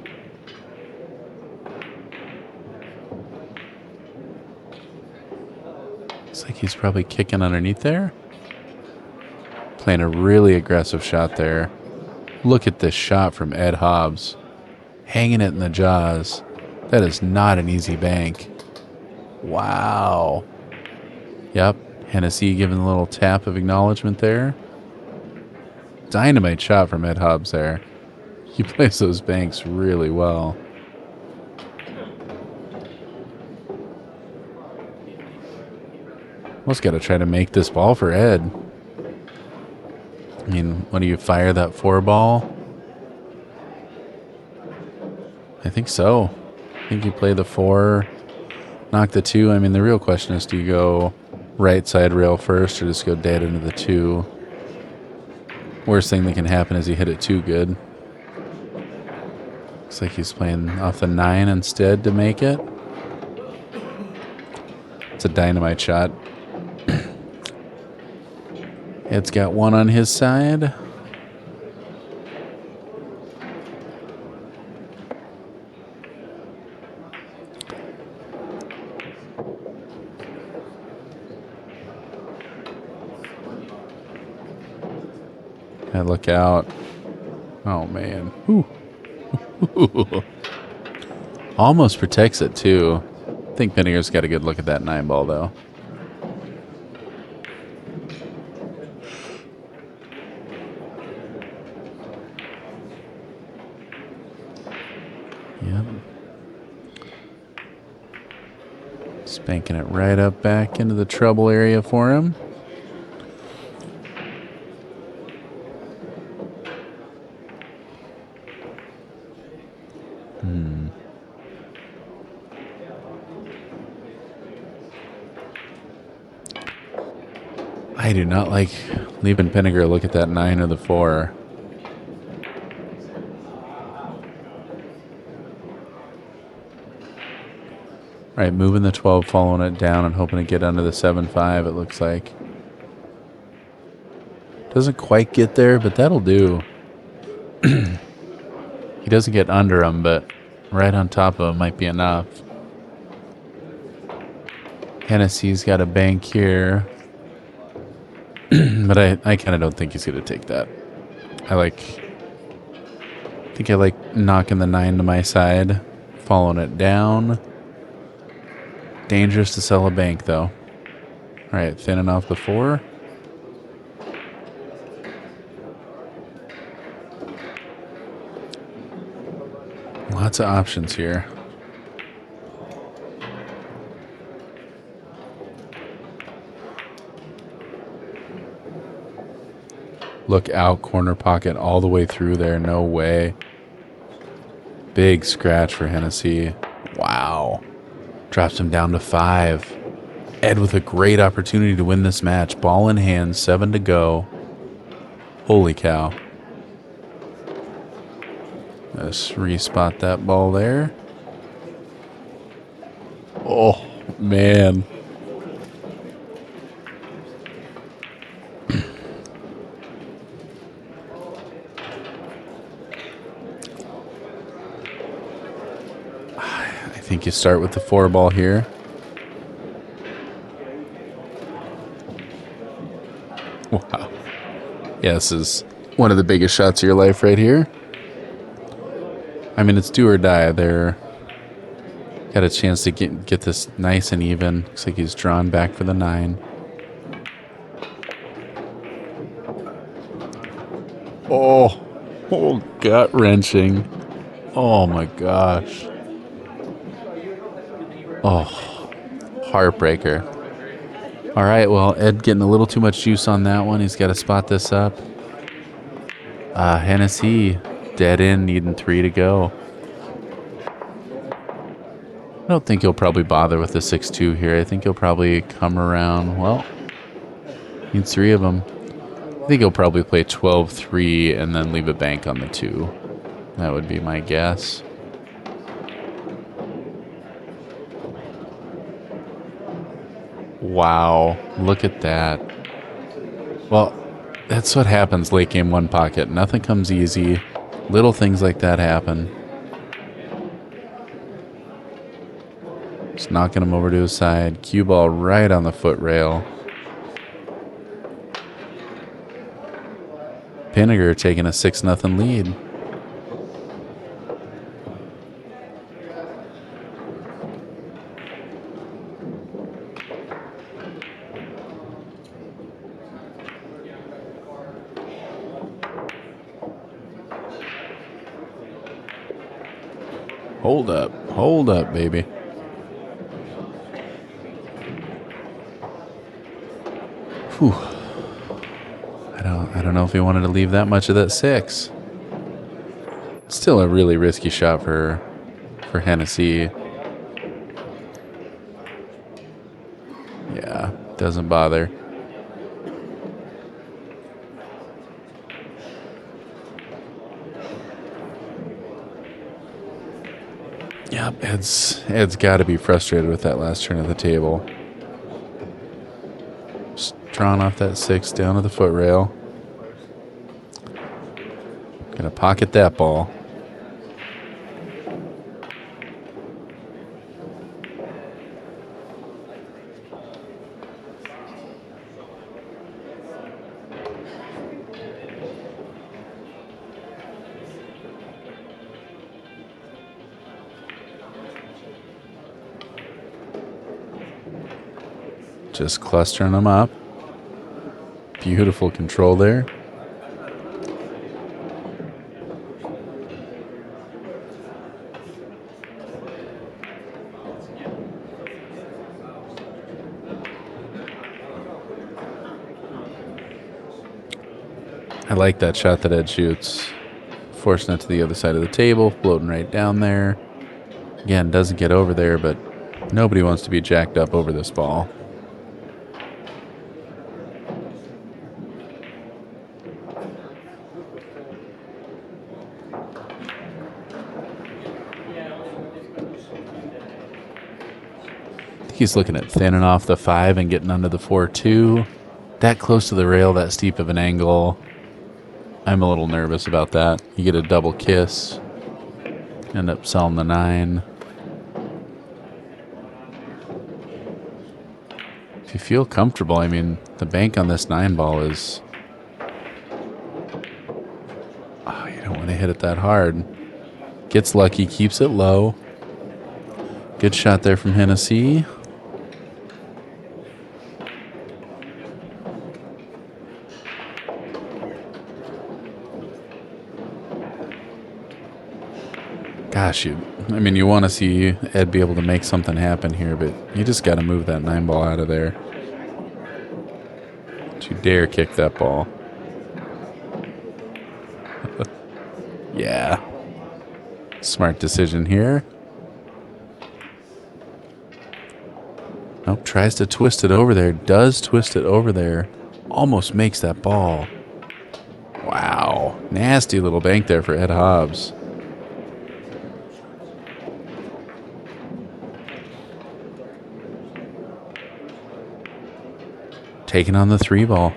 Looks like he's probably kicking underneath there. Playing a really aggressive shot there. Look at this shot from Ed Hobbs. Hanging it in the jaws. That is not an easy bank. Wow. Yep. Hennessy giving a little tap of acknowledgement there. Dynamite shot from Ed Hobbs there. He plays those banks really well. Almost got to try to make this ball for Ed. I mean, when do you fire that 4 ball? I think so. I think you play the 4, knock the 2. I mean, the real question is, do you go right side rail first or just go dead into the 2? Worst thing that can happen is you hit it too good. Looks like he's playing off the 9 instead to make it. It's a dynamite shot. Ed's got 1 on his side. And look out. Oh, man. Whew. Almost protects it, too. I think Pinegar's got a good look at that 9 ball, though. Yep. Spanking it right up back into the trouble area for him. I do not like leaving Pinegar look at that 9 or the 4. Right, moving the 12, following it down, and hoping to get under the 7-5, it looks like. Doesn't quite get there, but that'll do. He doesn't get under him, but right on top of him might be enough. Hennessy's got a bank here. But I kind of don't think he's going to take that. I think I like knocking the 9 to my side, following it down. Dangerous to sell a bank, though. All right, thinning off the 4. Lots of options here. Look out, corner pocket all the way through there. No way. Big scratch for Hennessy. Wow. Drops him down to 5. Ed with a great opportunity to win this match. Ball in hand, 7 to go. Holy cow. Let's respot that ball there. Oh, man. I think you start with the 4 ball here. Wow. Yeah, this is one of the biggest shots of your life right here. I mean, it's do or die. Had a chance to get this nice and even. Looks like he's drawn back for the 9. Oh, gut wrenching. Oh my gosh. Oh, heartbreaker. All right, well, Ed getting a little too much juice on that one. He's got to spot this up. Hennessy dead in, needing 3 to go. I don't think he'll probably bother with the 6-2 here. I think he'll probably come around. Well, needs 3 of them. I think he'll probably play 12-3 and then leave a bank on the 2. That would be my guess. Wow, look at that. Well, that's what happens late game 1 pocket. Nothing comes easy. Little things like that happen. Just knocking him over to his side. Cue ball right on the foot rail. Pinegar taking a 6-0 lead. Hold up, baby. Whew. I don't know if he wanted to leave that much of that 6. Still a really risky shot for Hennessy. Yeah, doesn't bother. Yep, Ed's got to be frustrated with that last turn of the table. Just drawn off that 6 down to the foot rail. Gonna pocket that ball. Just clustering them up. Beautiful control there. I like that shot that Ed shoots. Forcing it to the other side of the table, floating right down there. Again, doesn't get over there, but nobody wants to be jacked up over this ball. He's looking at thinning off the 5 and getting under the 4-2. That close to the rail, that steep of an angle. I'm a little nervous about that. You get a double kiss. End up selling the 9. If you feel comfortable, I mean, the bank on this 9 ball is... Oh, you don't want to hit it that hard. Gets lucky, keeps it low. Good shot there from Hennessy. Gosh, you want to see Ed be able to make something happen here, but you just got to move that 9 ball out of there. Don't you dare kick that ball. Yeah. Smart decision here. Nope, tries to twist it over there. Does twist it over there. Almost makes that ball. Wow. Nasty little bank there for Ed Hobbs. Taking on the 3 ball.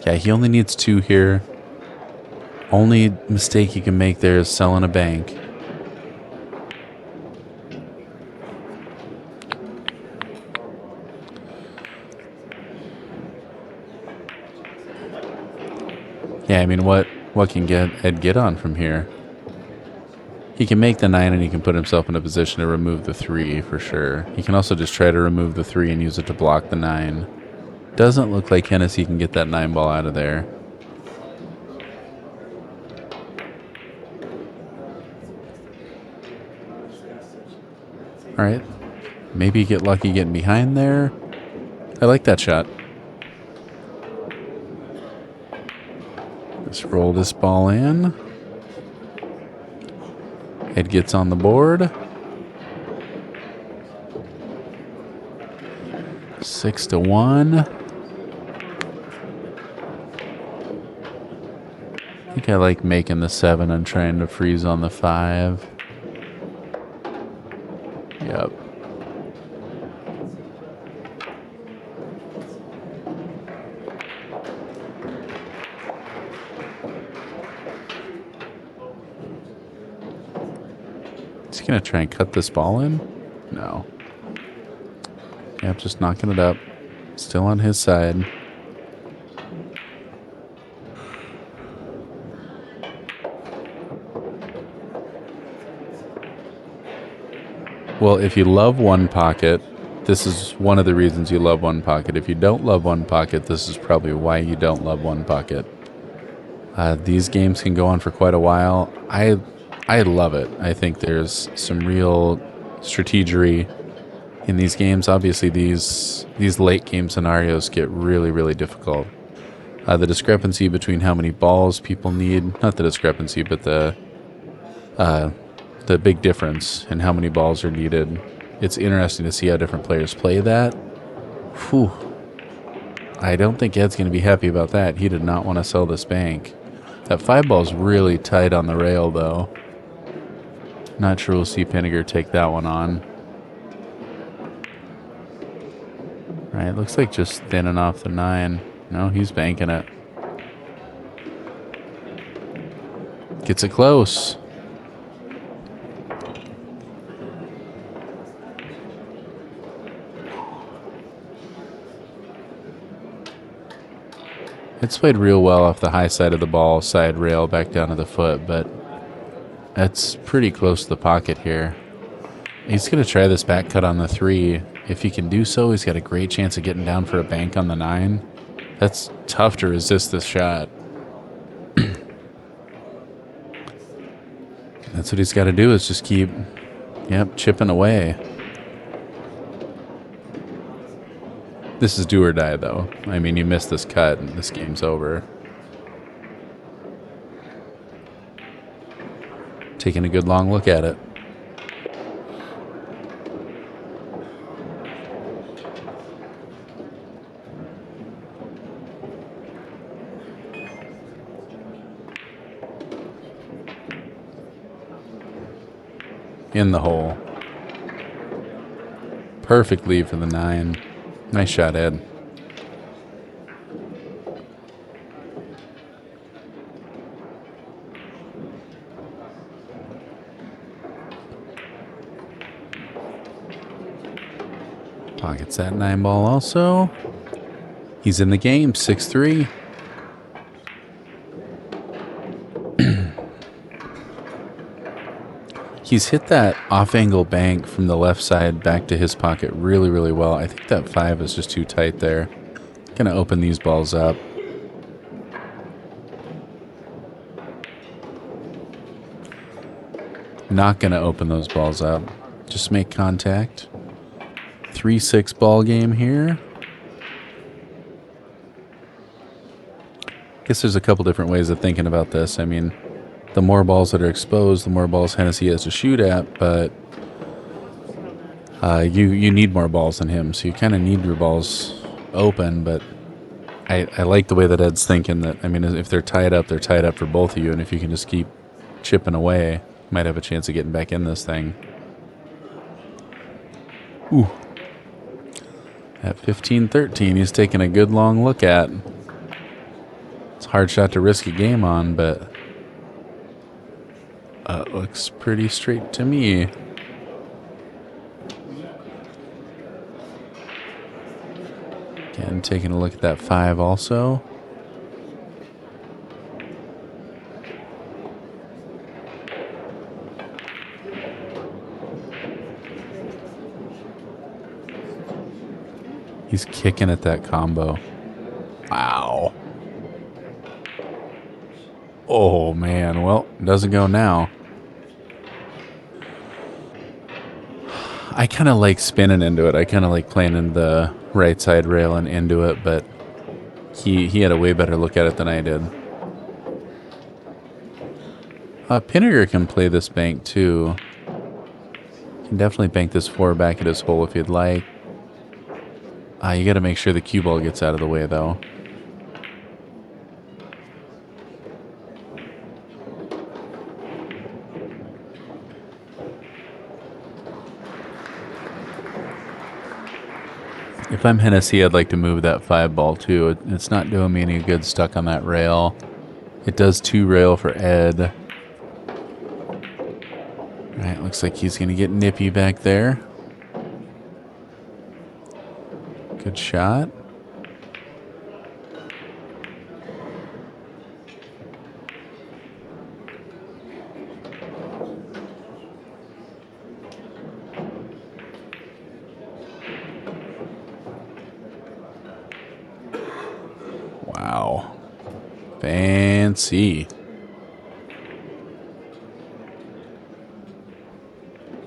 Yeah, he only needs 2 here. Only mistake he can make there is selling a bank. Yeah, I mean, what can Ed get on from here? He can make the 9 and he can put himself in a position to remove the 3 for sure. He can also just try to remove the 3 and use it to block the 9. Doesn't look like Hennessy can get that 9 ball out of there. All right. Maybe get lucky getting behind there. I like that shot. Let's roll this ball in. Ed gets on the board. 6-1. I think I like making the 7 and trying to freeze on the 5. Yep. Is he going to try and cut this ball in? No. Yep, just knocking it up. Still on his side. Well, if you love one pocket, this is one of the reasons you love one pocket. If you don't love one pocket, this is probably why you don't love one pocket. These games can go on for quite a while. I love it. I think there's some real strategery in these games. Obviously, these late game scenarios get really, really difficult. The discrepancy between how many balls people need, not the discrepancy, but the big difference in how many balls are needed. It's interesting to see how different players play that. Whew. I don't think Ed's going to be happy about that. He did not want to sell this bank. That 5 ball's really tight on the rail, though. Not sure we'll see Pinegar take that one on. Right, looks like just thinning off the 9. No, he's banking it. Gets it close. It's played real well off the high side of the ball, side rail back down to the foot, but that's pretty close to the pocket here. He's going to try this back cut on the 3. If he can do so, he's got a great chance of getting down for a bank on the 9. That's tough to resist this shot. That's what he's got to do, is just keep, chipping away. This is do or die, though. I mean, you miss this cut and this game's over. Taking a good long look at it. In the hole. Perfect lead for the 9. Nice shot, Ed. Pockets that 9 ball also. He's in the game, 6-3. He's hit that off-angle bank from the left side back to his pocket really, really well. I think that 5 is just too tight there. Gonna open these balls up. Not gonna open those balls up. Just make contact. 3-6 ball game here. Guess there's a couple different ways of thinking about this. I mean, the more balls that are exposed, the more balls Hennessy has to shoot at, but you need more balls than him, so you kind of need your balls open, but I like the way that Ed's thinking that, I mean, if they're tied up for both of you, and if you can just keep chipping away, you might have a chance of getting back in this thing. Ooh. At 15-13, he's taking a good long look at. It's a hard shot to risk a game on, but it looks pretty straight to me. Again, taking a look at that 5 also. He's kicking at that combo. Wow. Oh, man. Well, doesn't go now. I kind of like spinning into it. I kind of like playing in the right side rail and into it, but he had a way better look at it than I did. Pinegar can play this bank too. Can definitely bank this 4 back at his hole if you'd like. You got to make sure the cue ball gets out of the way though. If I'm Hennessy, I'd like to move that 5 ball too. It's not doing me any good stuck on that rail. It does 2 rail for Ed. Alright, looks like he's going to get nippy back there. Good shot. Wow. Fancy.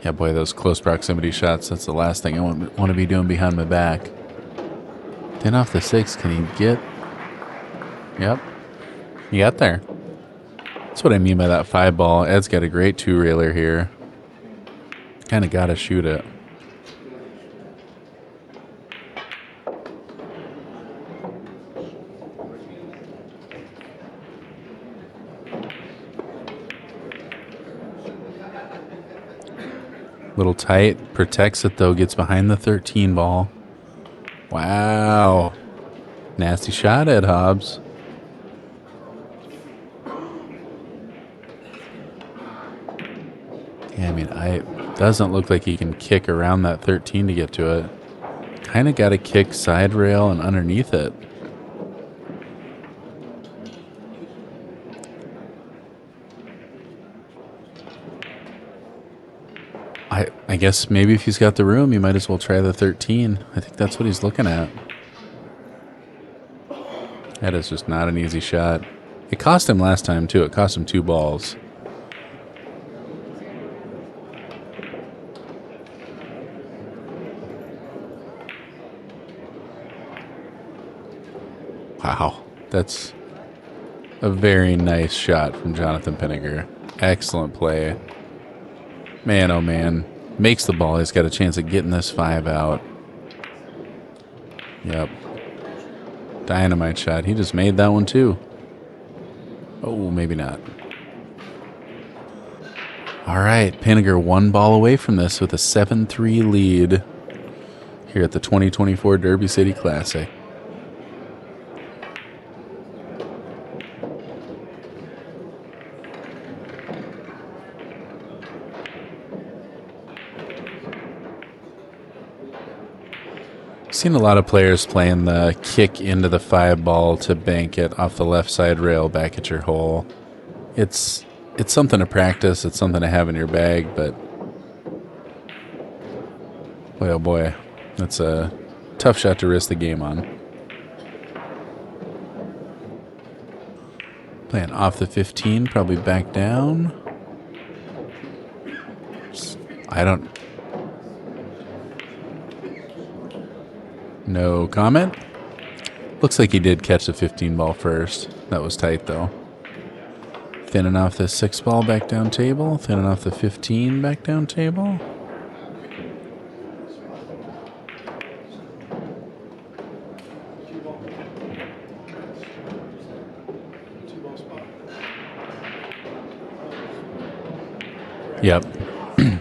Yeah, boy, those close proximity shots, that's the last thing I want to be doing behind my back. 10 off the 6, can he get... Yep. He got there. That's what I mean by that 5 ball. Ed's got a great 2-railer here. Kind of got to shoot it. Little tight, protects it though, gets behind the 13 ball. Wow. Nasty shot, Ed Hobbs. Yeah, I mean, doesn't look like he can kick around that 13 to get to it. Kind of got to kick side rail and underneath it. I guess maybe if he's got the room, he might as well try the 13. I think that's what he's looking at. That is just not an easy shot. It cost him last time, too. It cost him 2 balls. Wow. That's a very nice shot from Jonathan Pinegar. Excellent play. Man, oh man. Makes the ball. He's got a chance of getting this 5 out. Yep. Dynamite shot. He just made that one too. Oh, maybe not. All right. Pinegar 1 ball away from this with a 7-3 lead here at the 2024 Derby City Classic. Seen a lot of players playing the kick into the 5 ball to bank it off the left side rail back at your hole. It's something to practice. It's something to have in your bag, but boy, oh boy, that's a tough shot to risk the game on. Playing off the 15, probably back down. No comment. Looks like he did catch the 15 ball first. That was tight though. Thinning off the 6 ball back down table. Thinning off the 15 back down table. Yep.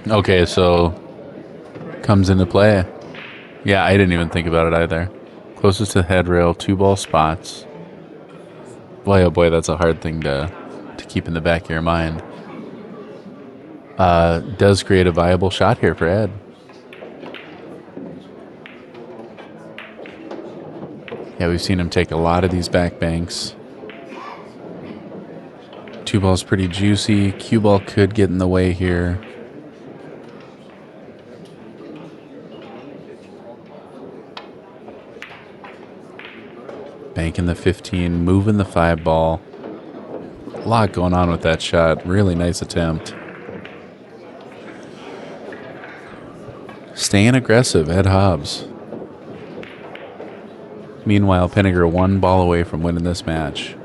Okay, so comes into play. Yeah, I didn't even think about it either. Closest to the head rail, 2 ball spots. Boy, oh boy, that's a hard thing to keep in the back of your mind. Does create a viable shot here for Ed. Yeah, we've seen him take a lot of these back banks. 2 ball's pretty juicy. Cue ball could get in the way here. Banking the 15, moving the 5 ball. A lot going on with that shot. Really nice attempt. Staying aggressive, Ed Hobbs. Meanwhile, Pinegar 1 ball away from winning this match.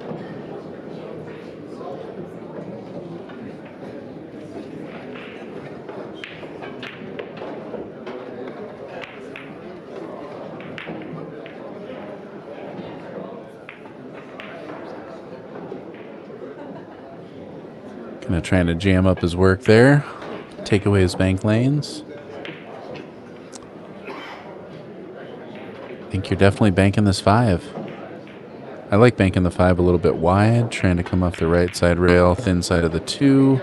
Kind of trying to jam up his work there. Take away his bank lanes. I think you're definitely banking this 5. I like banking the 5 a little bit wide, trying to come off the right side rail, thin side of the 2.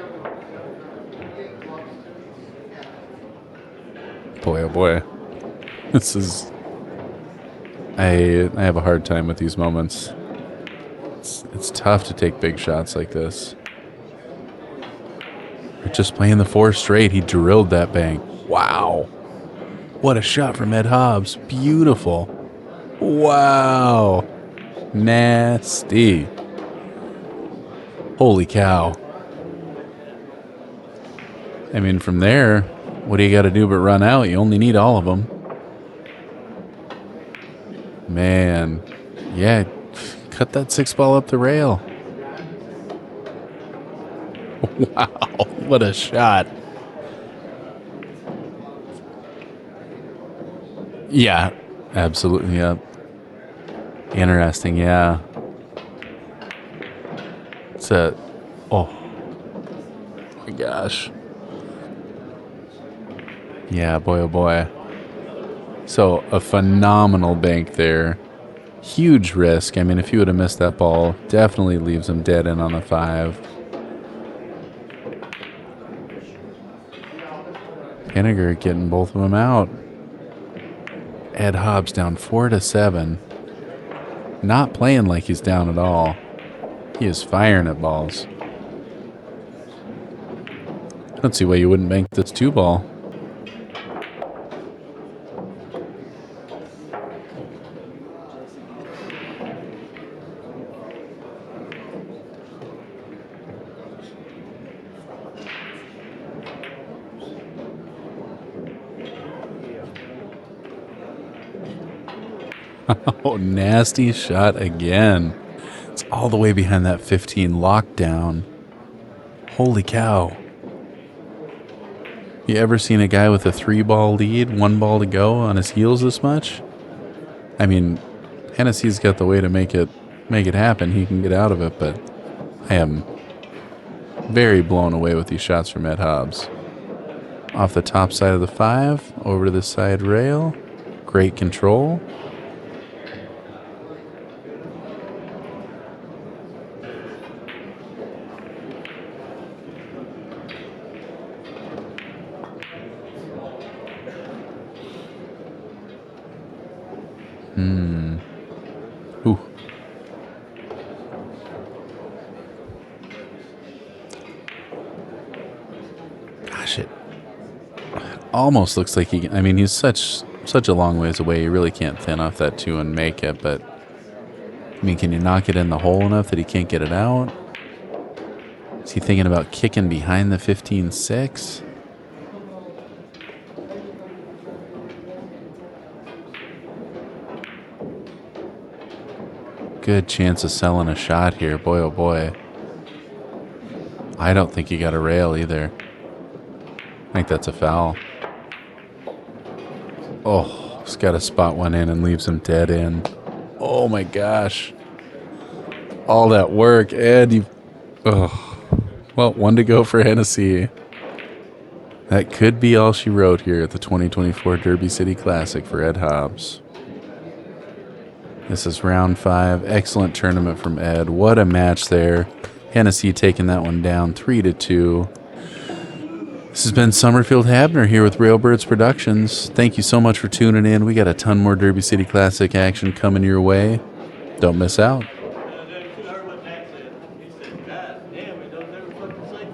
Boy, oh boy. This is... I have a hard time with these moments. It's tough to take big shots like this. We're just playing the 4 straight. He drilled that bank. Wow. What a shot from Ed Hobbs. Beautiful. Wow. Nasty. Holy cow. I mean, from there, what do you got to do but run out? You only need all of them. Man. Yeah. Cut that 6 ball up the rail. Wow. What a shot. Yeah. Absolutely. Yeah. Interesting, yeah. It's a... Oh. My gosh. Yeah, boy, oh boy. So, a phenomenal bank there. Huge risk. I mean, if you would have missed that ball, definitely leaves him dead in on a 5. Pinegar getting both of them out. Ed Hobbs down 4-7. Not playing like he's down at all. He is firing at balls. I don't see why you wouldn't bank this 2 ball. Oh, nasty shot again. It's all the way behind that 15 lockdown. Holy cow. You ever seen a guy with a 3-ball lead, 1 ball to go on his heels this much? I mean, Hennessy's got the way to make it happen. He can get out of it, but I am very blown away with these shots from Ed Hobbs. Off the top side of the 5, over to the side rail. Great control. Ooh. Gosh, it almost looks like he... I mean, he's such a long ways away. You really can't thin off that 2 and make it, but... I mean, can you knock it in the hole enough that he can't get it out? Is he thinking about kicking behind the 15-6? Good chance of selling a shot here. Boy, oh boy. I don't think he got a rail either. I think that's a foul. Oh, he's got to spot one in and leaves him dead in. Oh my gosh. All that work, Ed. You... Oh. Well, 1 to go for Hennessy. That could be all she wrote here at the 2024 Derby City Classic for Ed Hobbs. This is round 5. Excellent tournament from Ed. What a match there. Hennessy taking that one down 3-2. This has been Somerfield Habener here with Railbirds Productions. Thank you so much for tuning in. We got a ton more Derby City Classic action coming your way. Don't miss out. He said, God damn, it don't ever fucking say